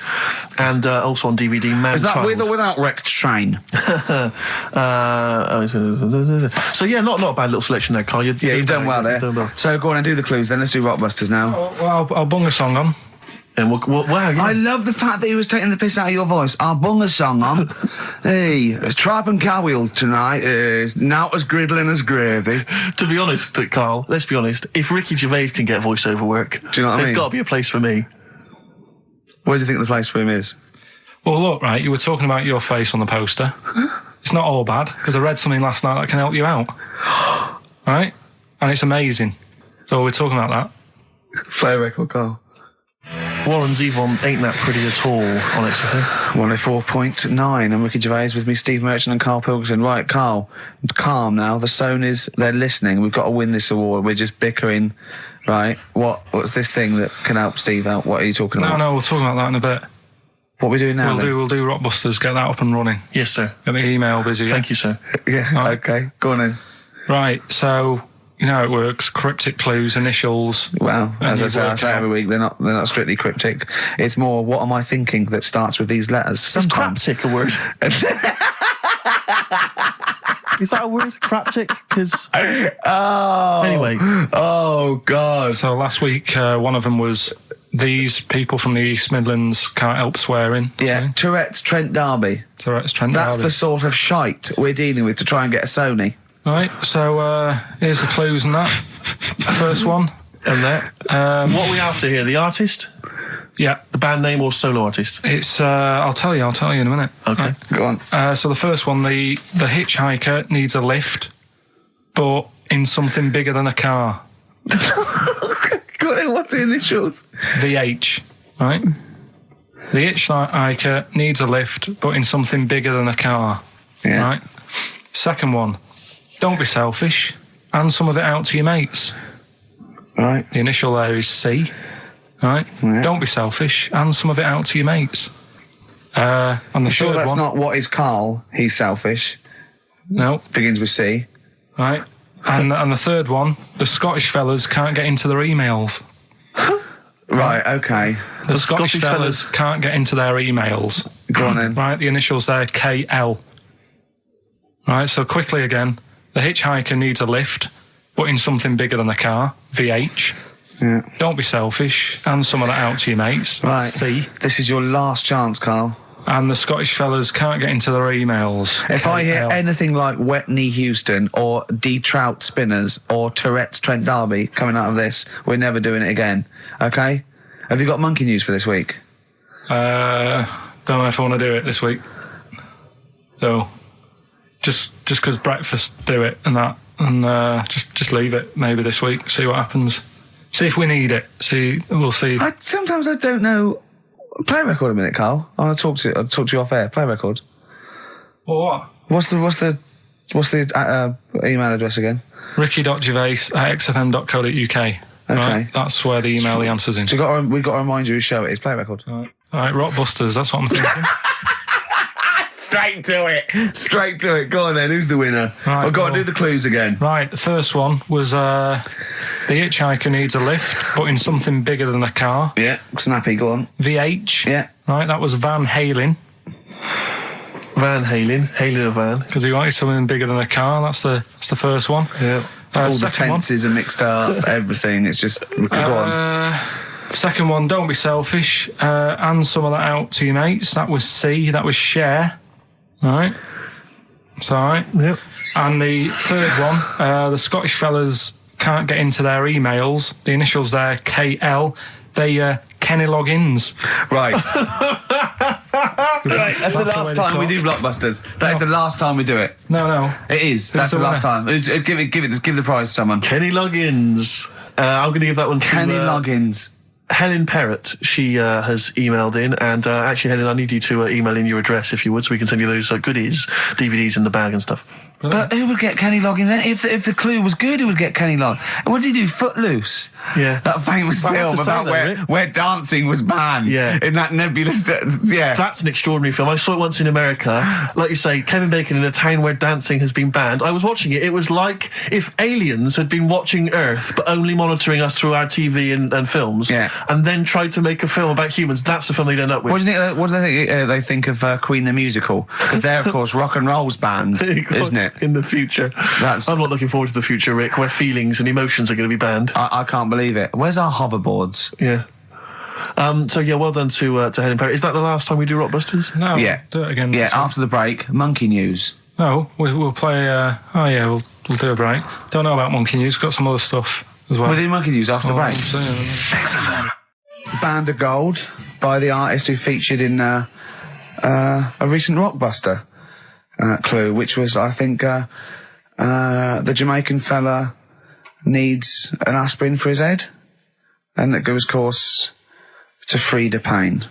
Speaker 1: And also on DVD, Man
Speaker 3: Is that
Speaker 1: Child.
Speaker 3: with or without Wrecked Train?
Speaker 1: So yeah, not a bad little selection there, Karl.
Speaker 3: You've done well there. So go on and do the clues then. Let's do Rockbusters now.
Speaker 2: Well, I'll bung a song on.
Speaker 1: And wow, yeah.
Speaker 3: I love the fact that he was taking the piss out of your voice. I'll bung a song on. Hey, it's Tripe and Cowheels tonight. Not as griddling as gravy.
Speaker 1: To be honest, Karl, let's be honest. If Ricky Gervais can get voiceover work,
Speaker 3: do you know what I mean?
Speaker 1: There's got to be a place for me.
Speaker 3: Where do you think the place for him is?
Speaker 2: Well, look, right, you were talking about your face on the poster. It's not all bad, because I read something last night that can help you out. Right? And it's amazing. So we're talking about that.
Speaker 3: Play a record, Karl.
Speaker 1: Warren Zevon ain't that pretty at all on XFM.
Speaker 3: 104.9 and Ricky Gervais with me, Steve Merchant and Karl Pilkington. Right, Karl, calm now. The Sonys, they're listening. We've got to win this award. We're just bickering. Right, what's this thing that can help Steve out? What are you talking about?
Speaker 2: No, we'll talk about that in a bit.
Speaker 3: What are we doing now?
Speaker 2: We'll do Rockbusters, get that up and running.
Speaker 1: Yes, sir.
Speaker 2: Get the email busy.
Speaker 1: Thank you, sir.
Speaker 3: Yeah,
Speaker 2: right.
Speaker 3: Okay, go on then.
Speaker 2: Right, so you know how it works. Cryptic clues, initials.
Speaker 3: Well, as I say every week, they're not strictly cryptic. It's more, what am I thinking that starts with these letters?
Speaker 1: Is cryptic a word? Is that a word? Craptic? Because
Speaker 3: Oh.
Speaker 1: Anyway.
Speaker 3: Oh, God.
Speaker 2: So last week, one of them was these people from the East Midlands can't help swearing.
Speaker 3: Yeah,
Speaker 2: So,
Speaker 3: Tourette's Trent D'Arby.
Speaker 2: Tourette's Trent
Speaker 3: That's
Speaker 2: D'Arby.
Speaker 3: the sort of shite we're dealing with to try and get a Sony.
Speaker 2: Right, so here's the clues and that. First one.
Speaker 1: And that. What are we after here? The artist?
Speaker 2: Yeah,
Speaker 1: The band name or solo artist?
Speaker 2: it's, I'll tell you in a minute.
Speaker 1: Okay.
Speaker 2: Right.
Speaker 3: Go on.
Speaker 2: So the first one, the hitchhiker needs a lift, but in something bigger than a car.
Speaker 3: Go on, what's the initials?
Speaker 2: VH, right? The hitchhiker needs a lift, but in something bigger than a car.
Speaker 3: Yeah.
Speaker 2: Right? Second one, don't be selfish, hand some of it out to your mates.
Speaker 3: Right.
Speaker 2: The initial there is C. Right?
Speaker 3: Yeah.
Speaker 2: Don't be selfish, hand some of it out to your mates. And the
Speaker 3: Sure,
Speaker 2: third
Speaker 3: that's
Speaker 2: one,
Speaker 3: not what is Karl. He's selfish.
Speaker 2: no,
Speaker 3: Begins with C.
Speaker 2: right? And the third one, the Scottish fellas can't get into their emails.
Speaker 3: Right, okay.
Speaker 2: The Scottish
Speaker 1: Scottish
Speaker 2: fellas can't get into their emails.
Speaker 3: Go on then.
Speaker 2: Right, the initials there, KL. Right, so quickly again, the hitchhiker needs a lift, but in something bigger than a car, VH.
Speaker 3: Yeah.
Speaker 2: Don't be selfish, hand some of that out to your mates, that's
Speaker 3: Right.
Speaker 2: C.
Speaker 3: This is your last chance, Karl.
Speaker 2: And the Scottish fellas can't get into their emails.
Speaker 3: If I hear
Speaker 2: KL.
Speaker 3: anything like Wet Knee Houston or D Trout Spinners or Tourette's Trent D'Arby coming out of this, we're never doing it again. Okay? Have you got monkey news for this week?
Speaker 2: Don't know if I want to do it this week. So, just because breakfast do it and that, and just leave it maybe this week. See what happens. See if we need it. We'll see.
Speaker 3: Sometimes I don't know. Play a record a minute, Karl. I'll talk to you off air. Play a record.
Speaker 2: Or what?
Speaker 3: What's the email address again?
Speaker 2: ricky.gervais@xfm.co.uk.
Speaker 3: Okay.
Speaker 2: Right? That's where the email the answer's in.
Speaker 3: So we've got to remind you whose show it is. Play a record.
Speaker 2: All right, Rockbusters, that's what I'm thinking.
Speaker 3: Straight to it. Straight to it. Go on then. Who's the winner?
Speaker 2: Right,
Speaker 3: I've got to
Speaker 2: well-
Speaker 3: do the clues again.
Speaker 2: Right, the first one was the hitchhiker needs a lift, but in something bigger than a car.
Speaker 3: Yeah. Snappy. Go on.
Speaker 2: VH.
Speaker 3: Yeah.
Speaker 2: Right, that was Van Halen,
Speaker 1: Van Halen. Halen a van.
Speaker 2: because he wanted something bigger than a car. That's the first one.
Speaker 1: Yeah.
Speaker 3: All the
Speaker 2: Second one.
Speaker 3: tenses are mixed up. Everything. It's just. Go on.
Speaker 2: Second one, don't be selfish. Hand some of that out to your mates. That was C. That was share. All right. It's all right.
Speaker 1: Yep.
Speaker 2: And the third one, the Scottish fellas can't get into their emails. The initials there, KL. They Kenny logins.
Speaker 3: Right. That's the
Speaker 2: way
Speaker 3: last
Speaker 2: to
Speaker 3: time we
Speaker 2: talk.
Speaker 3: do blockbusters. That is the last time we do it.
Speaker 2: No.
Speaker 3: It is. That's the
Speaker 2: the
Speaker 3: last time. Give the prize to someone.
Speaker 1: Kenny Loggins. I'm going to give that one to
Speaker 3: Kenny Loggins.
Speaker 1: Helen Perrott. She has emailed in, and actually, Helen, I need you to email in your address if you would, so we can send you those goodies, DVDs in the bag and stuff.
Speaker 3: But who would get Kenny Loggins then? If the clue was good, who would get Kenny Loggins? And what did he do? Footloose.
Speaker 1: Yeah.
Speaker 3: That famous
Speaker 1: Well, I have
Speaker 3: film
Speaker 1: to say
Speaker 3: about
Speaker 1: though, Rick.
Speaker 3: where dancing was banned.
Speaker 1: Yeah.
Speaker 3: In that nebulous. Yeah.
Speaker 1: That's an extraordinary film. I saw it once in America. Like you say, Kevin Bacon in a town where dancing has been banned. I was watching it. It was like if aliens had been watching Earth, but only monitoring us through our TV and films,
Speaker 3: Yeah.
Speaker 1: and then tried to make a film about humans. That's the film they'd end up with.
Speaker 3: What do you think? What do they think of Queen the musical? Because they're, of course, rock and roll's banned, isn't it?
Speaker 1: In the future.
Speaker 3: That's-
Speaker 1: I'm not looking forward to the future, Rick, where feelings and emotions are going to be banned.
Speaker 3: I can't believe it. Where's our hoverboards?
Speaker 1: Yeah. So yeah, well done to Helen Perry. Is that the last time we do Rockbusters?
Speaker 2: No.
Speaker 3: Yeah.
Speaker 2: Do it again.
Speaker 3: Yeah.
Speaker 2: next week.
Speaker 3: After the break, monkey news.
Speaker 2: No, we'll play. We'll do a break. Don't know about Monkey News. Got some other stuff as well.
Speaker 3: We'll do monkey news after the break.
Speaker 2: So,
Speaker 3: Band of Gold by the artist who featured in a recent Rockbuster clue, which was, I think, the Jamaican fella needs an aspirin for his head, and that goes course to free the pain.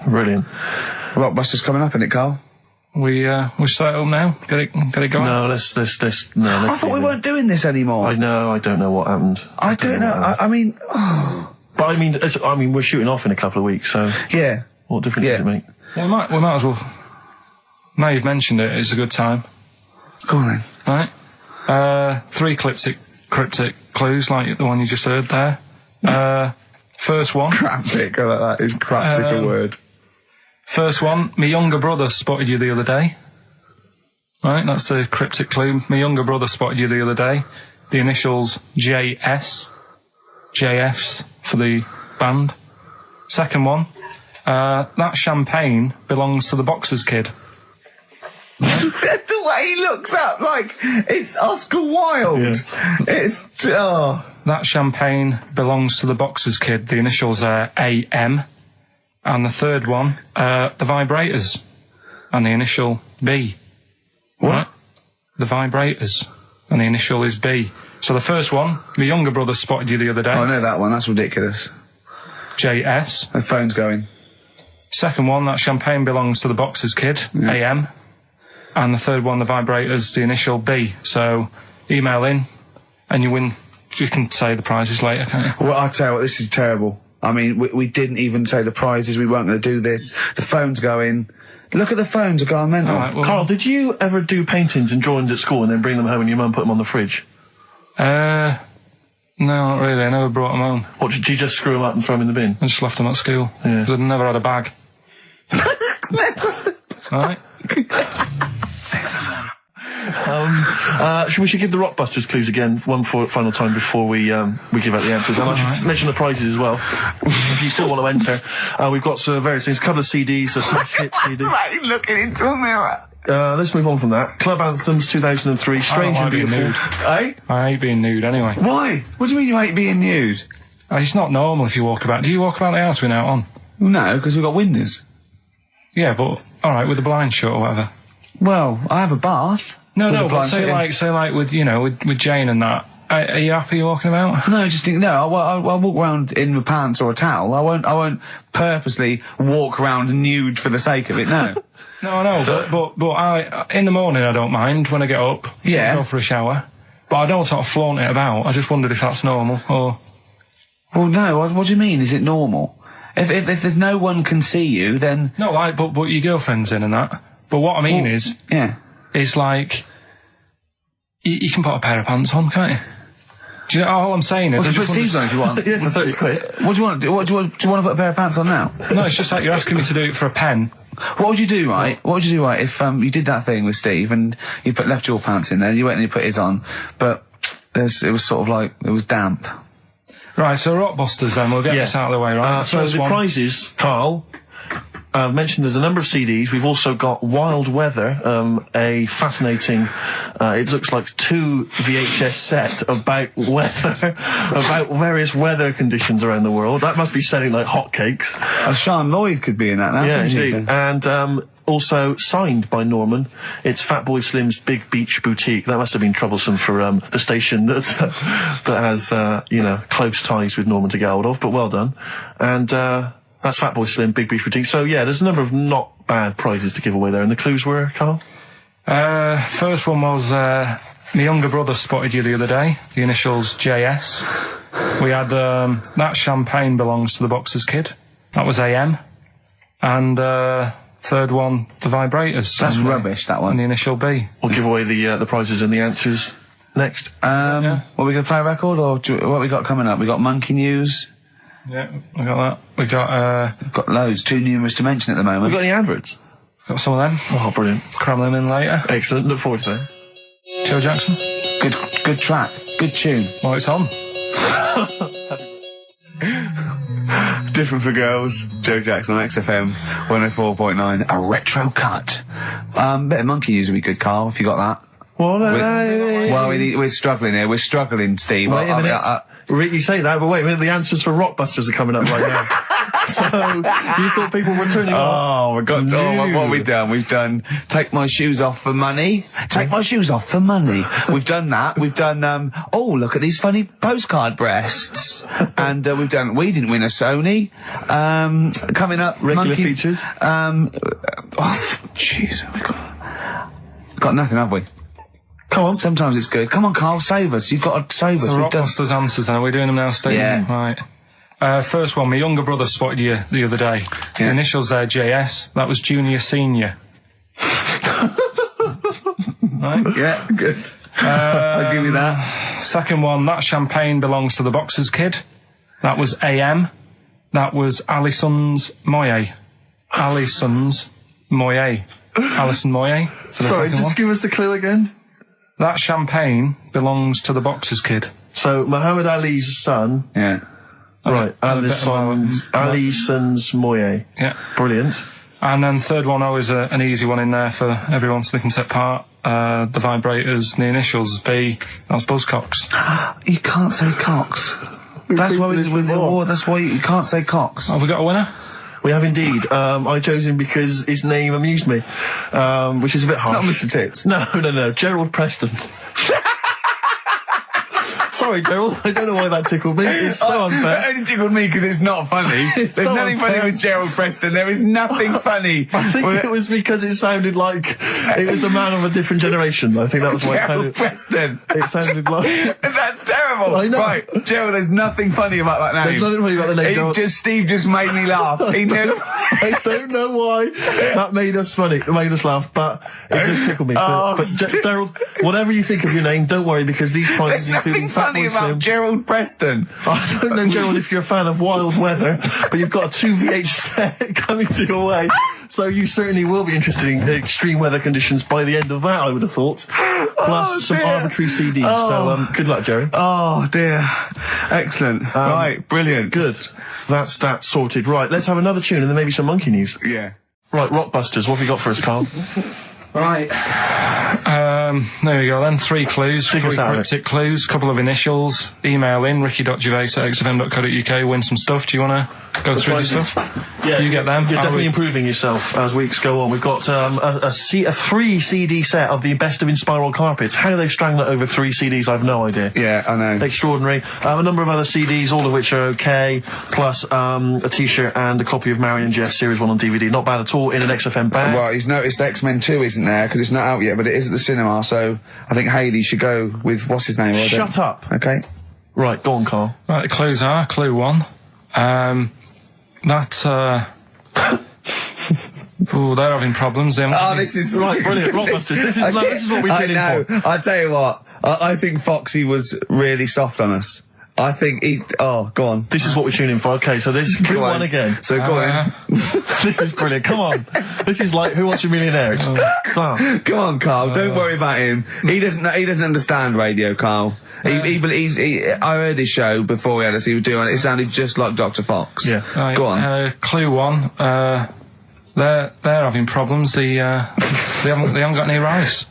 Speaker 1: Brilliant.
Speaker 3: Rockbuster's coming up, isn't it, Karl?
Speaker 2: we start up now. Get it going.
Speaker 1: No, let's
Speaker 3: I thought we weren't doing this anymore.
Speaker 1: I know. I don't know what happened.
Speaker 3: I don't know. I mean,
Speaker 1: But I mean, we're shooting off in a couple of weeks, so
Speaker 3: yeah.
Speaker 1: what difference
Speaker 3: Yeah.
Speaker 1: does it make?
Speaker 2: Well, we might as well. Now you've mentioned it, it's a good time.
Speaker 3: Go on then.
Speaker 2: Right. 3 cryptic clues like the one you just heard there. First one.
Speaker 3: Cryptic, I like that. Is cryptic a word?
Speaker 2: First one. My younger brother spotted you the other day. Right, that's the cryptic clue. My younger brother spotted you the other day. The initials JS. JS for the band. Second one, that champagne belongs to the Boxers Kid.
Speaker 3: The way he looks up, like it's Oscar Wilde.
Speaker 1: Yeah.
Speaker 3: It's
Speaker 2: That champagne belongs to the Boxers Kid. The initials are AM. And the third one, the Vibrators. And the initial B.
Speaker 3: What?
Speaker 2: Right? The Vibrators. And the initial is B. So the first one, my younger brother spotted you the other day.
Speaker 3: I know that one. That's ridiculous.
Speaker 2: JS.
Speaker 3: The phone's going.
Speaker 2: Second one, that champagne belongs to the Boxers Kid. AM. And the third one, the Vibrators, the initial B. So email in and you win. You can say the prizes later, can't you?
Speaker 3: Well, I'll tell you what, this is terrible. I mean, we didn't even say the prizes. We weren't going to do this. The phone's going. Look at the phones are going mental.
Speaker 2: All right, well,
Speaker 1: Carl, did you ever do paintings and drawings at school and then bring them home and your mum put them on the fridge?
Speaker 2: no, not really. I never brought them home.
Speaker 1: Or did you just screw them up and throw them in the bin?
Speaker 2: I just left them at school.
Speaker 1: Yeah.
Speaker 2: I'd never had a bag. All right.
Speaker 1: We should give the Rockbusters clues again, one final time before we give out the answers. And I should mention the prizes as well. If you still want to enter, we've got various things, a couple of CDs, a smash hit CD.
Speaker 3: Like looking into a mirror.
Speaker 1: Let's move on from that. Club Anthems 2003, Strange and
Speaker 2: being
Speaker 1: Beautiful.
Speaker 2: nude.
Speaker 3: Eh?
Speaker 2: I hate being nude anyway.
Speaker 3: Why? What do you mean you hate being nude?
Speaker 2: It's not normal if you walk about. Do you walk about the house without on?
Speaker 3: No, because we've got windows.
Speaker 2: Yeah, but all right, with the blind shut or whatever.
Speaker 3: Well, I have a bath.
Speaker 2: No,
Speaker 3: With
Speaker 2: no,
Speaker 3: the
Speaker 2: but
Speaker 3: blind
Speaker 2: say like with with Jane and that. Are you happy walking about?
Speaker 3: No, just think. No, I'll walk around in my pants or a towel. I won't purposely walk around nude for the sake of it. No.
Speaker 2: No, I know, but I in the morning I don't mind when I get up.
Speaker 3: Yeah.
Speaker 2: Go for a shower, but I don't sort of flaunt it about. I just wondered if that's normal or.
Speaker 3: Well, no. What do you mean? Is it normal? If there's no one can see you, then
Speaker 2: No, like, but your girlfriend's in and that. But what I mean is like you can put a pair of pants on, can't you? Do you know all I'm saying is?
Speaker 3: Well, put Steve's on if you want.
Speaker 1: Yeah, for 30 quid.
Speaker 3: What do you want to do? Do you want to put a pair of pants on now?
Speaker 2: No, it's just like you're asking me to do it for a pen.
Speaker 3: What would you do, right? What would you do, right, if you did that thing with Steve and you left your pants in there, you went and you put his on, but it was sort of like it was damp.
Speaker 2: Right, so Rockbusters then, we'll get this out of the way, right?
Speaker 1: So the prizes, Carl, mentioned there's a number of CDs. We've also got Wild Weather, a fascinating, it looks like 2 VHS set about weather, about various weather conditions around the world. That must be selling like hotcakes.
Speaker 3: Sean Lloyd could be in that now.
Speaker 1: Yeah,
Speaker 3: couldn't she?
Speaker 1: indeed. And also signed by Norman. It's Fatboy Slim's Big Beach Boutique. That must have been troublesome for the station that has close ties with Norman to get hold of. But well done. And that's Fatboy Slim, Big Beach Boutique. So yeah, there's a number of not bad prizes to give away there. And the clues were, Carl?
Speaker 2: First one was my younger brother spotted you the other day. The initials JS. We had that champagne belongs to the Boxers Kid. That was AM. And third one, the Vibrators.
Speaker 3: That's rubbish, that one.
Speaker 2: And the initial B.
Speaker 1: We'll give away the prizes and the answers next.
Speaker 3: What, we going to play a record, or what we got coming up? We got Monkey News.
Speaker 2: Yeah, we got that. We got
Speaker 3: We've got loads, too numerous to mention at the moment.
Speaker 1: We got any adverts?
Speaker 2: got some of them.
Speaker 1: Oh, brilliant.
Speaker 2: Cram them in later.
Speaker 1: Excellent. Look forward to that.
Speaker 2: Joe Jackson.
Speaker 3: Good track, good tune.
Speaker 2: Well, it's on.
Speaker 3: Different for girls. Joe Jackson on XFM 104.9. A retro cut. Bit of Monkey News would be good, Carl, if you got that. We're struggling here. We're struggling, Steve.
Speaker 1: Wait a minute. You say that, but wait a minute, the answers for Rockbusters are coming up right now. So, you thought people were turning off?
Speaker 3: Oh, my God. What have we done? We've done Take My Shoes Off for Money. Take My Shoes Off for Money. We've done that. We've done, oh, look at these funny postcard breasts. And we've done We Didn't Win a Sony. Coming up,
Speaker 1: Regular features.
Speaker 3: Jeez, we got nothing, have we?
Speaker 1: Come on.
Speaker 3: Sometimes it's good. Come on, Carl, save us. You've got to save us.
Speaker 2: So
Speaker 3: We've done...
Speaker 2: Rockbusters answers then. Are we doing them now, Steve?
Speaker 3: Yeah.
Speaker 2: Right. First one, my younger brother spotted you the other day. The initials there, JS. That was Junior Senior. Right?
Speaker 3: Yeah, good. I'll give you that.
Speaker 2: Second one, that champagne belongs to the Boxers Kid. That was AM. That was Alison's Moye. Alison's Moye. Alison Moyet for the
Speaker 1: Sorry,
Speaker 2: second
Speaker 1: just
Speaker 2: one.
Speaker 1: give us the clue again.
Speaker 2: That champagne belongs to the boxer's kid.
Speaker 1: So, Muhammad Ali's son.
Speaker 3: Yeah.
Speaker 1: Right, Alison's Moyet.
Speaker 2: Yeah.
Speaker 1: Brilliant.
Speaker 2: And then third one, always an easy one in there for everyone so they can take part. The vibrators, the initials B, that's Buzzcocks.
Speaker 4: You can't say Cox. That's why that's why you can't say Cox.
Speaker 2: Have we got a winner?
Speaker 1: We have indeed. I chose him because his name amused me, which is a bit harsh.
Speaker 3: Not Mr. Tits.
Speaker 1: No. Gerald Preston. Sorry, Gerald. I don't know why that tickled me. It's so unfair.
Speaker 3: It only tickled me because it's not funny. There's
Speaker 1: so
Speaker 3: nothing funny
Speaker 1: unfair.
Speaker 3: with Gerald Preston. There is nothing funny.
Speaker 1: I think it was because it sounded like it was a man of a different generation. I think that was why
Speaker 3: Gerald Preston.
Speaker 1: it sounded like...
Speaker 3: That's terrible.
Speaker 1: I know.
Speaker 3: Right, Gerald, there's nothing funny about that name.
Speaker 1: There's nothing funny about the name, Gerald.
Speaker 3: Steve just made me laugh. He knew.
Speaker 1: I don't know why that made us funny. It made us laugh, but it just tickled me. But Gerald, whatever you think of your name, don't worry, because these prizes
Speaker 3: There's
Speaker 1: including
Speaker 3: nothing funny
Speaker 1: Fatboy
Speaker 3: about
Speaker 1: Slim.
Speaker 3: Gerald Preston.
Speaker 1: I don't know, Gerald, if you're a fan of Wild Weather, but you've got a 2VH set coming to your way, so you certainly will be interested in extreme weather conditions by the end of that, I would have thought. Plus some
Speaker 3: dear.
Speaker 1: arbitrary CDs. So good luck, Jerry.
Speaker 3: Oh dear. Excellent. Right, brilliant.
Speaker 1: Good. That's that sorted. Right, let's have another tune and then maybe some monkey news.
Speaker 3: Yeah.
Speaker 1: Right, Rockbusters, what have you got for us, Carl?
Speaker 2: Right. There we go then. 3 clues,
Speaker 1: Dig
Speaker 2: 3
Speaker 1: us out.
Speaker 2: cryptic clues, couple of initials. Email in ricky.gervais@xfm.co.uk, win some stuff. Do you want to go through the stuff?
Speaker 1: Yeah,
Speaker 2: You get them.
Speaker 1: You're
Speaker 2: I'll
Speaker 1: definitely
Speaker 2: read-
Speaker 1: improving yourself as weeks go on. We've got a 3 CD set of the best of Inspiral Carpets. How they've strung that over 3 CDs, I've no idea.
Speaker 3: Yeah, I know.
Speaker 1: Extraordinary. A number of other CDs, all of which are okay, plus a T-shirt and a copy of Marion Jeff Series 1 on DVD. Not bad at all in an XFM bag.
Speaker 3: Well, he's noticed X-Men 2 isn't there because it's not out yet, but it is at the cinema, so I think Hayley should go with, what's his name?
Speaker 1: Shut up.
Speaker 3: Okay.
Speaker 1: Right, go on, Carl.
Speaker 2: Right, the clues are, clue 1. Ooh, they're having problems. They haven't
Speaker 3: Oh,
Speaker 2: got any-
Speaker 3: this is...
Speaker 1: Right, brilliant. Rockbusters. This is what we've
Speaker 3: I
Speaker 1: been
Speaker 3: know.
Speaker 1: in for.
Speaker 3: I tell you what, I think Foxy was really soft on us. I think he's... Oh, go on.
Speaker 1: This is what we tune in for. Okay, so this clue
Speaker 3: Go on.
Speaker 1: 1 again.
Speaker 3: So go on.
Speaker 1: This is brilliant. Come on. This is like Who Wants to Be a Millionaire? It's class.
Speaker 3: Come on, Carl. Don't worry about him. He doesn't understand radio, Carl. I heard his show before we had us. He was doing it. It sounded just like Dr. Fox.
Speaker 1: Yeah.
Speaker 2: Right,
Speaker 3: Go on.
Speaker 2: clue 1. They're having problems. They haven't got any rice.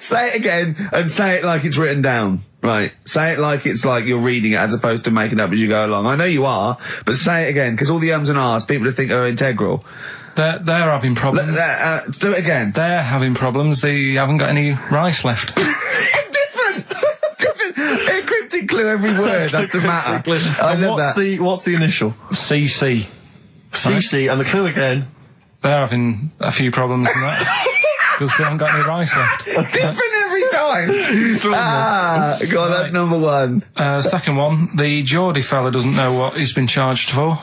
Speaker 3: Say it again and say it like it's written down. Right. Say it like it's like you're reading it as opposed to making it up as you go along. I know you are, but say it again, because all the ums and ahs people would think are integral.
Speaker 2: They're having problems.
Speaker 3: Do it again.
Speaker 2: They're having problems. They haven't got any rice left.
Speaker 3: Different. A cryptic clue every word. That's the matter. I
Speaker 1: And
Speaker 3: love that.
Speaker 1: what's the initial?
Speaker 2: CC.
Speaker 1: CC, and the clue again.
Speaker 2: They're having a few problems in that. Because they haven't got any rice left.
Speaker 3: Different every time. Go on, that's number 1.
Speaker 2: Second one, the Geordie fella doesn't know what he's been charged for.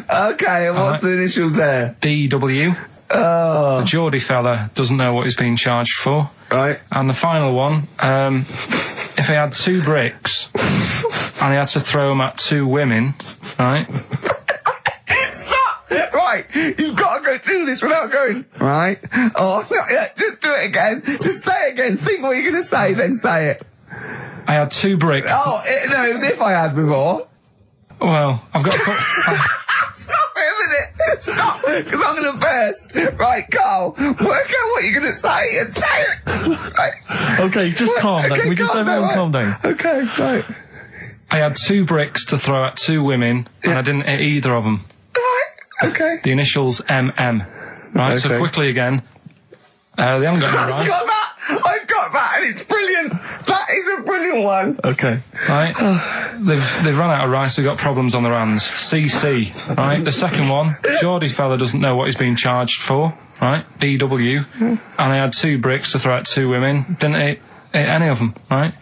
Speaker 3: Okay, and what's the initials there?
Speaker 2: BW. The Geordie fella doesn't know what he's being charged for.
Speaker 3: Right.
Speaker 2: And the final one, if he had 2 bricks and he had to throw them at 2 women, right?
Speaker 3: Stop! Right, you've got to go through this without going. Right? Oh, no, yeah, just do it again. Just say it again. Think what you're going to say, then say it.
Speaker 2: I had 2 bricks.
Speaker 3: Oh, no, it was if I had before.
Speaker 2: Well, I've got
Speaker 3: Stop it a minute. Stop, because I'm going to burst. Right, Carl, work out what you're going to say and say it. Right.
Speaker 1: Okay, just calm down.
Speaker 3: Okay,
Speaker 1: Can we just everyone
Speaker 3: right.
Speaker 1: calm down?
Speaker 3: Okay, right.
Speaker 2: I had 2 bricks to throw at 2 women, and I didn't hit either of them.
Speaker 3: Right, okay.
Speaker 2: The initials MM. Right, so
Speaker 3: Okay.
Speaker 2: quickly again. They haven't got any
Speaker 3: I've
Speaker 2: rice.
Speaker 3: got that, and it's brilliant. That is a brilliant one.
Speaker 1: Okay.
Speaker 2: Right, they've run out of rice. They've got problems on their hands. CC. Right, the second one. Geordie fella doesn't know what he's being charged for. Right, BW. And I had 2 bricks to throw at 2 women. Didn't hit any of them. Right.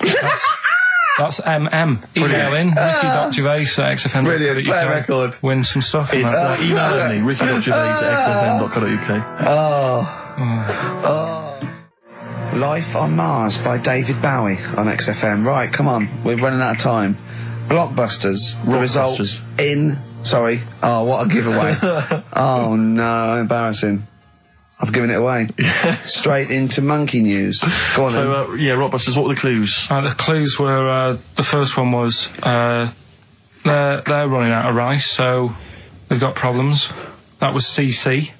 Speaker 2: That's MM. Email in ricky.gervais@xfm.co.uk.
Speaker 3: Brilliant, play a record.
Speaker 2: Win some stuff.
Speaker 1: It's email only, ricky.gervais@xfm.co.uk.
Speaker 4: Life on Mars by David Bowie on XFM. Right, come on, we're running out of time.
Speaker 3: Blockbusters. The results
Speaker 1: Rockbusters.
Speaker 3: in... Sorry. Oh, what a giveaway. Oh, no. Embarrassing. I've given it away. Straight into monkey news. Go on then.
Speaker 1: So, yeah, Rockbusters, what were the clues?
Speaker 2: The clues were, the first one was, they're running out of rice, so they've got problems. That was CC.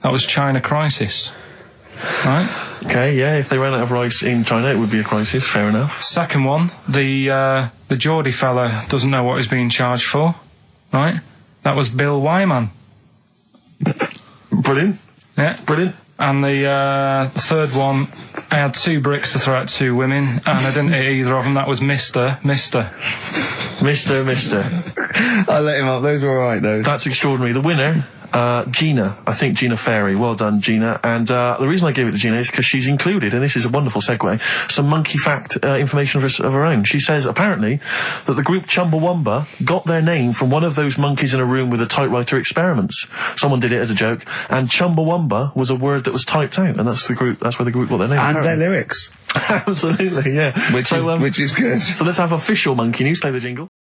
Speaker 2: That was China crisis. Right?
Speaker 1: Okay, yeah, if they ran out of rice in China, it would be a crisis, fair enough.
Speaker 2: Second one, the Geordie fella doesn't know what he's being charged for. Right? That was Bill Wyman.
Speaker 1: Brilliant.
Speaker 2: Yeah.
Speaker 1: Brilliant.
Speaker 2: And the third one, I had 2 bricks to throw at 2 women, and I didn't hit either of them. That was Mister.
Speaker 3: I let him up. Those were alright, those.
Speaker 1: That's extraordinary. The winner, Gina. I think Gina Ferry. Well done, Gina. And the reason I gave it to Gina is because she's included, and this is a wonderful segue, some monkey fact information of her own. She says, apparently, that the group Chumbawamba got their name from one of those monkeys in a room with a typewriter experiments. Someone did it as a joke, and Chumbawamba was a word that was typed out, and that's where the group got their name.
Speaker 3: And
Speaker 1: apparently.
Speaker 3: their lyrics.
Speaker 1: Absolutely, yeah.
Speaker 3: Which is good.
Speaker 1: So let's have official monkey news. Play the jingle.